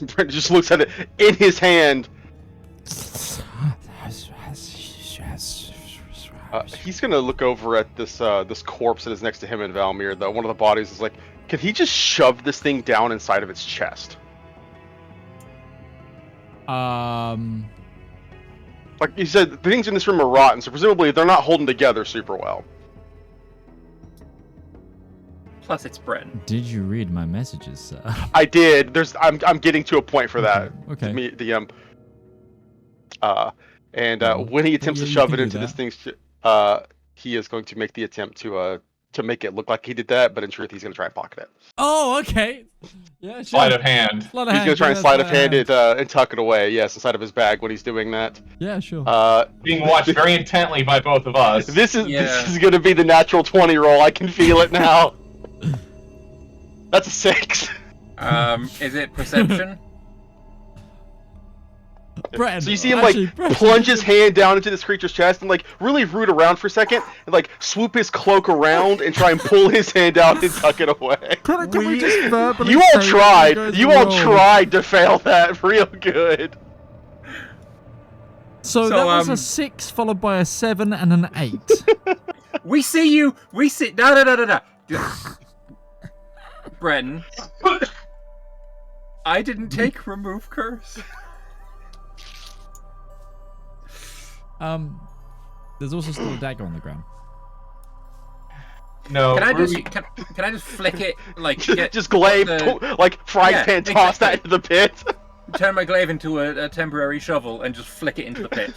Breton just looks at it in his hand. He's gonna look over at this this corpse that is next to him and Valymr. One of the bodies is like, can he just shove this thing down inside of its chest? Like you said, the things in this room are rotten, so presumably they're not holding together super well. Plus, it's Breton. Did you read my messages, sir? I did. I'm getting to a point for that. Okay. When he attempts to shove it into that. this thing's, he is going to make the attempt to make it look like he did that, but in truth, he's going to try and pocket it. Oh, okay. Yeah, sure. Sleight of hand. He's going to try and sleight of hand it and tuck it away. Yes, inside of his bag when he's doing that. Yeah, sure. Being watched very intently by both of us. This is going to be the natural 20 roll. I can feel it now. That's a 6. Is it perception? Breton, So you see him plunge his hand down into this creature's chest and like really root around for a second and like swoop his cloak around and try and pull his hand out and tuck it away. Can we just verbally You all say tried. that You all tried to fail that real good. So that was a 6 followed by a 7 and an 8. We see you. We see. No. Breton, I didn't take remove curse. There's also still a dagger on the ground. No. Can I Ruby- just flick it like just glaive, frying pan, toss that into the pit. Turn my glaive into a temporary shovel and just flick it into the pit.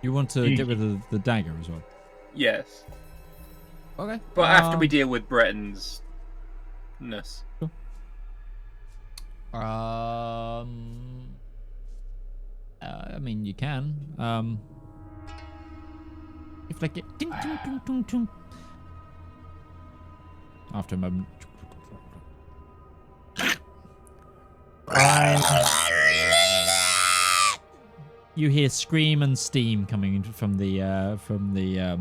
You want to get rid of the dagger as well? Yes. Okay. But after we deal with Breton's ness. Sure. I mean, you can. If like it. Ding, ding, ding, ding, ding. After a moment. You hear scream and steam coming from the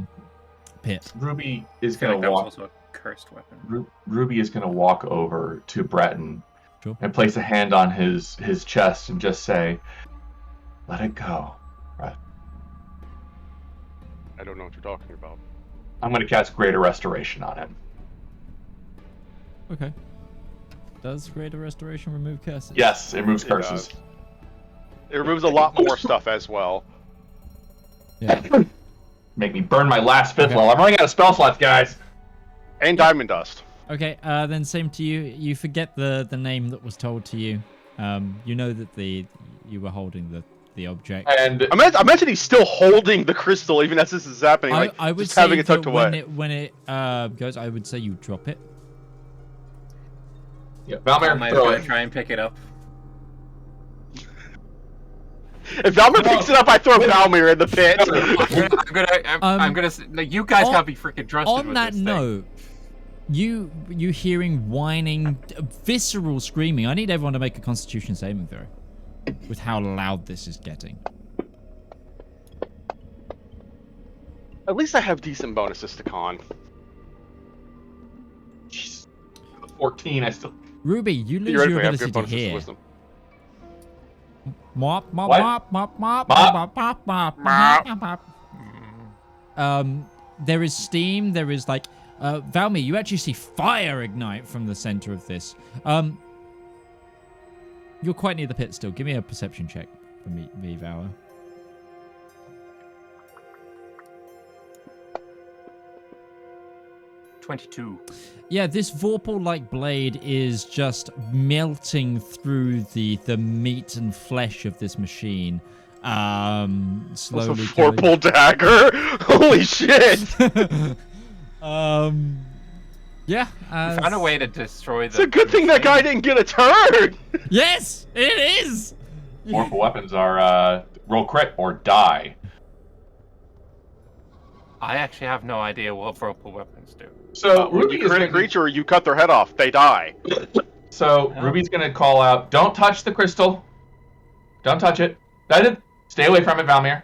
pit. Ruby is I feel going like to that was walk. also a cursed weapon. Ruby is going to walk over to Breton Sure. and place a hand on his chest and just say, "Let it go, Breton." I don't know what you're talking about. I'm going to cast Greater Restoration on him. Okay. Does Greater Restoration remove curses? Yes, it removes It curses. does. It removes a lot more stuff as well. Yeah. Make me burn my last fifth Okay. level. I'm running out of spell slots, guys. And diamond dust. Okay, then same to you. You forget the name that was told to you. You know that you were holding the object. And I imagine he's still holding the crystal even as this is happening. I would just say having it tucked that away. when it goes, I would say you drop it. yeah, I Valymr, might throw it. try and pick it up. If Valymr picks it up, I throw Valymr in the pit. I'm gonna. Like, you guys gotta be freaking trusted On with that this thing. note, you hearing whining, visceral screaming. I need everyone to make a Constitution saving throw with how loud this is getting. At least I have decent bonuses to con. Jeez. 14, I still... Ruby, you lose Theoretically, your I have ability good to bonuses to hear. wisdom. Mop, mop, What? mop, mop, mop, Mop. mop, mop, mop, mop, mop. There is steam. There is like, Valymr, you actually see fire ignite from the center of this. You're quite near the pit still. Give me a perception check for me, Valymr. 22. Yeah, this Vorpal-like blade is just melting through the meat and flesh of this machine. It's a Slowly. Vorpal dagger. Holy shit! Yeah. We found a way to destroy the. It's a good thing that guy didn't get a turn. Yes, it is. Morph weapons are roll crit or die. I actually have no idea what vorpal weapons do. So When Ruby you is crit a going to creature, you cut their head off. They die. So Ruby's going to call out, "Don't touch the crystal. Don't touch it. Stay away from it, Valymr."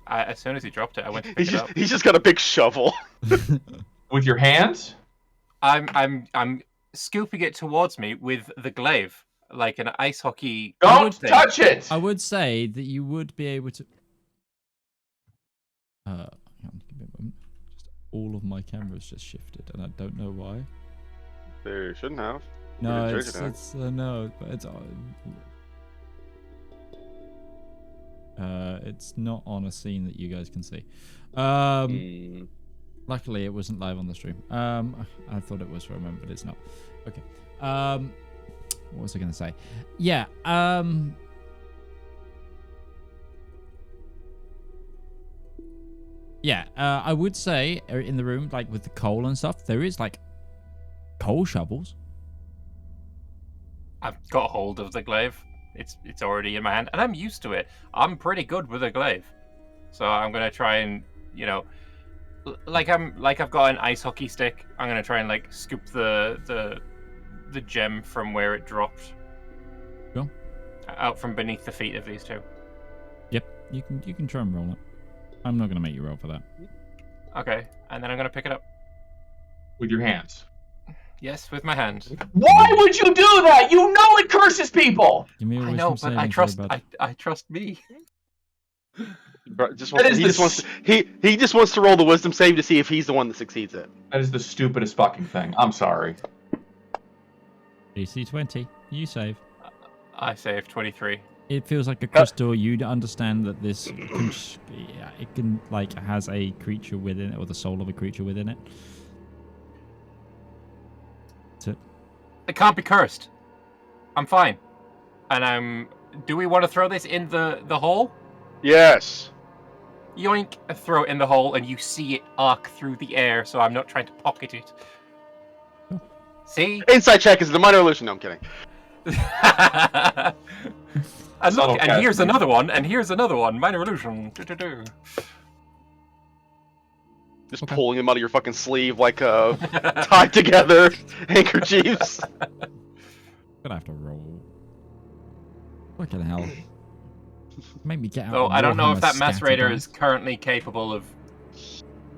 As soon as he dropped it, I went to pick it up. He's just got a big shovel. With your hands. I'm scooping it towards me with the glaive, like an ice hockey. Don't thing. touch it. I would say that you would be able to. Hang on, give me a moment. Just all of my cameras just shifted, and I don't know why. They shouldn't have. No, didn't it's change it, no, but it's not on a scene that you guys can see. Luckily, it wasn't live on the stream. I thought it was for a moment, but it's not. Okay. What was I going to say? Yeah. Yeah. I would say in the room, like with the coal and stuff, there is like coal shovels. I've got hold of the glaive. It's already in my hand, and I'm used to it. I'm pretty good with a glaive, so I'm gonna try and like I've got an ice hockey stick. I'm gonna try and like scoop the gem from where it dropped. Sure. Out from beneath the feet of these two. Yep, you can try and roll it. I'm not gonna make you roll for that. Okay, and then I'm gonna pick it up. With your hands. Yes, with my hand. Why would you do that? You know it curses people. Give me a I know, wisdom but saving throw, bud. I trust me. He just wants to roll the wisdom save to see if he's the one that succeeds it. That is the stupidest fucking thing. I'm sorry. DC 20. You save. I saved 23. It feels like a crystal. You'd understand that this it can like has a creature within it, or the soul of a creature within it. That's it. It can't be cursed. I'm fine. And do we want to throw this in the hole? Yes. Yoink, I throw it in the hole, and you see it arc through the air, so I'm not trying to pocket it. See? Insight check is the minor illusion. No, I'm kidding. And look, and here's another one, and here's another one. Minor illusion. Just pulling them out of your fucking sleeve like tied together handkerchiefs. Gonna have to roll. Fucking hell. Make me get out. So I don't know if that Warhammer macerator scatter is currently capable of.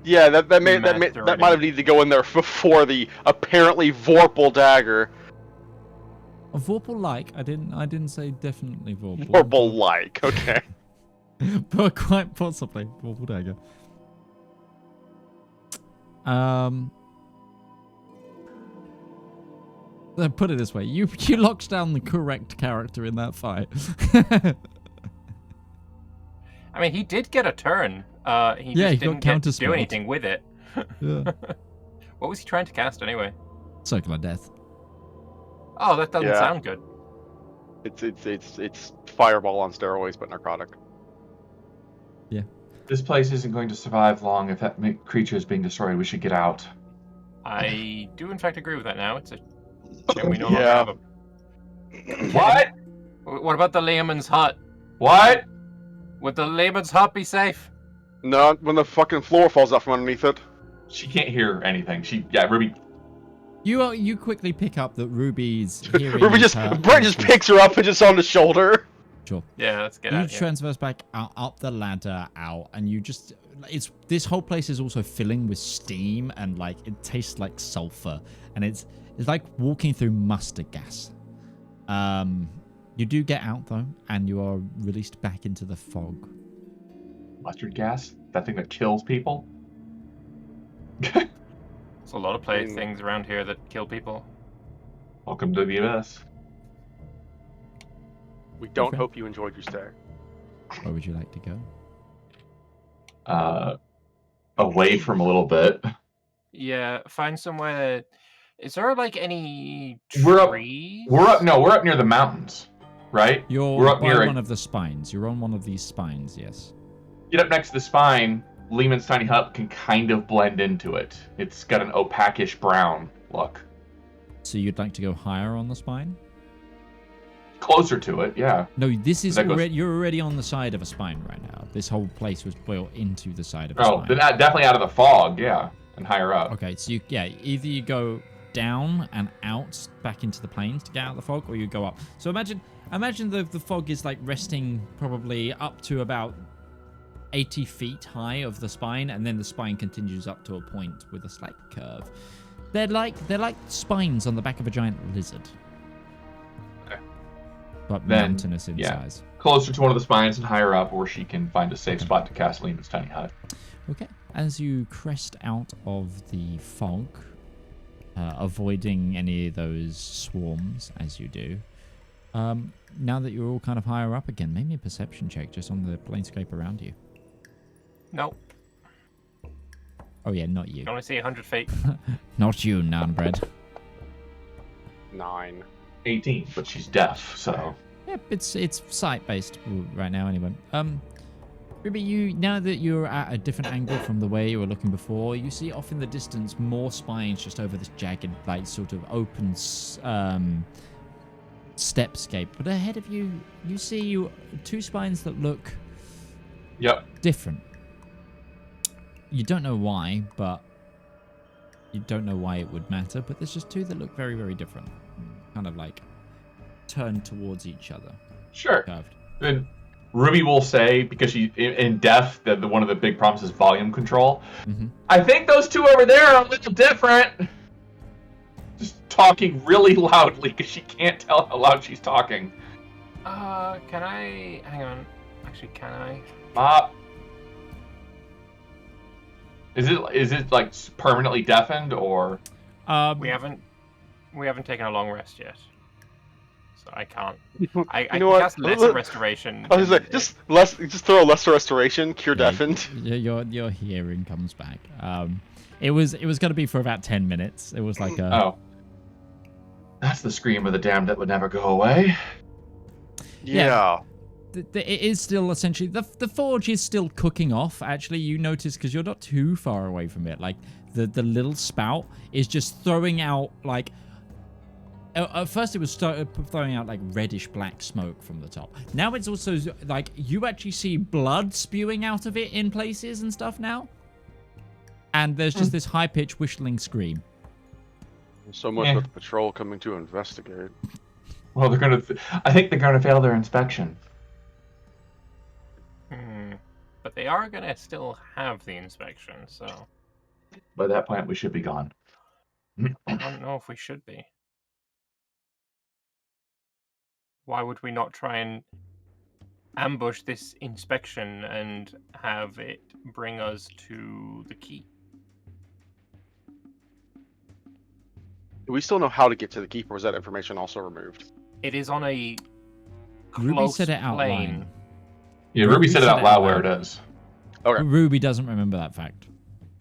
Yeah, that might have needed to go in there before the apparently Vorpal dagger. A Vorpal-like? I didn't say definitely Vorpal. Vorpal-like, okay. But quite possibly Vorpal dagger. Put it this way: you locked down the correct character in that fight. I mean, he did get a turn. He Yeah, just he got didn't get to do counterspelled. anything with it. Yeah. What was he trying to cast anyway? Circle of Death. Oh, that doesn't sound good. It's fireball on steroids, but narcotic. Yeah. This place isn't going to survive long if that creature is being destroyed. We should get out. I do, in fact, agree with that now. It's a shame we no longer have him. What? What about the layman's hut? What? Would the layman's hut be safe? Not when the fucking floor falls out from underneath it. She can't hear anything. Ruby. You quickly pick up that Ruby's hearing. Brent just picks her up and just on the shoulder. Sure. Yeah, let's get out. You transverse back up the ladder out, and you just this whole place is also filling with steam, and like it tastes like sulfur, and it's like walking through mustard gas. You do get out though, and you are released back into the fog. Mustard gas? That thing that kills people? There's a lot of things around here that kill people. Welcome to the abyss. We don't hope you enjoyed your stay. Where would you like to go? Away from a little bit. Yeah, find somewhere. Is there like any We're up- trees? We're up near the mountains, right? You're We're up by near one of the spines. You're on one of these spines, yes. Get up next to the spine. Lehman's tiny hut can kind of blend into it. It's got an opaquish brown look. So you'd like to go higher on the spine? Closer to it, yeah. No, this is That goes- already, you're already on the side of a spine right now. This whole place was built into the side of a Oh, spine. then definitely out of the fog, yeah, and higher up. Okay, so either you go down and out back into the plains to get out of the fog, or you go up. So imagine the fog is like resting probably up to about 80 feet high of the spine, and then the spine continues up to a point with a slight curve. They're like spines on the back of a giant lizard. Okay. But Then, mountainous in yeah. size. Closer to one of the spines and higher up, where she can find a safe spot to cast Lehman's tiny hut. Okay. As you crest out of the fog, avoiding any of those swarms as you do, now that you're all kind of higher up again, make me a perception check just on the planescape around you. Nope. Oh yeah, not you. I only see 100 feet. Not you, Nanbread. 9. 18, but she's deaf, so... Yep, it's sight based right now anyway. Ruby, now that you're at a different angle from the way you were looking before, you see off in the distance more spines just over this jagged, like sort of open stepscape. But ahead of you, you see two spines that look different. You don't know why, but you don't know why it would matter. But there's just two that look very, very different, kind of like turned towards each other. Sure. Curved. Then Ruby will say, because she in deaf, that one of the big problems is volume control. Mm-hmm. I think those two over there are a little different. Just talking really loudly because she can't tell how loud she's talking. Can I... Hang on. Actually, can I? Is it like permanently deafened, or? We haven't taken a long rest yet. So I can't. I can know what? cast lesser restoration. I was like, just throw a lesser restoration, cure deafened. Your hearing comes back. It was going to be for about 10 minutes. It was like a... Oh. That's the scream of the damned that would never go away. Yeah. It is still essentially... The forge is still cooking off, actually. You notice, because you're not too far away from it. Like, the little spout is just throwing out, like... At first, it was throwing out, like, reddish-black smoke from the top. Now it's also, like, you actually see blood spewing out of it in places and stuff now. And there's just this high-pitched whistling scream. So much with the patrol coming to investigate. Well, I think they're gonna fail their inspection. But they are gonna still have the inspection, so... By that point, we should be gone. I don't know if we should be. Why would we not try and ambush this inspection and have it bring us to the key? Do we still know how to get to the keep, or was that information also removed? It is on a Ruby close said it out plane. loud. Yeah, Ruby said it out loud where it is. Okay. Ruby doesn't remember that fact.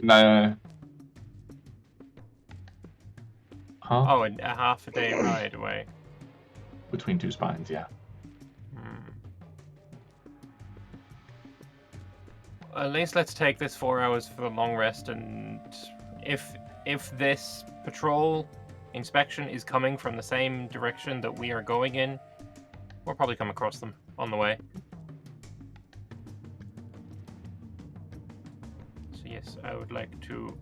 No. Huh? Oh, a half a day ride away. Between two spines, yeah. At least let's take this 4 hours for the long rest, and if this patrol inspection is coming from the same direction that we are going in, we'll probably come across them on the way. So yes, I would like to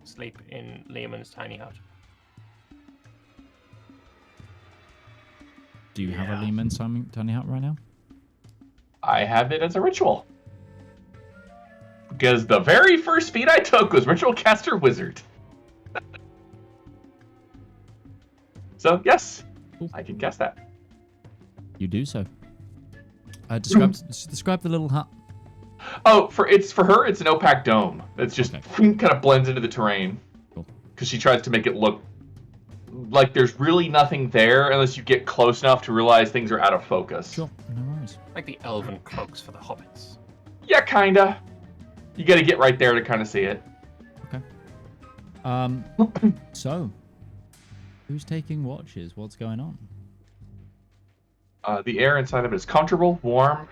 sleep in Lehman's tiny hut. Do you have a Lehman tiny hut right now? I have it as a ritual. Because the very first feat I took was Ritual Caster Wizard. So, yes, I can cast that. You do so. Describe the little hut. Oh, for her, it's an opaque dome. It's just kind of blends into the terrain. Cool. Because she tries to make it look like there's really nothing there unless you get close enough to realize things are out of focus. Sure, no worries. Like the elven cloaks for the hobbits. Yeah, kinda. You gotta get right there to kind of see it. Okay. So, who's taking watches? What's going on? The air inside of it is comfortable, warm,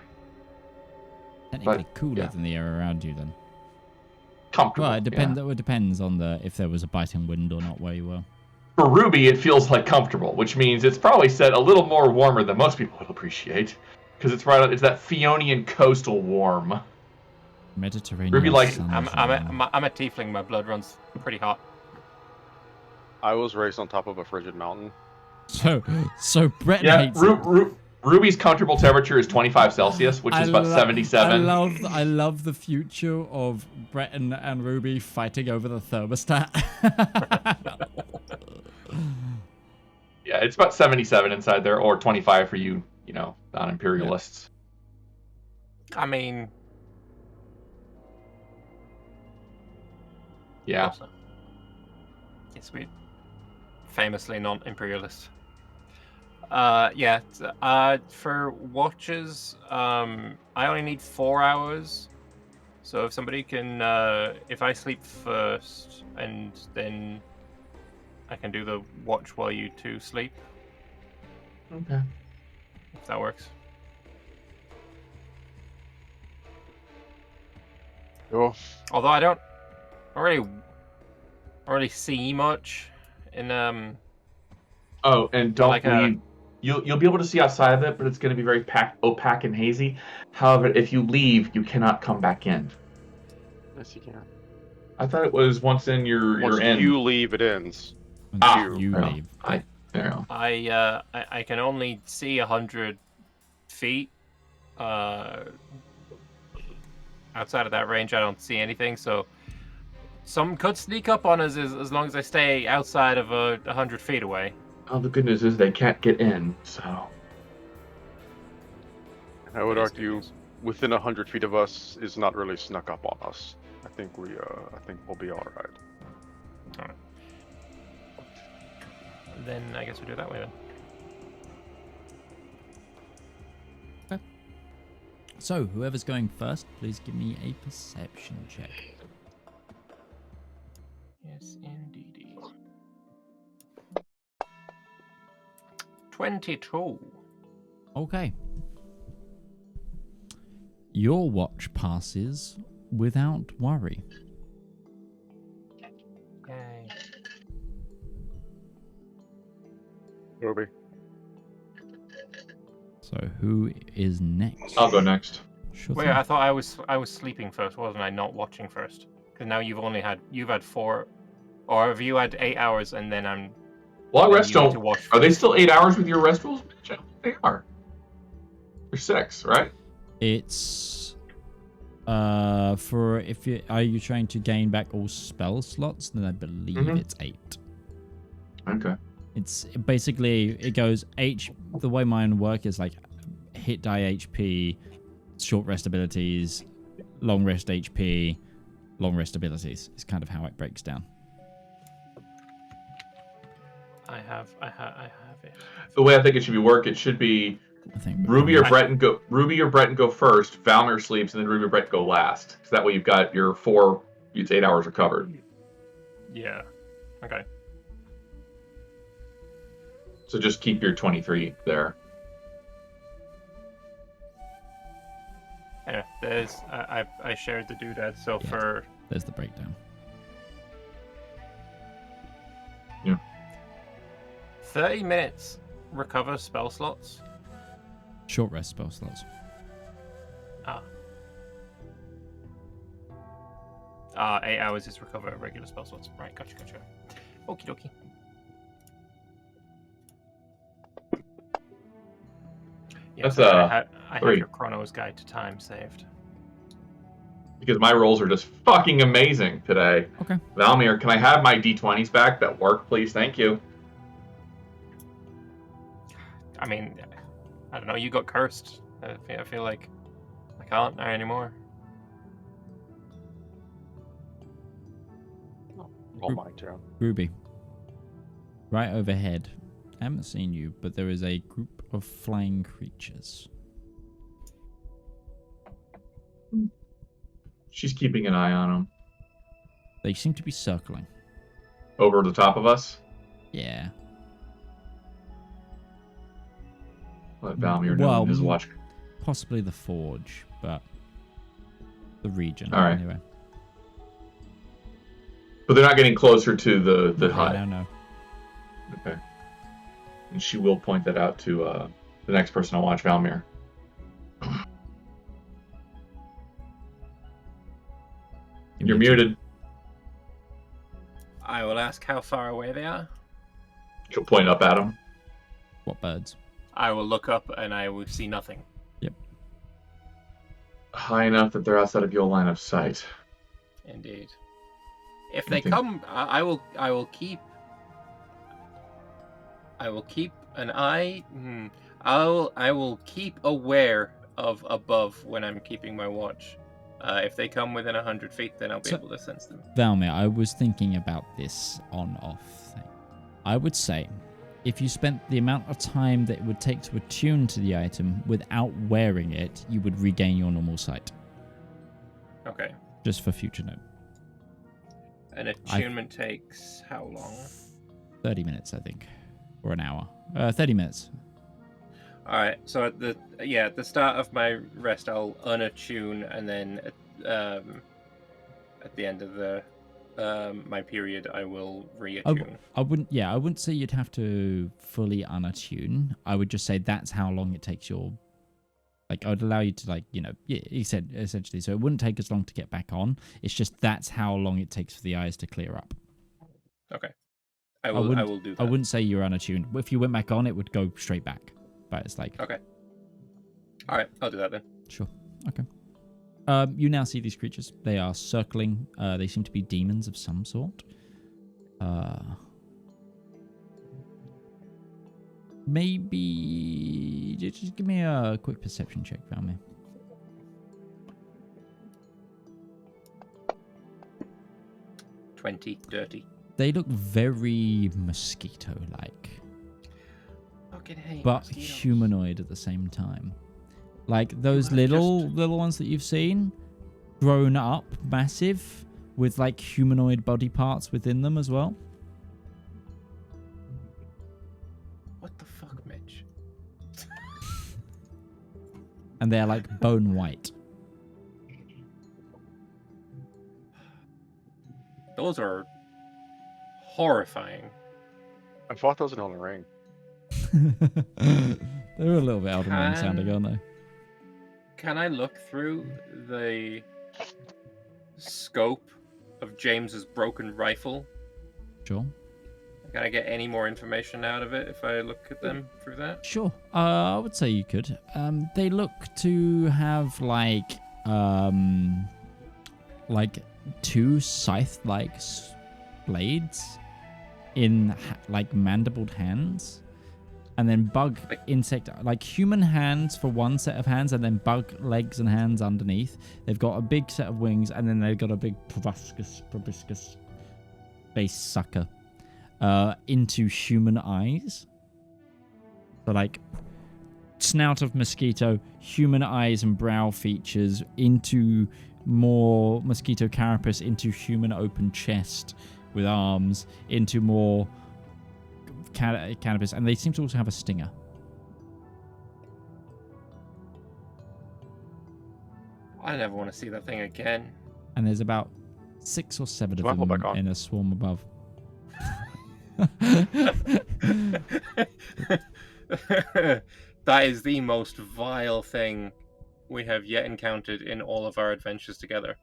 Technically cooler yeah. than the air around you, then. comfortable. Well, it depends on if there was a biting wind or not where you were. For Ruby, it feels like comfortable, which means it's probably set a little more warmer than most people would appreciate, because it's that Fionian coastal warm. Mediterranean. Ruby, like, sun. I'm a tiefling. My blood runs pretty hot. I was raised on top of a frigid mountain. So Breton Yeah, hates it. Ruby's comfortable temperature is 25 Celsius, which is about 77. I love the future of Breton and Ruby fighting over the thermostat. Yeah, it's about 77 inside there, or 25 for you, non-imperialists. I mean, Yeah. Yes, we famously non-imperialist. For watches, I only need 4 hours. So if somebody can, if I sleep first, and then I can do the watch while you two sleep. Okay. If that works. Cool. Although I don't really see much in Oh, and don't like leave. You'll be able to see outside of it, but it's going to be very opaque and hazy. However, if you leave, you cannot come back in. Yes, you can. I thought it was once in you're Once in. you leave, it ends. You Well, leave. I can only see 100 feet. Outside of that range, I don't see anything. So some could sneak up on us as long as I stay outside of 100 feet away. Oh, the good news is they can't get in, so. I would argue within 100 feet of us is not really snuck up on us. I think we'll be all right. All right. Then I guess we do it that way then. Okay. So, whoever's going first, please give me a perception check. Yes, indeed. 22. Okay. Your watch passes without worry. Yay. Ruby. So who is next? I'll go next. Sure Wait, thing. I thought I was sleeping first, wasn't I? Not watching first. Because now you've had 4, or have you had 8 hours and then I'm. Well, then rest you need don't. to watch Are they first. still 8 hours with your rest rules? I don't think they are. They're 6, right? It's are you trying to gain back all spell slots? Then I believe it's 8. Okay. It's basically it goes the way mine work is like hit die HP, short rest abilities, long rest HP, long rest abilities. It's kind of how it breaks down. I have it. The way I think it should be I think Ruby or Breton go first, Valymr sleeps, and then Ruby or Breton go last. So that way you've got your 8 hours are covered. Yeah. Okay. So just keep your 23 there. Yeah, there's I shared the doodad, so Yeah. for There's the breakdown. 30 minutes recover spell slots. Short rest spell slots. 8 hours is recover regular spell slots. Right, gotcha. Okie dokie. Yeah, That's, so I have 3. your Chrono's Guide to Time saved. Because my rolls are just fucking amazing today. Okay. Valymr, can I have my D20s back that work, please? Thank you. I mean, I don't know. You got cursed. I feel like I can't now anymore. All my turn. Ruby. Right overhead. I haven't seen you, but there is a group of flying creatures. She's keeping an eye on them. They seem to be circling. over the top of us. Yeah. Let Valymr know in his watch. Possibly the forge, but the region. All right. Anyway. But they're not getting closer to the hut. No. Okay. And she will point that out to the next person on watch, Valymr. You're muted. I will ask how far away they are. She'll point up at him. What birds? I will look up and I will see nothing. Yep. High enough that they're outside of your line of sight. Indeed. If they come, I will keep an eye. I will keep aware of above when I'm keeping my watch. If they come within 100 feet, then I'll be able to sense them. Valymr, I was thinking about this on-off thing. I would say, if you spent the amount of time that it would take to attune to the item without wearing it, you would regain your normal sight. Okay. Just for future note. An attunement takes how long? 30 minutes, I think. Or an hour. 30 minutes. Alright, so at the start of my rest, I'll unattune, and then at the end of the my period, I will reattune. I wouldn't say you'd have to fully unattune. I would just say that's how long it takes your... Like, I would allow you to, he said, essentially. So it wouldn't take as long to get back on. It's just that's how long it takes for the eyes to clear up. Okay. I will do that. I wouldn't say you're unattuned. If you went back on, it would go straight back. But it's like... Okay. Alright, I'll do that then. Sure. Okay. You now see these creatures. They are circling. They seem to be demons of some sort. Maybe... Just give me a quick perception check, Valymr. Dirty. They look very mosquito-like. Fucking hate But mosquitoes. humanoid at the same time. Like those little ones that you've seen, grown up, massive, with like humanoid body parts within them as well. What the fuck, Mitch? And they're like bone white. Those are horrifying. I thought those in Elden Ring. They're a little bit Elden Ring sounding, aren't they? Can I look through the scope of James's broken rifle? Sure. Can I get any more information out of it if I look at them through that? Sure. I would say you could. They look to have like two scythe-like blades in like mandibled hands. And then bug insect, like human hands for one set of hands, and then bug legs and hands underneath. They've got a big set of wings, and then they've got a big proboscis base sucker into human eyes. So like snout of mosquito, human eyes and brow features into more mosquito carapace, into human open chest with arms, into more cannabis, and they seem to also have a stinger. I never want to see that thing again. And there's about 6 or 7 of them in a swarm above. That is the most vile thing we have yet encountered in all of our adventures together.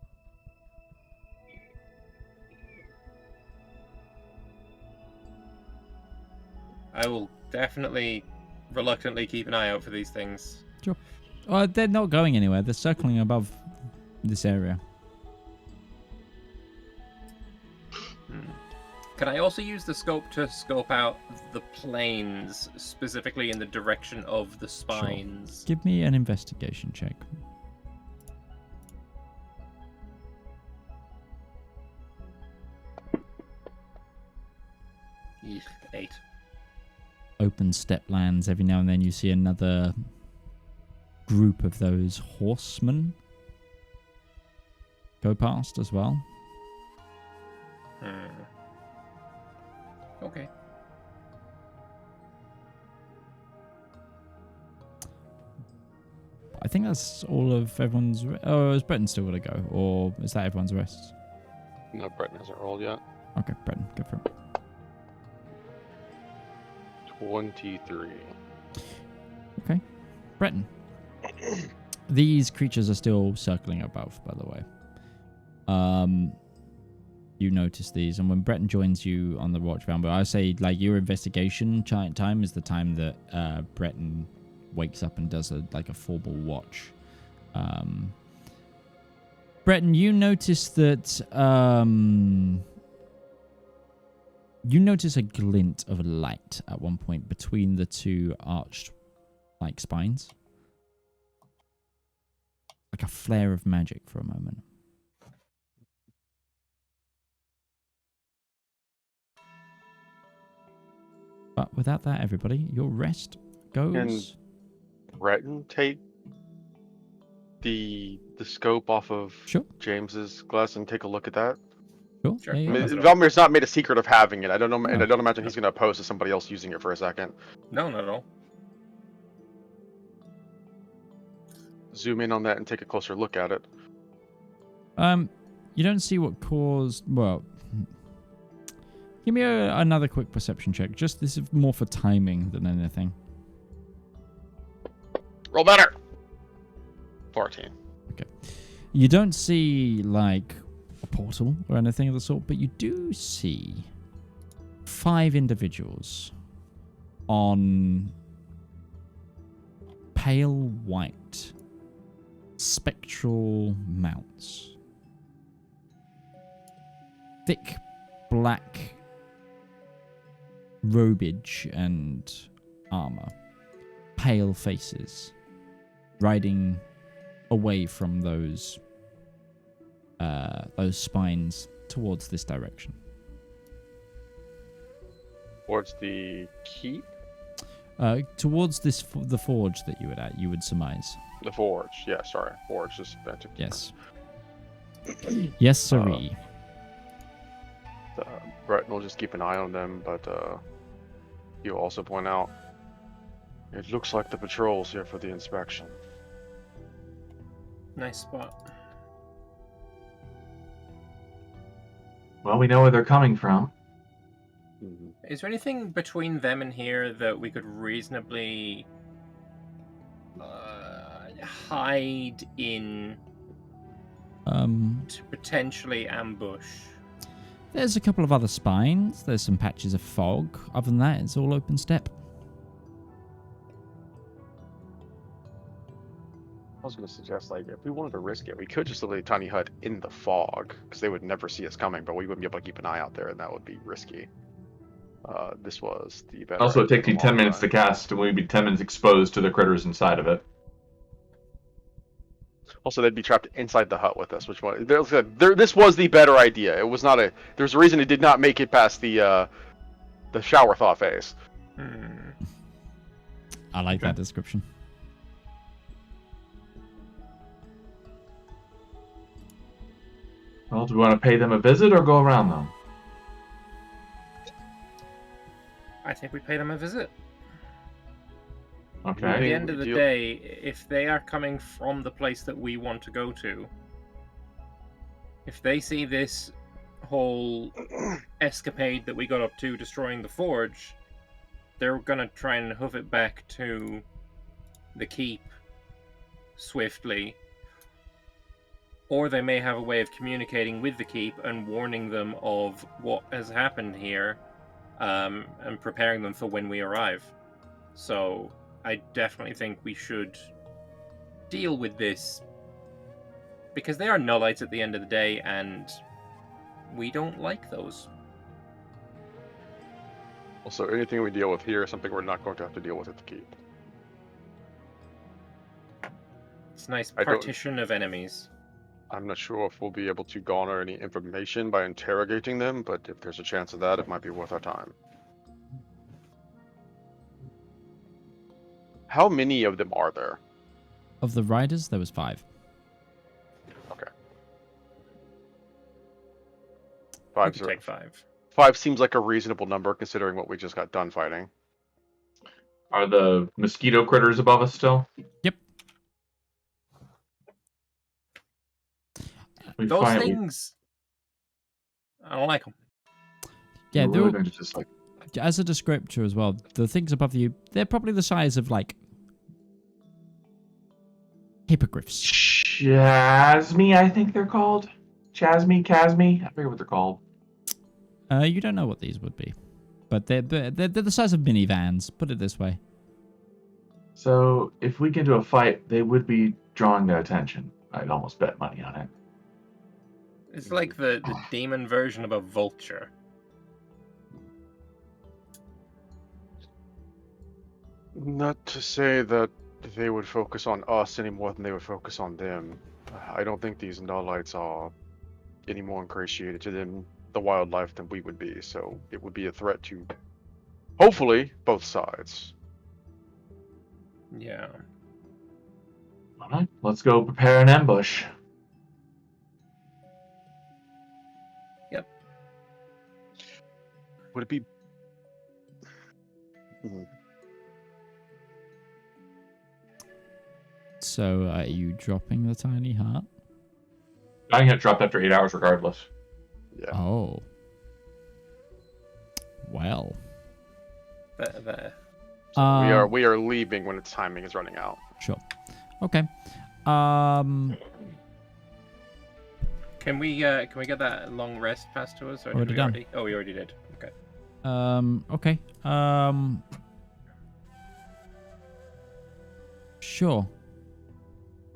I will definitely, reluctantly keep an eye out for these things. Sure. They're not going anywhere. They're circling above this area. Can I also use the scope to scope out the planes, specifically in the direction of the spines? Sure. Give me an investigation check. Eek, 8. Open step lands. Every now and then you see another group of those horsemen go past as well. Okay. I think that's all of everyone's... Oh, is Breton still got to go? Or is that everyone's rest? No, Breton hasn't rolled yet. Okay, Breton, go for it. 23. Okay. Breton. These creatures are still circling above, by the way. You notice these, and when Breton joins you on the watch round, but I say, like, your investigation time is the time that Breton wakes up and does a formal watch. Breton, you notice that you notice a glint of light at one point between the two arched like spines. Like a flare of magic for a moment. But without that, everybody, your rest goes. Can Breton take the scope off of Sure. James's glass and take a look at that? Sure. Sure. Yeah, I yeah, mean, yeah. Valymr's not made a secret of having it. I don't know, and No. I don't imagine he's going to oppose to somebody else using it for a second. No, not at all. Zoom in on that and take a closer look at it. You don't see what caused. Well, give me another quick perception check. Just this is more for timing than anything. Roll better. 14. Okay. You don't see like a portal or anything of the sort, but you do see 5 individuals on pale white spectral mounts. Thick black robage and armor. Pale faces. Riding away from those spines towards this direction. Towards the keep? Towards the forge that you were at, you would surmise. The forge. Yeah, sorry. Forge. Just Yes. Yes, sirree. Breton will just keep an eye on them, but he'll also point out it looks like the patrol's here for the inspection. Nice spot. Well, we know where they're coming from. Is there anything between them and here that we could reasonably hide in to potentially ambush? There's a couple of other spines. There's some patches of fog. Other than that, it's all open steppe. I was going to suggest, like, if we wanted to risk it, we could just live a tiny hut in the fog, because they would never see us coming, but we wouldn't be able to keep an eye out there, and that would be risky. This was the better. Also, it takes you 10 minutes to cast, and we'd be 10 minutes exposed to the critters inside of it. Also, they'd be trapped inside the hut with us, which one? This was the better idea. It was not a. There's a reason it did not make it past the shower thaw phase. I like that description. Well, do we want to pay them a visit or go around them? I think we pay them a visit. Okay. At the end of the day, if they are coming from the place that we want to go to, if they see this whole escapade that we got up to destroying the forge, they're gonna try and hoof it back to the keep swiftly. Or they may have a way of communicating with the keep and warning them of what has happened here, and preparing them for when we arrive. So I definitely think we should deal with this, because they are nullites at the end of the day, and we don't like those. Also, anything we deal with here is something we're not going to have to deal with at the keep. It's a nice partition of enemies. I'm not sure if we'll be able to garner any information by interrogating them, but if there's a chance of that, it might be worth our time. How many of them are there? Of the riders, there was 5. Okay. We 5 could take 5. 5 seems like a reasonable number considering what we just got done fighting. Are the mosquito critters above us still? Yep. Those things, I don't like them. Yeah, We're they're really going to just like. as a descriptor as well. The things above you, they're probably the size of like hippogriffs. Chasme, I think they're called. Chasme, Casme. I forget what they're called. You don't know what these would be, but they're the size of minivans. Put it this way. So if we get into a fight, they would be drawing their attention. I'd almost bet money on it. It's like the demon version of a vulture. Not to say that they would focus on us any more than they would focus on them. I don't think these Nullites are any more ingratiated to them, the wildlife, than we would be, so it would be a threat to, hopefully, both sides. Yeah. All right, let's go prepare an ambush. Yep. Would it be... So, are you dropping the tiny heart? I get dropped after 8 hours regardless. Yeah. Oh. Well. There. We are leaving when its timing is running out. Sure. Okay. Can we get that long rest passed to us? Or Already did we done. already? Oh, we already did. Okay. Okay. Sure.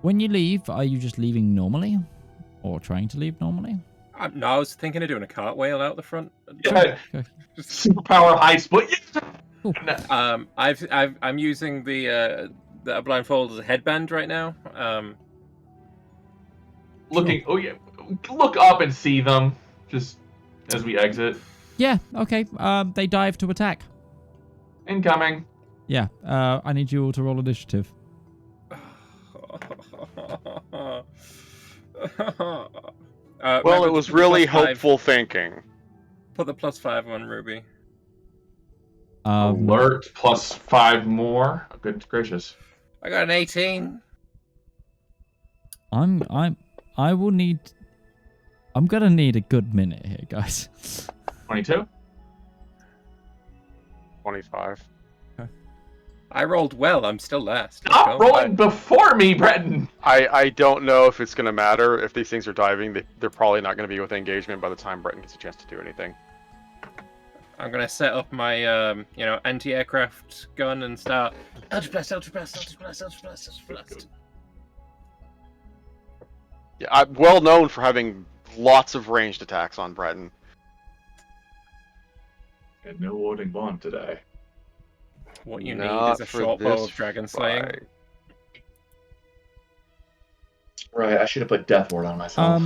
When you leave, are you just leaving normally? Or trying to leave normally? No, I was thinking of doing a cartwheel out the front. Yeah, Okay. superpower high split. Cool. I'm using the blindfold as a headband right now. Looking. Oh yeah. Look up and see them. Just as we exit. Yeah, okay. They dive to attack. Incoming. Yeah, I need you all to roll initiative. Well, it was really hopeful thinking. Put the +5 on Ruby. Alert +5 more. Oh, good gracious. I got an 18. I'm gonna need a good minute here, guys. 22. 25. I rolled well. I'm still last. Stop rolling before me, Breton. I don't know if it's going to matter. If these things are diving, they're probably not going to be with engagement by the time Breton gets a chance to do anything. I'm gonna set up my anti-aircraft gun and start. Eldritch blast, Eldritch blast, Eldritch blast, Eldritch blast, Eldritch blast. Yeah, I'm well known for having lots of ranged attacks on Breton. Got no warding bond today. What you need Not is a for short bow this of dragon slaying. fight. Right, I should have put Death Ward on myself.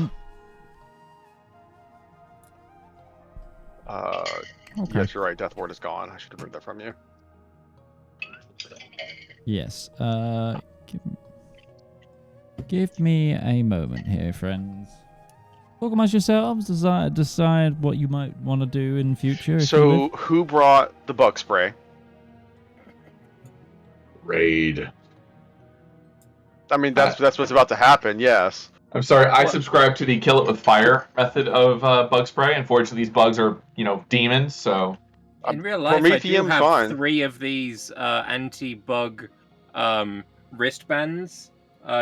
Okay. Yes, you're right. Death Ward is gone. I should have removed that from you. Yes. Give me a moment here, friends. Organize yourselves. Decide what you might want to do in future. If you So, live. who brought the bug spray? Raid. I mean, that's what's about to happen. Yes. I'm sorry, I subscribe to the kill it with fire method of bug spray. Unfortunately, these bugs are, demons, so... In real life, I do have fine. 3 of these anti-bug wristbands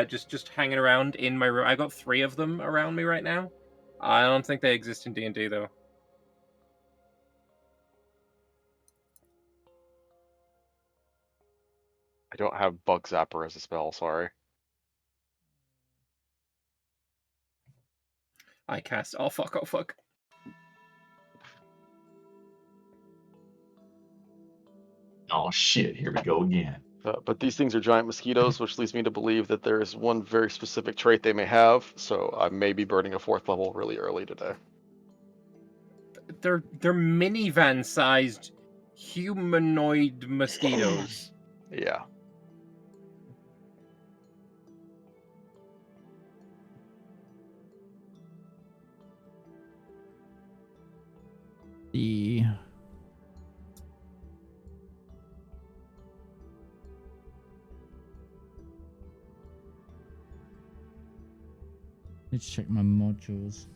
just hanging around in my room. I got 3 of them around me right now. I don't think they exist in D&D, though. I don't have Bug Zapper as a spell, sorry. I cast... Oh, fuck. Oh shit, here we go again. But these things are giant mosquitoes, which leads me to believe that there is one very specific trait they may have, so I may be burning a 4th level really early today. They're minivan-sized humanoid mosquitoes. Yeah. The let's check my modules.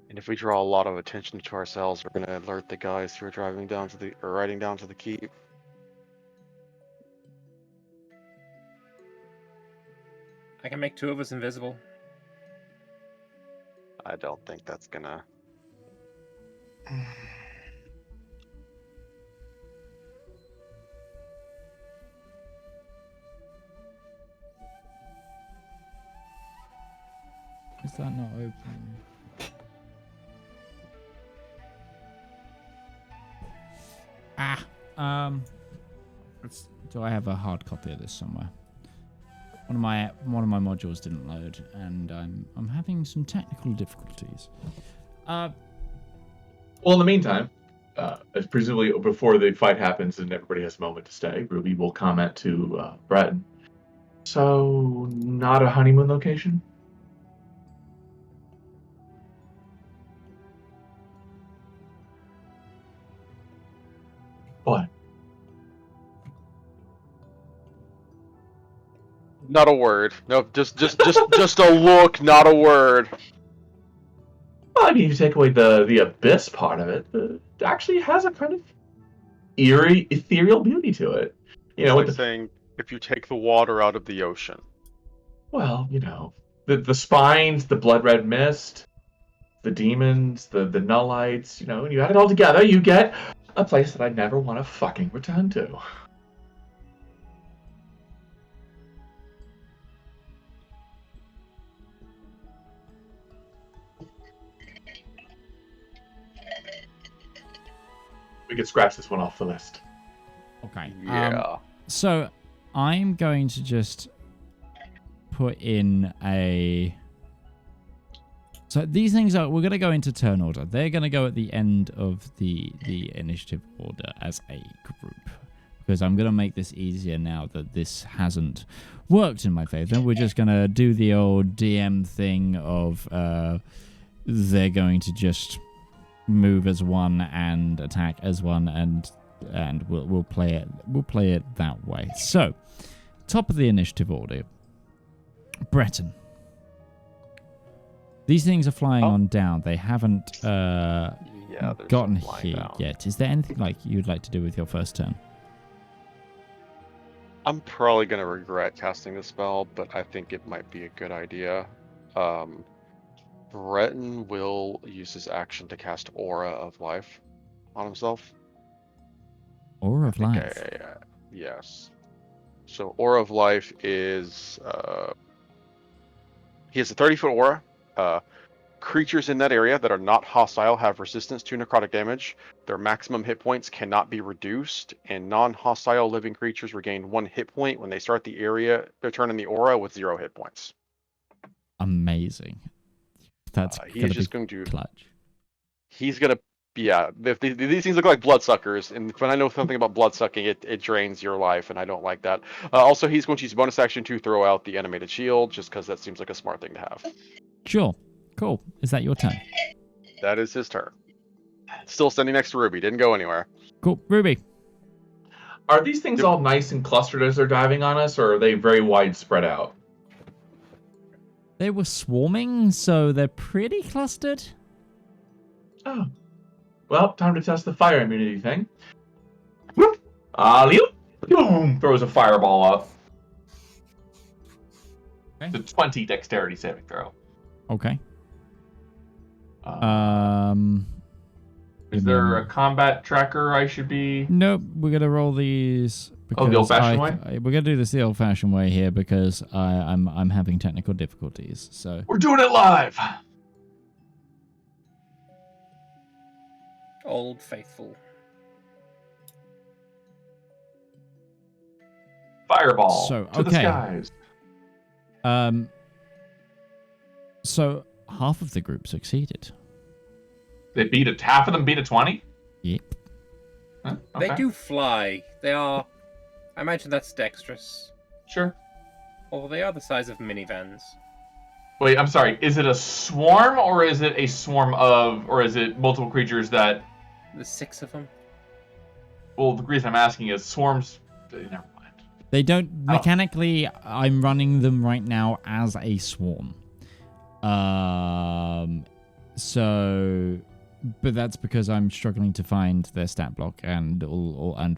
And if we draw a lot of attention to ourselves, we're gonna alert the guys who are driving down to the or riding down to the keep. I can make 2 of us invisible. I don't think that's gonna. Is that not open? Do I have a hard copy of this somewhere? One of my modules didn't load, and I'm having some technical difficulties. Well, in the meantime, as presumably before the fight happens and everybody has a moment to stay, Ruby will comment to Breton. So, not a honeymoon location? What? Not a word. No, just a look, not a word. Well, I mean, if you take away the abyss part of it, it actually has a kind of eerie, ethereal beauty to it. You know, It's like saying if you take the water out of the ocean. Well, you know, the spines, the blood red mist, the demons, the nullites, you know, and you add it all together, you get a place that I never want to fucking return to. We could scratch this one off the list. Okay. Yeah. So I'm going to just put in a. So these things are. We're going to go into turn order. They're going to go at the end of the initiative order as a group, because I'm going to make this easier now that this hasn't worked in my favor. We're just going to do the old DM thing of they're going to just move as one and attack as one, and we'll play it that way. So, top of the initiative order, Breton. These things are flying on down. They haven't gotten here yet. Is there anything like you'd like to do with your first turn? I'm probably gonna regret casting the spell, but I think it might be a good idea. Breton will use his action to cast Aura of Life on himself. Aura of Life? Yes. So Aura of Life is... he has a 30-foot aura. Creatures in that area that are not hostile have resistance to necrotic damage. Their maximum hit points cannot be reduced, and non-hostile living creatures regain 1 hit point when they start the area, their turn in the aura with 0 hit points. Amazing. That's he's just going to clutch. He's gonna, yeah. These things look like bloodsuckers, and when I know something about bloodsucking, it drains your life, and I don't like that. Also, he's going to use bonus action to throw out the animated shield, just because that seems like a smart thing to have. Sure. Cool. Is that your turn? That is his turn. Still standing next to Ruby. Didn't go anywhere. Cool. Ruby. Are these things all nice and clustered as they're diving on us, or are they very widespread out? They were swarming, so they're pretty clustered. Oh. Well, time to test the fire immunity thing. Whoop! Alley-oop! Boom! Throws a fireball up. Okay. It's a 20 dexterity saving throw. Okay. Is there a combat tracker I should be... Nope, we're going to roll these... Oh, the old-fashioned way? We're going to do this the old-fashioned way here because I'm having technical difficulties. So we're doing it live! Old Faithful. Fireball so, to the skies. So half of the group succeeded. Half of them beat a 20? Yep. Huh? Okay. They do fly. They are I imagine that's dexterous. Sure. Although they are the size of minivans. Wait, I'm sorry. Is it a swarm, or is it a swarm of, or is it multiple creatures that... There's 6 of them. Well, the reason I'm asking is swarms... Never mind. They don't... Mechanically, I'm running them right now as a swarm. So... But that's because I'm struggling to find their stat block and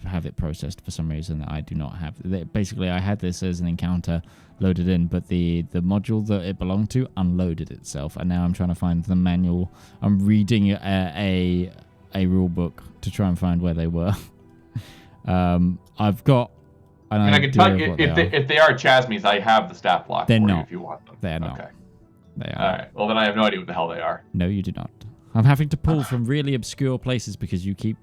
have it processed for some reason that I do not have. Basically, I had this as an encounter loaded in, but the module that it belonged to unloaded itself, and now I'm trying to find the manual. I'm reading a rule book to try and find where they were. I've got... And I can tell you, if they are Chasmies, I have the stat block They're for not. you if you want them. They're not. Okay. They are. All right. Well, then I have no idea what the hell they are. No, you do not. I'm having to pull from really obscure places because you keep...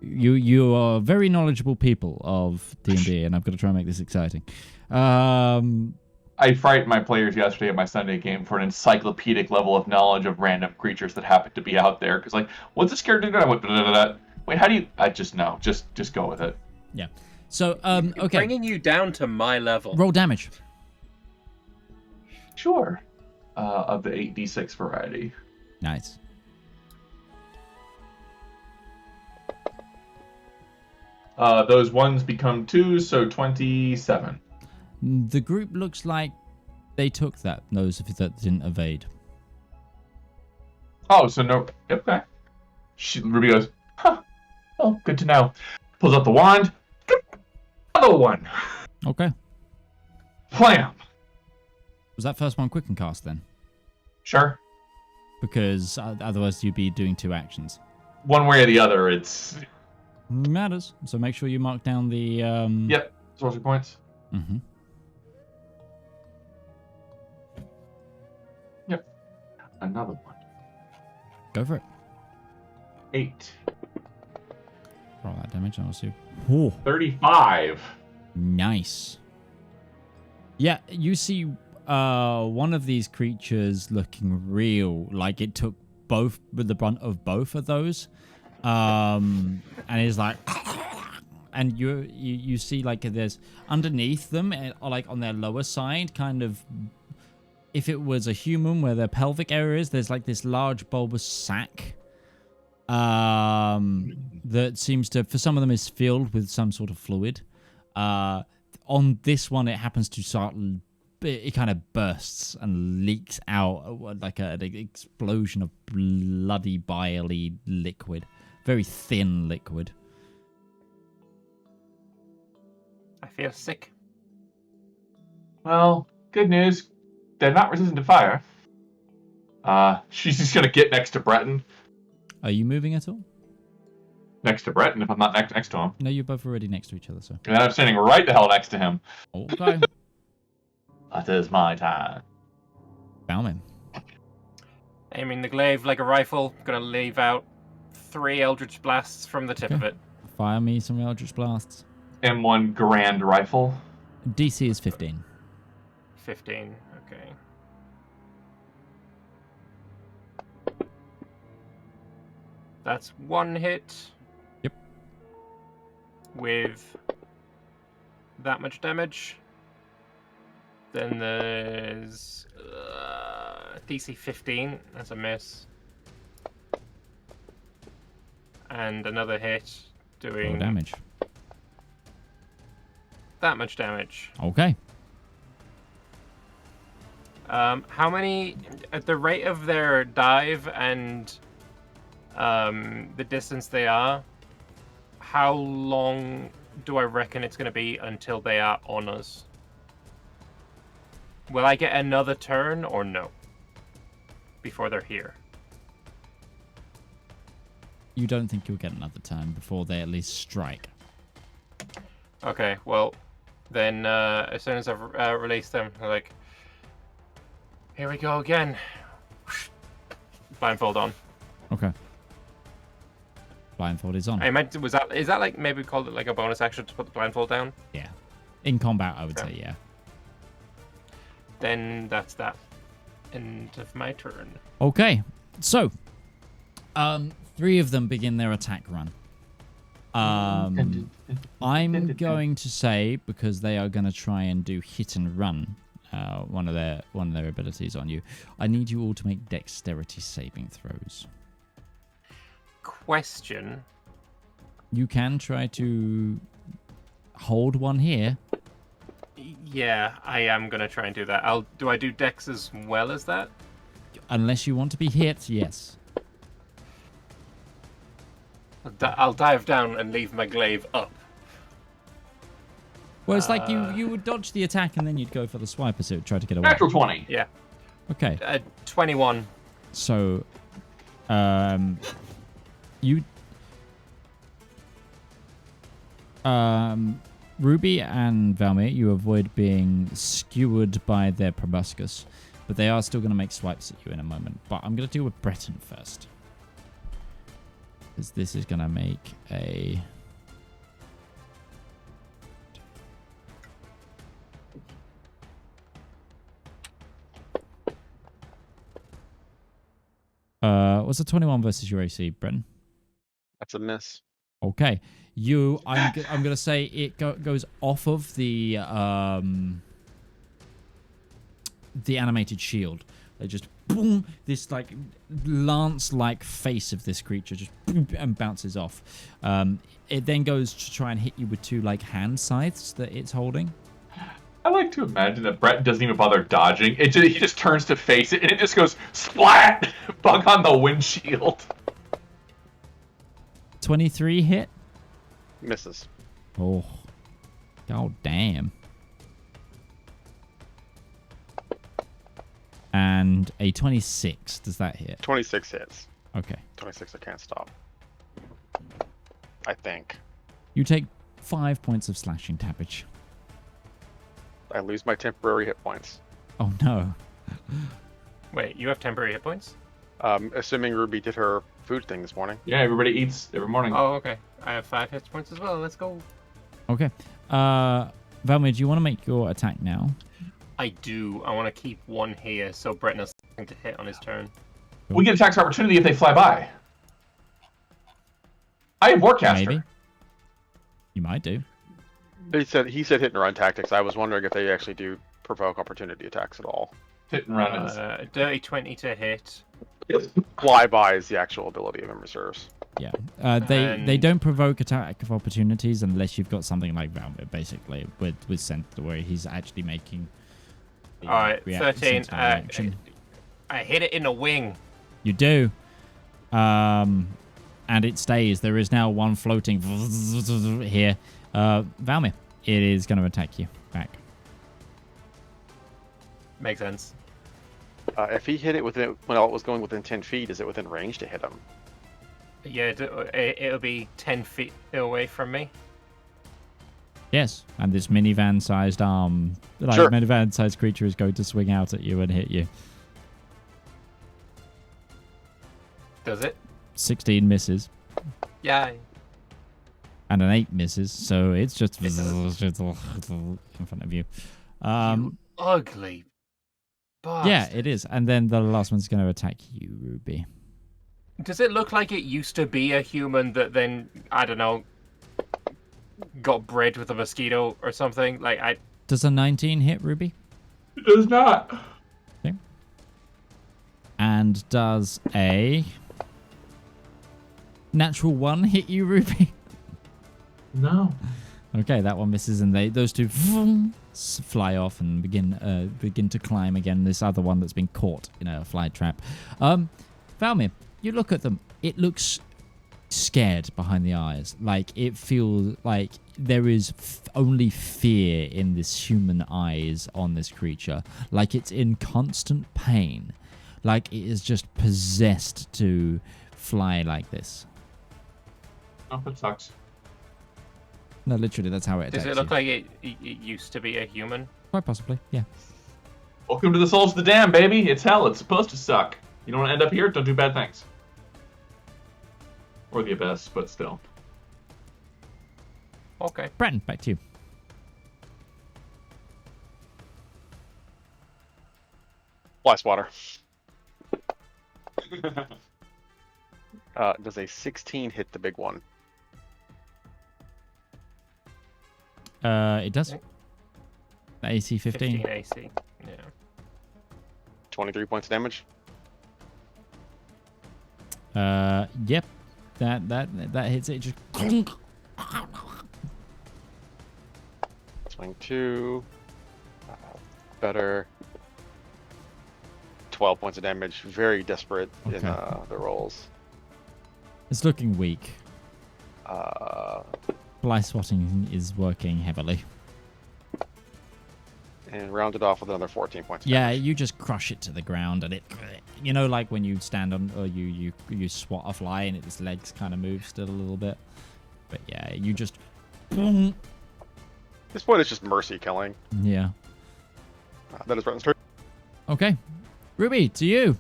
You are very knowledgeable people of D&D, and I've got to try and make this exciting. I frightened my players yesterday at my Sunday game for an encyclopedic level of knowledge of random creatures that happen to be out there. Because, like, what's this character doing? I went, wait, how do you... I just know. Just go with it. Yeah. So, okay. Bringing you down to my level. Roll damage. Sure. Of the 8d6 variety. Nice. Those ones become 2, so 27. The group looks like they took that. Those that didn't evade. Oh, so no... Okay. Ruby goes, huh. Well, good to know. Pulls out the wand. Another one. Okay. Wham. Was that first one quick and cast then? Sure. Because otherwise you'd be doing 2 actions. One way or the other, it's... Matters. So make sure you mark down the... Yep. Sorcery points. Mm-hmm. Yep. Another one. Go for it. 8. Roll that damage and I'll see. Ooh. 35. Nice. Yeah, you see one of these creatures looking real, like it took the brunt of both of those. And it's like... And you see like there's underneath them, or like on their lower side, kind of... If it was a human where their pelvic area is, there's like this large bulbous sac. That seems to, for some of them, is filled with some sort of fluid. On this one, it happens to start, it kind of bursts and leaks out like an explosion of bloody, biley liquid. Very thin liquid. I feel sick. Well, good news. They're not resistant to fire. She's just gonna get next to Breton. Are you moving at all? Next to Breton, if I'm not next to him. No, you're both already next to each other, so. And I'm standing right the hell next to him. Okay. That is my time. Valymr. Aiming the glaive like a rifle. Gonna leave out 3 Eldritch Blasts from the tip of it. Fire me some Eldritch Blasts. M1 Grand Rifle. DC is 15. 15, okay. That's 1 hit. Yep. With that much damage. Then there's DC 15. That's a miss. And another hit doing Roll damage. that much damage. Okay. How many, at the rate of their dive and the distance they are, how long do I reckon it's going to be until they are on us? Will I get another turn or no? Before they're here? You don't think you'll get another turn before they at least strike? Okay, well, then as soon as I've released them, I'm like, here we go again. Blindfold on. Okay. Blindfold is on. I meant, is that like maybe called it like a bonus action to put the blindfold down? Yeah. In combat, I would say, yeah. Then that's that. End of my turn. Okay. So, 3 of them begin their attack run. I'm going to say, because they are going to try and do hit and run, one of their abilities on you. I need you all to make dexterity saving throws. Question. You can try to hold one here. Yeah, I am gonna try and do that. Do I do dex as well as that? Unless you want to be hit, yes. I'll dive down and leave my glaive up. Well, it's like you would dodge the attack and then you'd go for the swiper, so try to get away. Natural 20. Yeah. Okay. 21. So, you, Ruby and Valymr, you avoid being skewered by their proboscis, but they are still going to make swipes at you in a moment. But I'm going to deal with Breton first, because this is going to make a... what's a 21 versus your AC, Breton? That's a miss. Okay, I'm gonna say it goes off of the animated shield. They just boom, this like lance-like face of this creature just boom, and bounces off. It then goes to try and hit you with two like hand scythes that it's holding. I like to imagine that Brett doesn't even bother dodging. He just turns to face it, and it just goes splat, bug on the windshield. 23 hit. Misses. Oh, god damn. And a 26. Does that hit? 26 hits. Okay. 26 I can't stop. I think. You take 5 points of slashing damage. I lose my temporary hit points. Oh no. Wait, you have temporary hit points? Assuming Ruby did her food thing this morning. Yeah, everybody eats every morning. Oh, okay. I have 5 hit points as well. Let's go. Okay. Valymr, do you want to make your attack now? I do. I want to keep one here so Breton has something to hit on his turn. We get attacks of opportunity if they fly by. I have Warcaster. Maybe. You might do. He said hit and run tactics. I was wondering if they actually do provoke opportunity attacks at all. Hit and run is... Dirty 20 to hit. Flyby is the actual ability of him reserves. Yeah. They don't provoke attack of opportunities unless you've got something like Valymr, basically, with Center, where he's actually making... Alright, 13. I hit it in the wing. You do. And it stays. There is now one floating here. Valymr, it is going to attack you back. Makes sense. If he hit it within, when it was going within 10 feet, is it within range to hit him? Yeah, it'll be 10 feet away from me. Yes, and this minivan-sized Sure. minivan-sized creature is going to swing out at you and hit you. Does it? 16 misses. Yeah. And an 8 misses, so it's just in front of you. You ugly bastard. Yeah, it is. And then the last one's going to attack you, Ruby. Does it look like it used to be a human that then, I don't know, got bred with a mosquito or something? Does a 19 hit, Ruby? It does not. Okay. And does a natural 1 hit you, Ruby? No. Okay, that one misses, and those two fly off and begin to climb again. This other one that's been caught in a fly trap. Valymr, you look at them. It looks scared behind the eyes. Like, it feels like there is only fear in this human eyes on this creature. Like it's in constant pain. Like it is just possessed to fly like this. Oh, that sucks. No, literally, that's how it attacks Does it look you. like it used to be a human? Quite possibly, yeah. Welcome to the Souls of the Damned, baby. It's hell. It's supposed to suck. You don't want to end up here? Don't do bad things. Or the abyss, but still. Okay. Breton, back to you. Fly swatter. Does a 16 hit the big one? It does. AC 15. 15 AC. Yeah. 23 points of damage. Yep. That hits it. Just Swing 2. Better. 12 points of damage. Very desperate in the rolls. it's looking weak. And Fly swatting is working heavily. rounded off with another 14 points. Of Yeah, damage. you just crush it to the ground, and it, you know, like when you stand on or you swat a fly and its legs kind of move still a little bit. But yeah, you just. At this point, it's just mercy killing. Yeah. That is Breton's turn. Okay, Ruby, to you.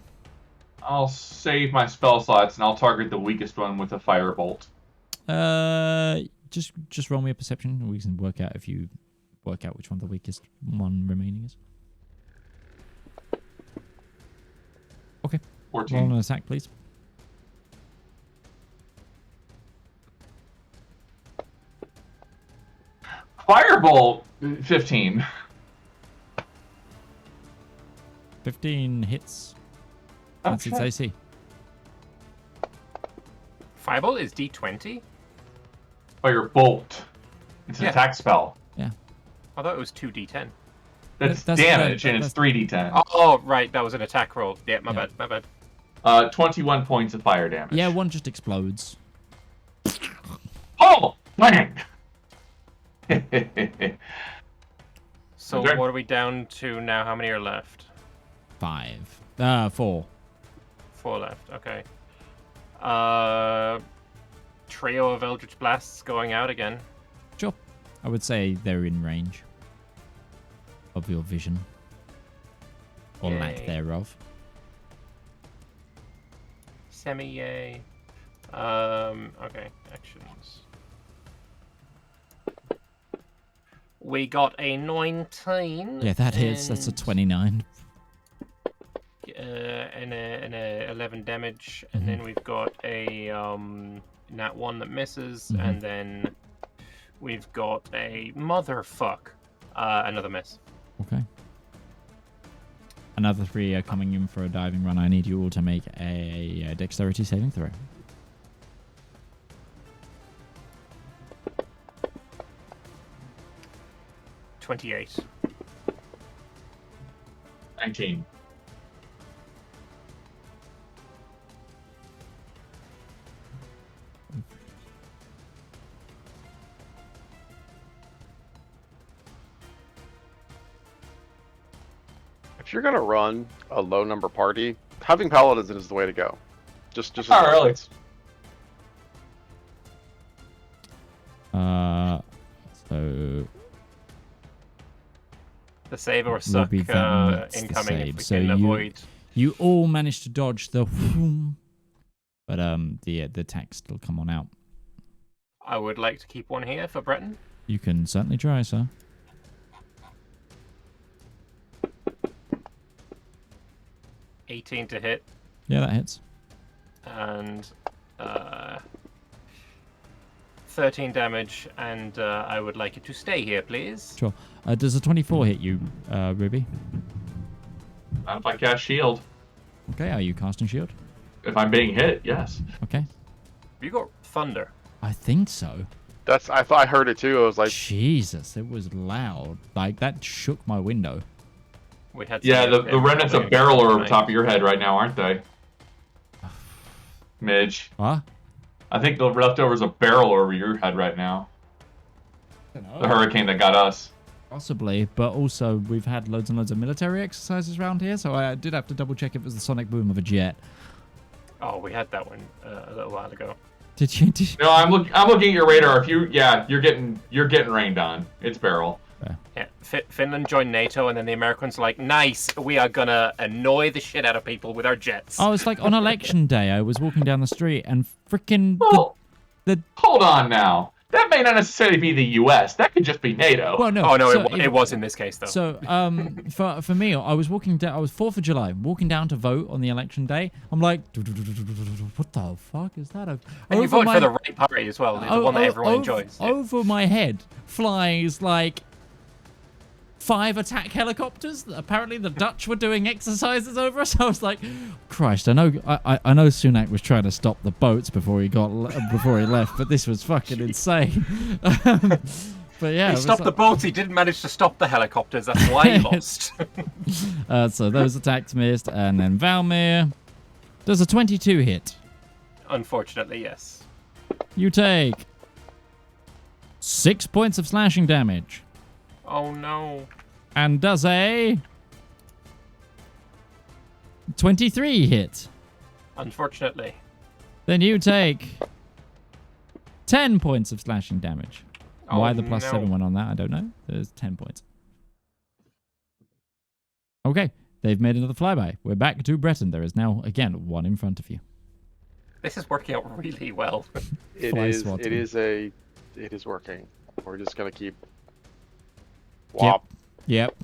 I'll save my spell slots and I'll target the weakest one with a firebolt. Just roll me a perception. We can work out if you work out which one the weakest one remaining is. Okay. 14. Roll an attack, please. Firebolt, 15. 15 hits. That's its Okay. AC. Firebolt is D20? Firebolt. It's an Yeah. attack spell. I thought it was 2D10. That's That's- damage, that- and it's that's- 3d10. Oh, right, that was an attack roll. Yeah, my Yeah. bad, my bad. 21 points of fire damage. Yeah, one just explodes. Oh! Bang! So Okay. what are we down to now? How many are left? 5. 4. 4 left, okay. Trio of Eldritch Blasts going out again. Sure. I would say they're in range of your vision. Or lack Yay. thereof. Semi-yay. Okay, actions. We got a 19. Yeah, that hits. That's a and, 29. And a 11 damage, and then we've got a nat 1 that misses, and then we've got a motherfuck, another miss. Okay. Another 3 are coming in for a diving run. I need you all to make a dexterity saving throw. $28. 19. If you're gonna run a low number party, having paladins is the way to go. Just as Oh, really? it's- So The save or will suck be that meets the incoming save. if we So can you- avoid. you all managed to dodge the whoom, but the attack still come on out. I would like to keep one here for Breton. You can certainly try, sir. $18 to hit, Yeah, that hits. and 13 damage, and I would like it to stay here, please. Sure. Does a 24 hit you, Ruby? Not if I cast shield. Okay, are you casting shield? If I'm being hit, yes. Okay. Have you got thunder? I think so. That's I thought I heard it too. I was like, Jesus, it was loud. Like, that shook my window. We had Yeah, something the remnants of coming barrel are over tonight. top of your head right now, aren't they? Midge. Huh? I think the leftovers of barrel over your head right now. The hurricane that got us. Possibly, but also we've had loads and loads of military exercises around here, so I did have to double check if it was the sonic boom of a jet. Oh, we had that one a little while ago. Did you? No, I'm looking at your radar. If you, yeah, you're getting rained on. It's barrel. Yeah, Finland joined NATO, and then the Americans were like, nice, we are gonna annoy the shit out of people with our jets. Oh, it's like on election day. I was walking down the street and freaking Well, the hold on now. That may not necessarily be the U.S. That could just be NATO. Well, no. Oh no, so it was in this case though. So, for me, I was walking down. I was 4th of July, walking down to vote on the election day. I'm like, what the fuck is that? And you voted for the right party as well, the one that everyone enjoys. Over my head flies like 5 attack helicopters. Apparently, the Dutch were doing exercises over us. I was like, Christ! I know Sunak was trying to stop the boats before he left, but this was fucking insane. But yeah, he stopped the boats. He didn't manage to stop the helicopters. That's why he lost. So those attacks missed, and then Valymr does a 22 hit. Unfortunately, yes. You take 6 points of slashing damage. Oh no. And does a 23 hit. Unfortunately. Then you take 10 points of slashing damage. Why the +7 went on that, I don't know. There's 10 points. Okay, they've made another flyby. We're back to Breton. There is now, again, 1 in front of you. This is working out really well. It is working. We're just gonna keep. Wop. Yep.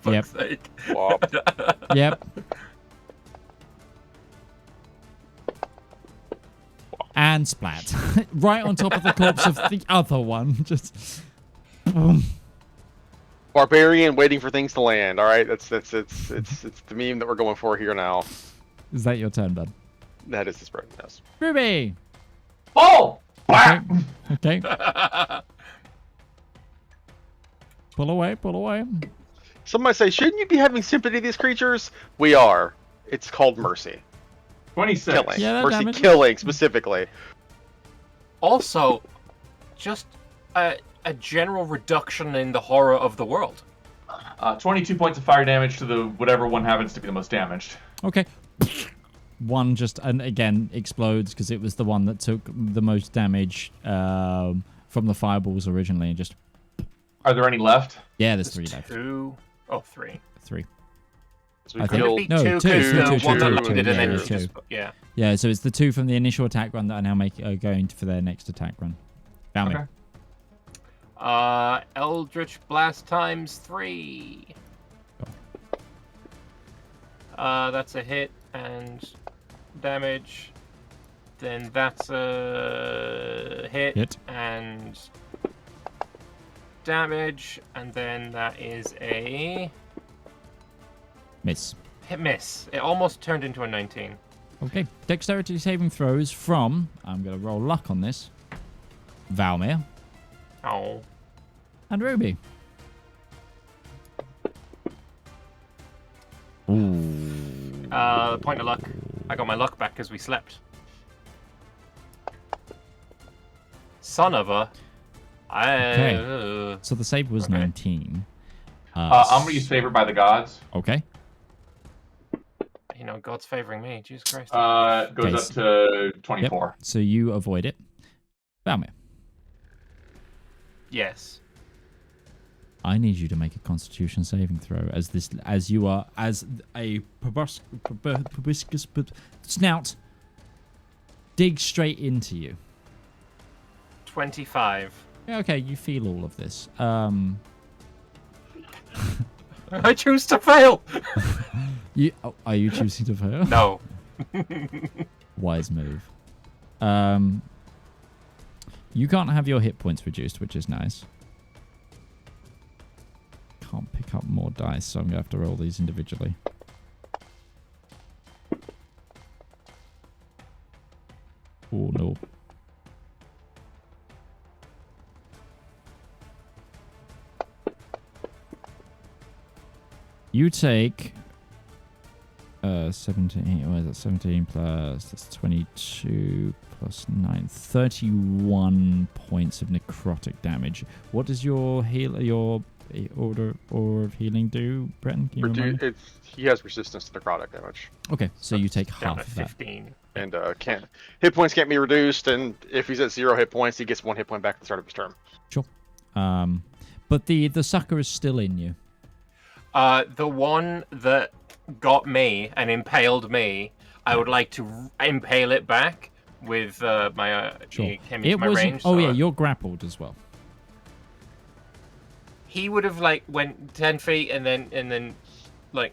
Fuck's sake. Wop. Yep. And splat. Right on top of the corpse of the other one. Just boom. Barbarian waiting for things to land. All right, it's the meme that we're going for here now. Is that your turn, bud? That is the spread. Yes. Ruby. Oh! Okay. Pull away. Some might say, shouldn't you be having sympathy to these creatures? We are. It's called mercy. 26. Killing. Yeah, that mercy damage. killing specifically. Also, just a general reduction in the horror of the world. 22 points of fire damage to the whatever one happens to be the most damaged. Okay. One just, and again, explodes because it was the one that took the most damage from the fireballs originally. And just. Are there any left? Yeah, there's 3 left. 2. Oh, 3. 3. So we I think- killed Be No, 2 two, because two, the two, one two, that two, landed and then yeah, you just... two. Yeah. Yeah, so it's the 2 from the initial attack run that are now going for their next attack run. Valymr. Okay. Eldritch Blast times 3. That's a hit and damage. Then that's a hit. And damage. And then that is a Miss. miss. It almost turned into a 19. Okay. Dexterity saving throws from, I'm going to roll luck on this, Valymr Oh. and Ruby. Ooh. Point of luck. I got my luck back because we slept. Son of a. Okay. So the save was 19. I'm going to use Favored by the Gods. Okay. You know, God's favoring me. Jesus Christ. Goes up to 24. Yep. So you avoid it. Valymr. Yes. I need you to make a Constitution saving throw as you are as a proboscis snout digs straight into you. 25. Yeah, okay, you feel all of this. I choose to fail. Are you choosing to fail? No. Wise move. You can't have your hit points reduced, which is nice. Can't pick up more dice, so I'm gonna have to roll these individually. Oh no. You take 17, what is that? 17 plus, that's 22 plus 9, 31 points of necrotic damage. What does your order of healing do, Breton? Can you remind me? He has resistance to necrotic damage. Okay, so you take Down half to of that. 15. And hit points can't be reduced, and if he's at 0 hit points, he gets 1 hit point back at the start of his turn. Sure. But the sucker is still in you. The one that got me and impaled me I would like to impale it back with my Sure. he came into my range. Oh so, yeah, you're grappled as well. He would have like went 10 feet and then like.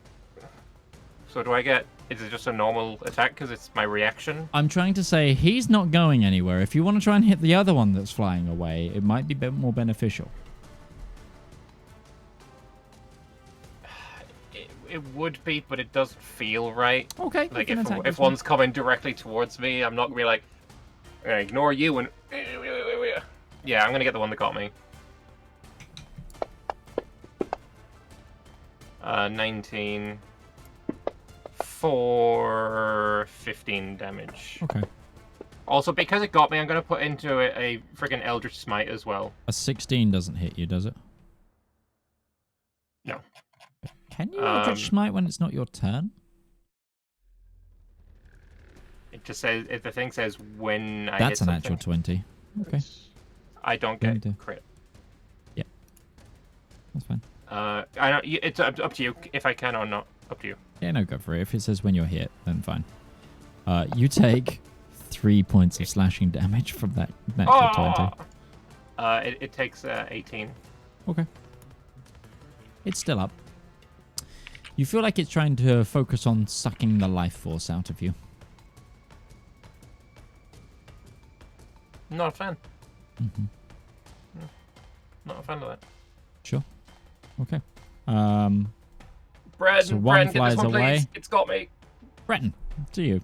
So do I get? Is it just a normal attack because it's my reaction? I'm trying to say he's not going anywhere. If you want to try and hit the other one that's flying away, it might be a bit more beneficial. It would be, but it doesn't feel right. Okay. Like you can attack if this one. one's coming directly towards me, I'm not gonna be like, ignore you and. Yeah, I'm gonna get the one that got me. 19 for 15 damage. Okay. Also, because it got me, I'm gonna put into it a friggin' Eldritch Smite as well. A 16 doesn't hit you, does it? No. Can you Eldritch Smite when it's not your turn? It just says the thing says when I That's hit an something. actual 20. Okay. I don't Yeah, get you do. crit. Yeah. That's fine. I don't. It's up to you if I can or not. Up to you. Yeah, no, go for it. If it says when you're hit, then fine. You take 3 points of slashing damage from that natural 20. It takes 18. Okay. It's still up. You feel like it's trying to focus on sucking the life force out of you. Not a fan. Mm-hmm. Not a fan of that. Sure. Okay. Breton, So one get this flies one, away. please. It's got me. Breton, to you.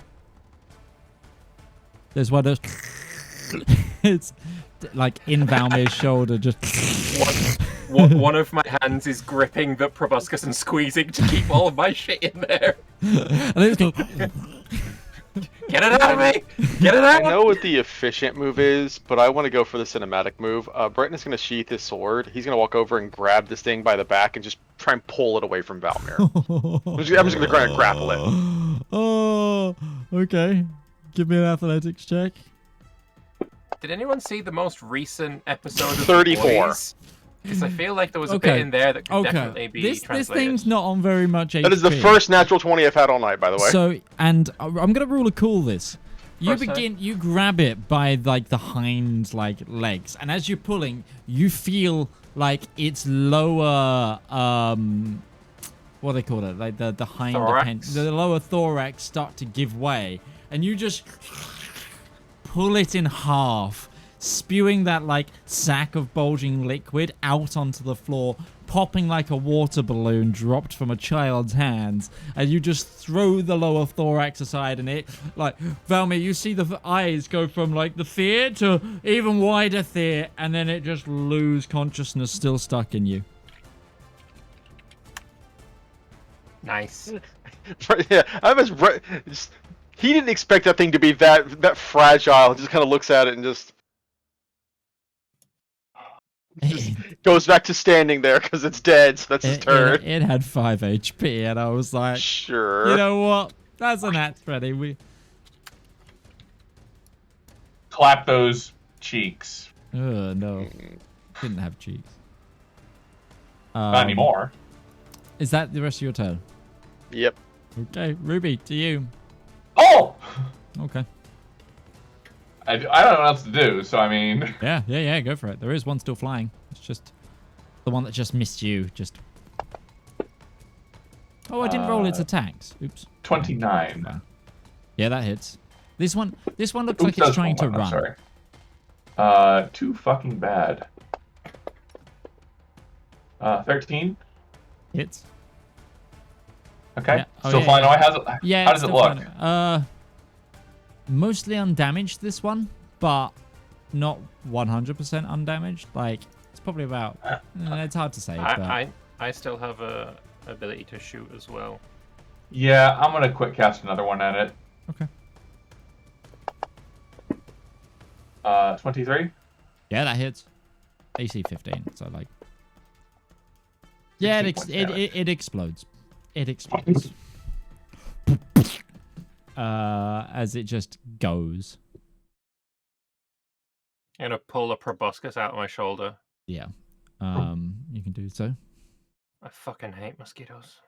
There's one that's... it's like in Valmyr's shoulder, just... One of my hands is gripping the proboscis and squeezing to keep all of my shit in there. and it's going... Get it out of me! Get it out! I know what the efficient move is, but I want to go for the cinematic move. Breton is going to sheath his sword. He's going to walk over and grab this thing by the back and just try and pull it away from Valymr. I'm just going to try and grapple it. Oh, okay. Give me an athletics check. Did anyone see the most recent episode of 34. Because I feel like there was a bit in there that could definitely be This translated. thing's not on very much HP. That is the first natural 20 I've had all night, by the way. So, and I'm gonna rule a cool this. You First time. you grab it by like the hind legs, and as you're pulling, you feel like its lower what do they call it? Like the hind Thorax. the lower thorax start to give way, and you just pull it in half, spewing that like sack of bulging liquid out onto the floor, popping like a water balloon dropped from a child's hands, and you just throw the lower thorax aside, and it like Valymr, you see the eyes go from like the fear to even wider fear, and then it just lose consciousness, still stuck in you. Nice. Yeah, I was he didn't expect that thing to be that fragile. Just kind of looks at it and just goes back to standing there because it's dead. So that's his turn. It had 5 HP, and I was like, Sure. you know what? That's a nat 20. We Clap those cheeks. no, didn't have cheeks. Not anymore. Is that the rest of your turn? Yep. Okay, Ruby, to you. Oh! Okay. I don't know what else to do, so I mean... Yeah, go for it. There is one still flying. It's just the one that just missed you. Just. Oh, I didn't roll its attacks. Oops. 29. Fine. Yeah, that hits. This one looks like Oops, it's that's trying to one. I'm run. sorry. Too fucking bad. 13? Hits. Okay. Yeah. Oh, Still yeah, flying yeah. away? Yeah. How it's does it still look? flying. Mostly undamaged, this one, but not 100% undamaged. Like, it's probably about... it's hard to say, but... I still have a ability to shoot as well. Yeah, I'm gonna quick cast another one at it. Okay. 23? Yeah, that hits. AC 15, so like... Yeah, it explodes. It explodes. As it just goes. I'm gonna pull a proboscis out of my shoulder. Yeah. You can do so. I fucking hate mosquitoes.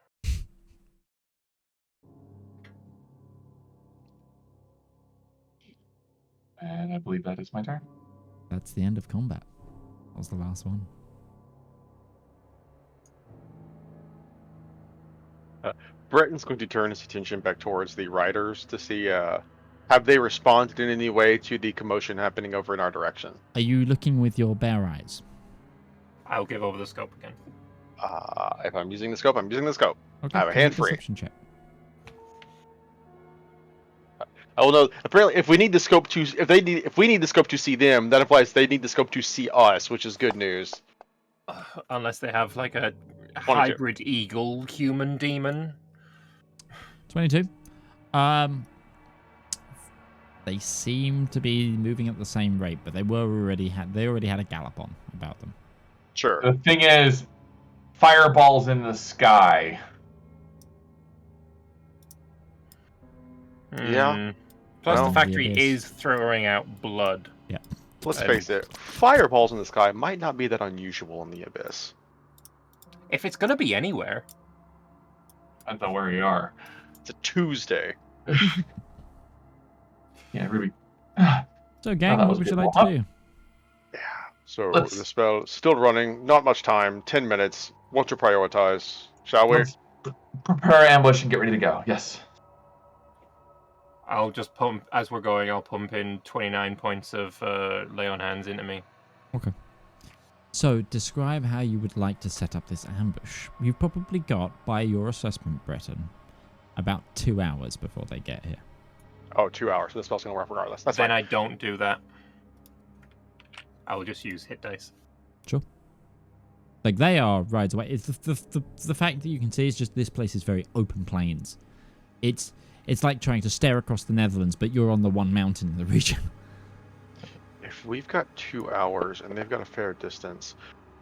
And I believe that is my turn. That's the end of combat. That was the last one. Breton's going to turn his attention back towards the riders to see have they responded in any way to the commotion happening over in our direction. Are you looking with your bare eyes? I'll give over the scope again. If I'm using the scope, I'm using the scope. Okay, I have a give me hand a free. perception check. Oh no! Apparently, if we need the scope to see them, that implies they need the scope to see us, which is good news. Unless they have like a 22. hybrid eagle human demon. 22. They seem to be moving at the same rate, but they already had a gallop on about them. Sure. The thing is, fireballs in the sky. Yeah. Plus, Well, the factory the abyss. is throwing out blood. Let's face it. Fireballs in the sky might not be that unusual in the abyss. If it's gonna be anywhere, Depends on where you are. It's a Tuesday. Yeah, Ruby. So, gang, that what was would a you good like to warm-up. do? Yeah. So Let's- the spell still running. Not much time. 10 minutes. Want to prioritize? Shall we? Let's prepare ambush and get ready to go. Yes. I'll just pump as we're going. I'll pump in 29 points of lay on hands into me. Okay. So, describe how you would like to set up this ambush. You've probably got, by your assessment, Breton, about 2 hours before they get here. Oh, 2 hours. So the spell's gonna work regardless. That's Then fine. I don't do that. I will just use hit dice. Sure. Like, they are rides away. It's the fact that you can see is just this place is very open plains. It's like trying to stare across the Netherlands, but you're on the one mountain in the region. If we've got 2 hours and they've got a fair distance,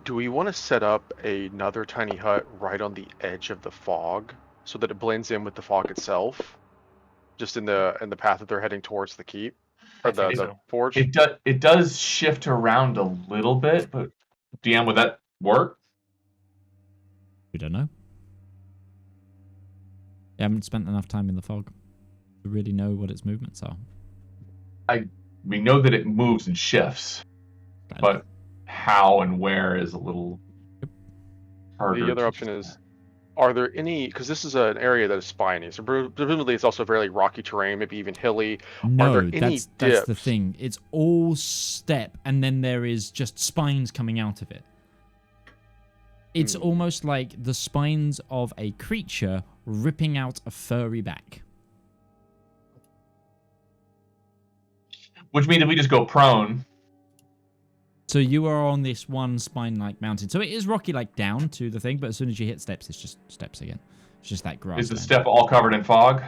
do we want to set up another tiny hut right on the edge of the fog so that it blends in with the fog itself, just in the path that they're heading towards the keep or I think the so. forge? It does shift around a little bit, but DM, would that work? We don't know. You haven't spent enough time in the fog to really know what its movements are. We know that it moves and shifts, but how and where is a little harder. The other to option just- is, are there any, because this is an area that is spiny, so presumably it's also very rocky terrain, maybe even hilly. No, there any that's the dips? thing. It's all step, and then there is just spines coming out of it. It's almost like the spines of a creature ripping out a furry back. Which means if we just go prone, So you are on this one spine-like mountain. So it is rocky, like down to the thing, but as soon as you hit steps, it's just steps again. It's just that grass. is the step all covered in fog?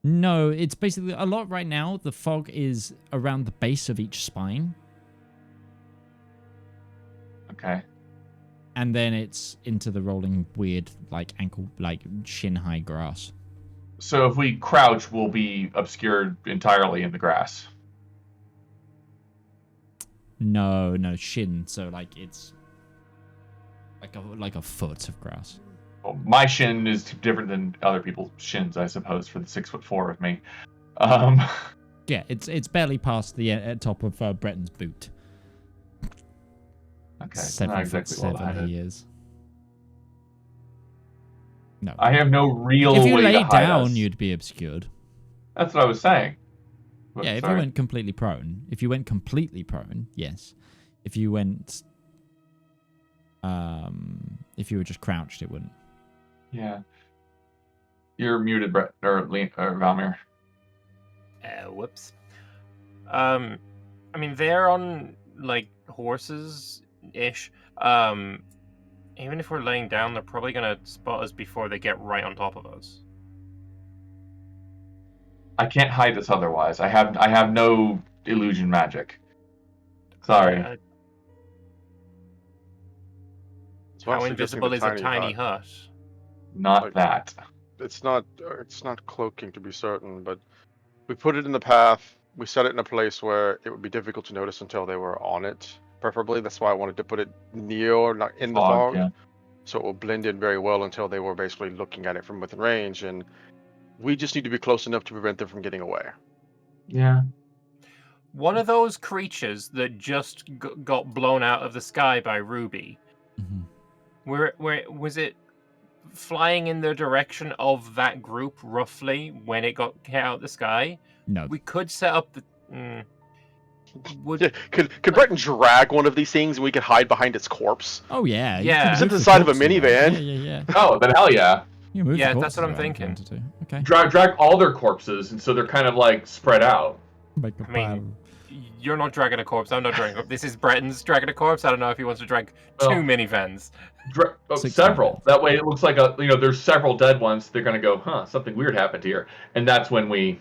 No, it's basically a lot right now. The fog is around the base of each spine, Okay. and then it's into the rolling weird, like ankle, like shin-high grass. So if we crouch, we'll be obscured entirely in the grass. No, shin. So like it's like a foot of grass. Well, my shin is different than other people's shins, I suppose, for the 6'4" of me. Yeah, it's barely past the top of Breton's boot. Okay, so not exactly well 7'7" hidden. he is. No. I have no real If you way lay to hide down, us. you'd be obscured. That's what I was saying. But Yeah, if sorry. you went completely prone. If you went completely prone, yes. If you went... if you were just crouched, it wouldn't. Yeah. You're muted, Brett, or Valymr. Whoops. I mean, they're on, like, horses-ish. Even if we're laying down, they're probably going to spot us before they get right on top of us. I can't hide this otherwise. I have no illusion magic. Sorry. That's why I'm How suggesting invisible the is a tiny hut. hut? Not Like- that. It's not cloaking to be certain, but we put it in the path. We set it in a place where it would be difficult to notice until they were on it. Preferably, that's why I wanted to put it near, not in the fog, Yeah. so it will blend in very well until they were basically looking at it from within range. And we just need to be close enough to prevent them from getting away. Yeah. one of those creatures that just got blown out of the sky by Ruby, where was it flying in the direction of that group roughly when it got hit out of the sky? No. We could set up the. Yeah, could Breton drag one of these things and we could hide behind its corpse? Oh yeah. you Yeah. can Sit move to the the side of a corpses around. minivan. Yeah. Oh, then hell yeah. You move the Yeah, that's what I'm corpses around if you thinking. wanted to. Okay. Drag all their corpses, and so they're kind of like spread out. Make a I mean, plan. you're not dragging a corpse. I'm not dragging a corpse. This is Breton's dragging a corpse. I don't know if he wants to drag two Well, minivans. Several. That way it looks like there's several dead ones. They're gonna go, huh? Something weird happened here, and that's when we,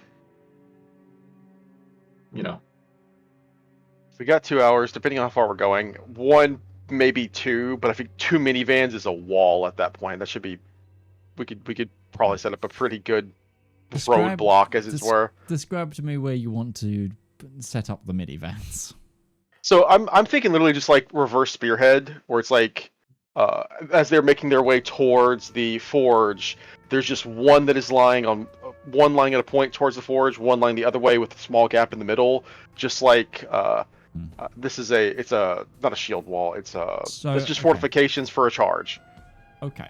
We got 2 hours, depending on how far we're going. 1, maybe 2, but I think 2 minivans is a wall at that point. That should be. We could probably set up a pretty good roadblock, as it were. Describe to me where you want to set up the minivans. So I'm thinking literally just like reverse spearhead, where it's like, as they're making their way towards the forge, there's just one that is lying at a point towards the forge, one lying the other way with a small gap in the middle, just like. It's not a shield wall. It's just fortifications for a charge. Okay,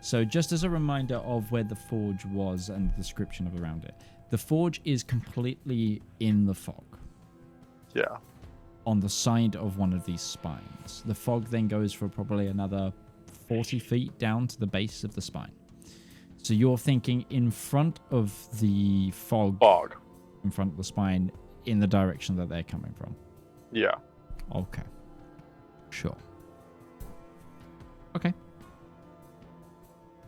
so just as a reminder of where the forge was and the description of around it, the forge is completely in the fog. Yeah. On the side of one of these spines. The fog then goes for probably another 40 feet down to the base of the spine. So you're thinking in front of the fog. In front of the spine, in the direction that they're coming from. Yeah. Okay. Sure. Okay.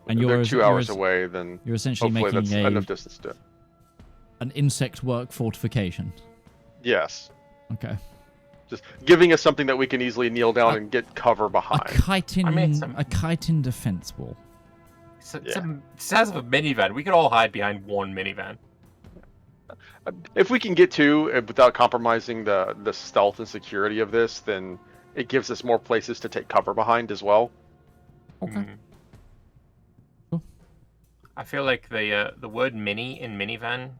And they're 2 hours away, then you're essentially hopefully making that's enough distance to. An insect work fortification. Yes. Okay. Just giving us something that we can easily kneel down and get cover behind. A chitin defense wall. It's a size of a minivan. We could all hide behind one minivan. If we can get to without compromising the stealth and security of this, then it gives us more places to take cover behind as well. Okay. Cool. I feel like the word mini in minivan,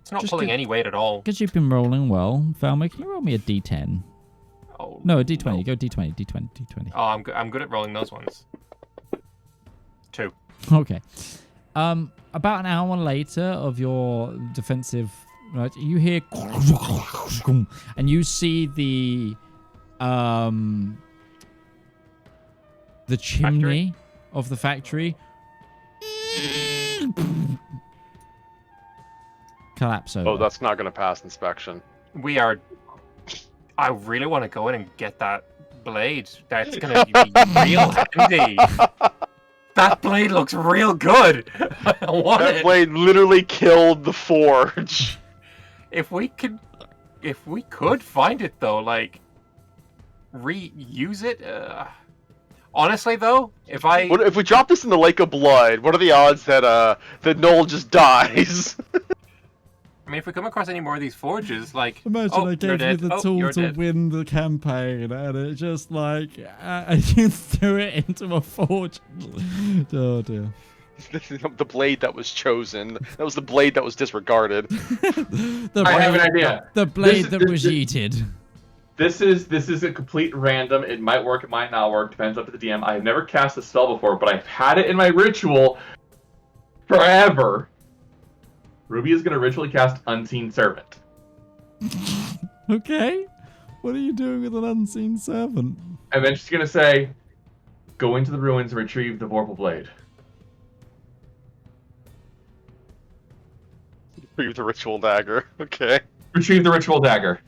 it's not pulling any weight at all. Because you've been rolling well, Valymr, can you roll me a d10? Oh, no, a d20. No. Go d20, d20. Oh, I'm good at rolling those ones. 2. Okay. About an hour later of your defensive, right? You hear, and you see the chimney of the factory collapse over. Oh, that's not going to pass inspection. I really want to go in and get that blade. That's going to be real handy. That blade looks real good. I want that blade literally killed the forge. If we could find it though, like reuse it. Honestly though, if we drop this in the lake of blood, what are the odds that Noel just dies? I mean, if we come across any more of these forges, like... Imagine I gave you the tool to win the campaign, and it just, like, you threw it into a forge. Oh, dear. The blade that was chosen. That was the blade that was disregarded. I have an idea. The blade that was yeeted. This is a complete random. It might work, it might not work. Depends up to the DM. I have never cast a spell before, but I've had it in my ritual forever. Ruby is going to ritually cast Unseen Servant. Okay. What are you doing with an Unseen Servant? And then she's going to say, go into the ruins and retrieve the Vorpal Blade. Retrieve the ritual dagger. Okay. Retrieve the ritual dagger.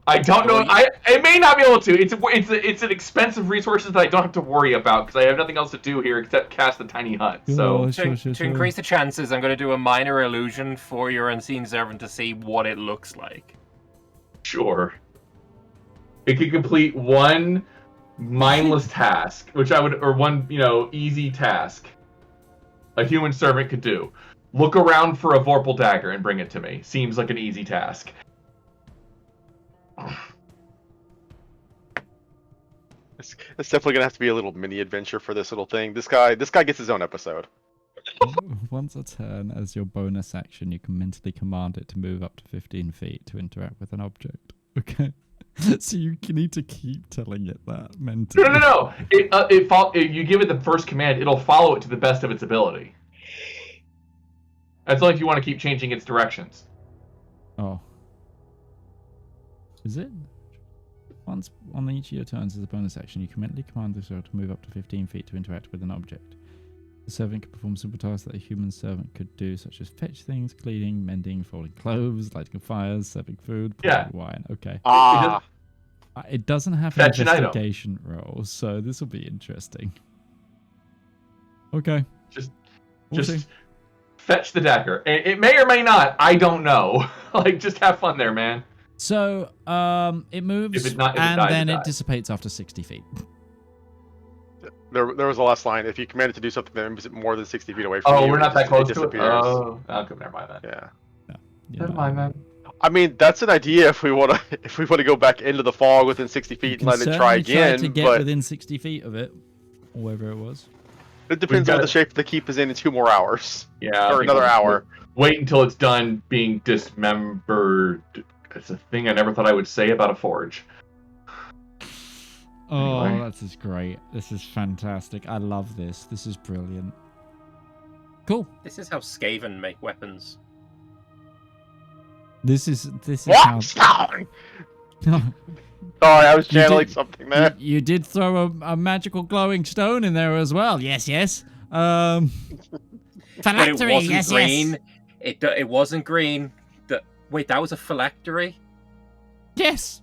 I don't know. I may not be able to. It's an expensive resources that I don't have to worry about because I have nothing else to do here except cast the tiny hut. So to increase the chances, I'm going to do a minor illusion for your Unseen Servant to see what it looks like. Sure. It could complete one mindless task, one easy task. A human servant could do. Look around for a Vorpal dagger and bring it to me. Seems like an easy task. It's definitely gonna have to be a little mini adventure for this little thing. This guy gets his own episode. Once a turn, as your bonus action, you can mentally command it to move up to 15 feet to interact with an object. Okay. So you need to keep telling it that mentally. No. You give it the first command, it'll follow it to the best of its ability. That's only if you want to keep changing its directions. Oh. Is it? Once on each of your turns as a bonus action, you can mentally command the servant to move up to 15 feet to interact with an object. The servant can perform simple tasks that a human servant could do, such as fetch things, cleaning, mending, folding clothes, lighting fires, serving food, pouring wine. Okay. It doesn't have an investigation roll, so this will be interesting. Okay. Just fetch the dagger. It may or may not. I don't know. Like, just have fun there, man. So, it moves, and it dissipates after 60 feet. There was the last line. If you command it to do something that moves it more than 60 feet away from you, we're not that close to it? disappears. Oh, okay, never mind then. Yeah. No, Never mind then. I mean, that's an idea if we want to go back into the fog within 60 feet and let it try again. To get but within 60 feet of it, or wherever it was. It depends on what the shape the keep is in 2 more hours. Yeah. Or another hour. Wait until it's done being dismembered. It's a thing I never thought I would say about a forge. Oh, Anyway. this is great. This is fantastic. I love this. This is brilliant. Cool. This is how Skaven make weapons. This is What? how... Sorry, I was channeling something there. You did throw a magical glowing stone in there as well. Yes. But it Phylactery, wasn't green. It wasn't green. Wait, that was a phylactery? Yes.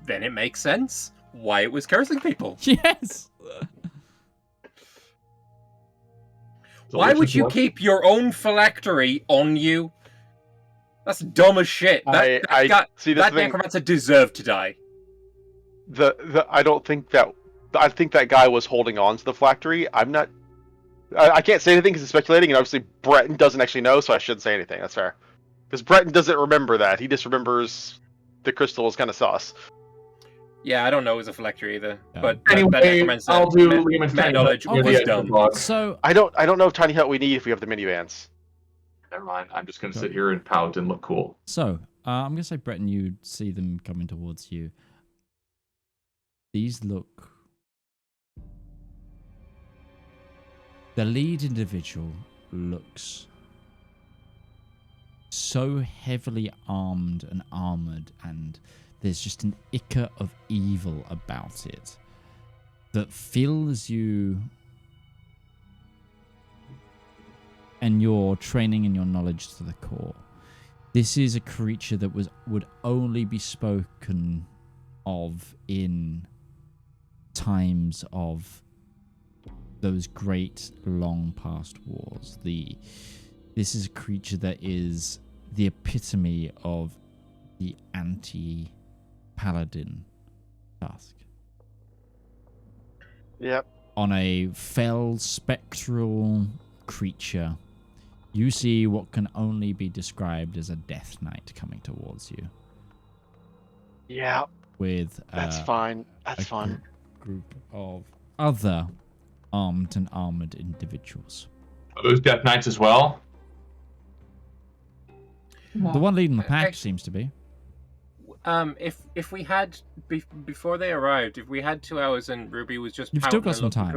Then it makes sense why it was cursing people. Yes. Why would you keep your own phylactery on you? That's dumb as shit. That necromancer deserved to die. I don't think that. I think that guy was holding on to the phylactery. I can't say anything because it's speculating, and obviously Breton doesn't actually know, so I shouldn't say anything. That's fair. Because Breton doesn't remember that. He just remembers the crystal was kind of sauce. Yeah, I don't know it was a phylactery either. Yeah. But Anyway, that necromancer I'll do Liam's tiny knowledge hut near was the edge of the dumb. log. So I don't know if tiny hut we need if we have the minivans. Never mind. I'm just gonna sit here and pout and look cool. I'm gonna say, Breton, you see them coming towards you. These look. The lead individual looks so heavily armed and armored, and there's just an ichor of evil about it that fills you and your training and your knowledge to the core. This is a creature that would only be spoken of in times of those great long past wars. This is a creature that is the epitome of the anti-paladin task. Yep. On a fell spectral creature, you see what can only be described as a death knight coming towards you. Yeah. With that's fine. That's fun. Group of other armed and armored individuals. Are those death knights as well? The one leading the pack seems to be. If we had before they arrived, if we had 2 hours and Ruby was just You've pouting still got some and looking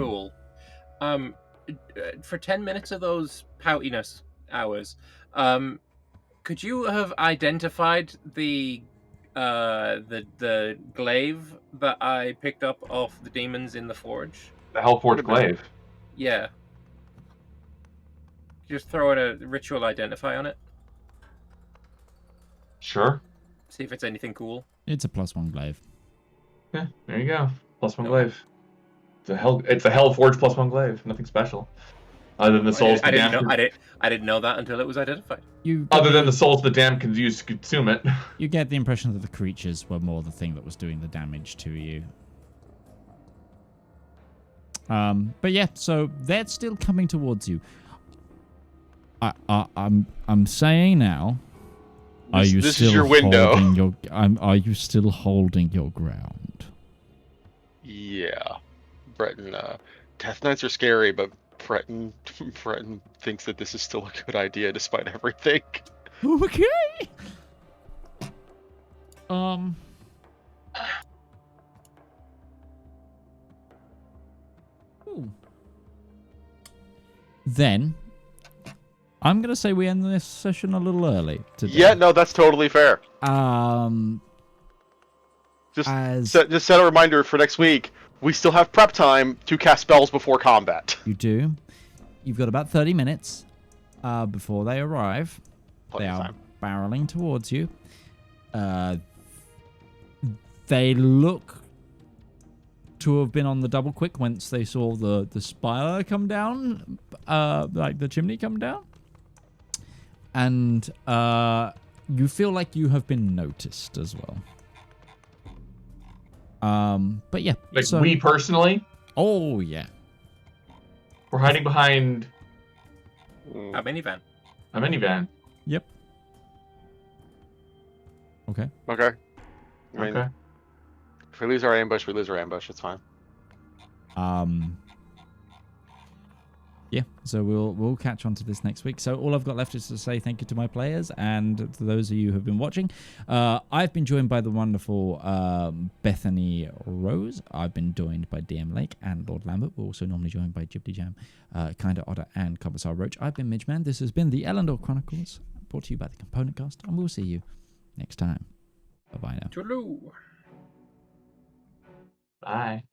time. cool, for 10 minutes of those poutiness hours, could you have identified the glaive that I picked up off the demons in the forge? The Hellforge glaive. Yeah. Just throw in a ritual identify on it. Sure. See if it's anything cool. It's a +1 glaive. Yeah, there you go. +1 glaive. It's a Hellforge +1 glaive. Nothing special. Other than the souls the damned. I didn't know that until it was identified. Other than the souls the damned can use to consume it. You get the impression that the creatures were more the thing that was doing the damage to you. But yeah, so they're still coming towards you. I'm saying now. Are you this still is your window. Are you still holding your ground? Yeah, Breton. Death Knights are scary, but Breton thinks that this is still a good idea despite everything. Okay. Ooh. Then, I'm gonna say we end this session a little early today. Yeah, no, that's totally fair. Just set a reminder for next week. We still have prep time to cast spells before combat. You do. You've got about 30 minutes before they arrive. Plenty They of are time. barreling towards you. They look to have been on the double quick once they saw the spire come down, like the chimney come down. And you feel like you have been noticed as well. But yeah. Like so, we personally, oh yeah. we're hiding behind A minivan. a minivan. Yep. Okay. Okay. I mean, Okay. if we lose our ambush, we lose our ambush. It's fine. Yeah, so we'll catch on to this next week. So all I've got left is to say thank you to my players and to those of you who have been watching. I've been joined by the wonderful Bethany Rose. I've been joined by DM Lake and Lord Lambert. We're also normally joined by Jibdy Jam, Kinda Otter, and Commissar Roach. I've been Midgeman. This has been the Elendor Chronicles, brought to you by the Component Cast, and we'll see you next time. Bye-bye now. Toodaloo. Bye.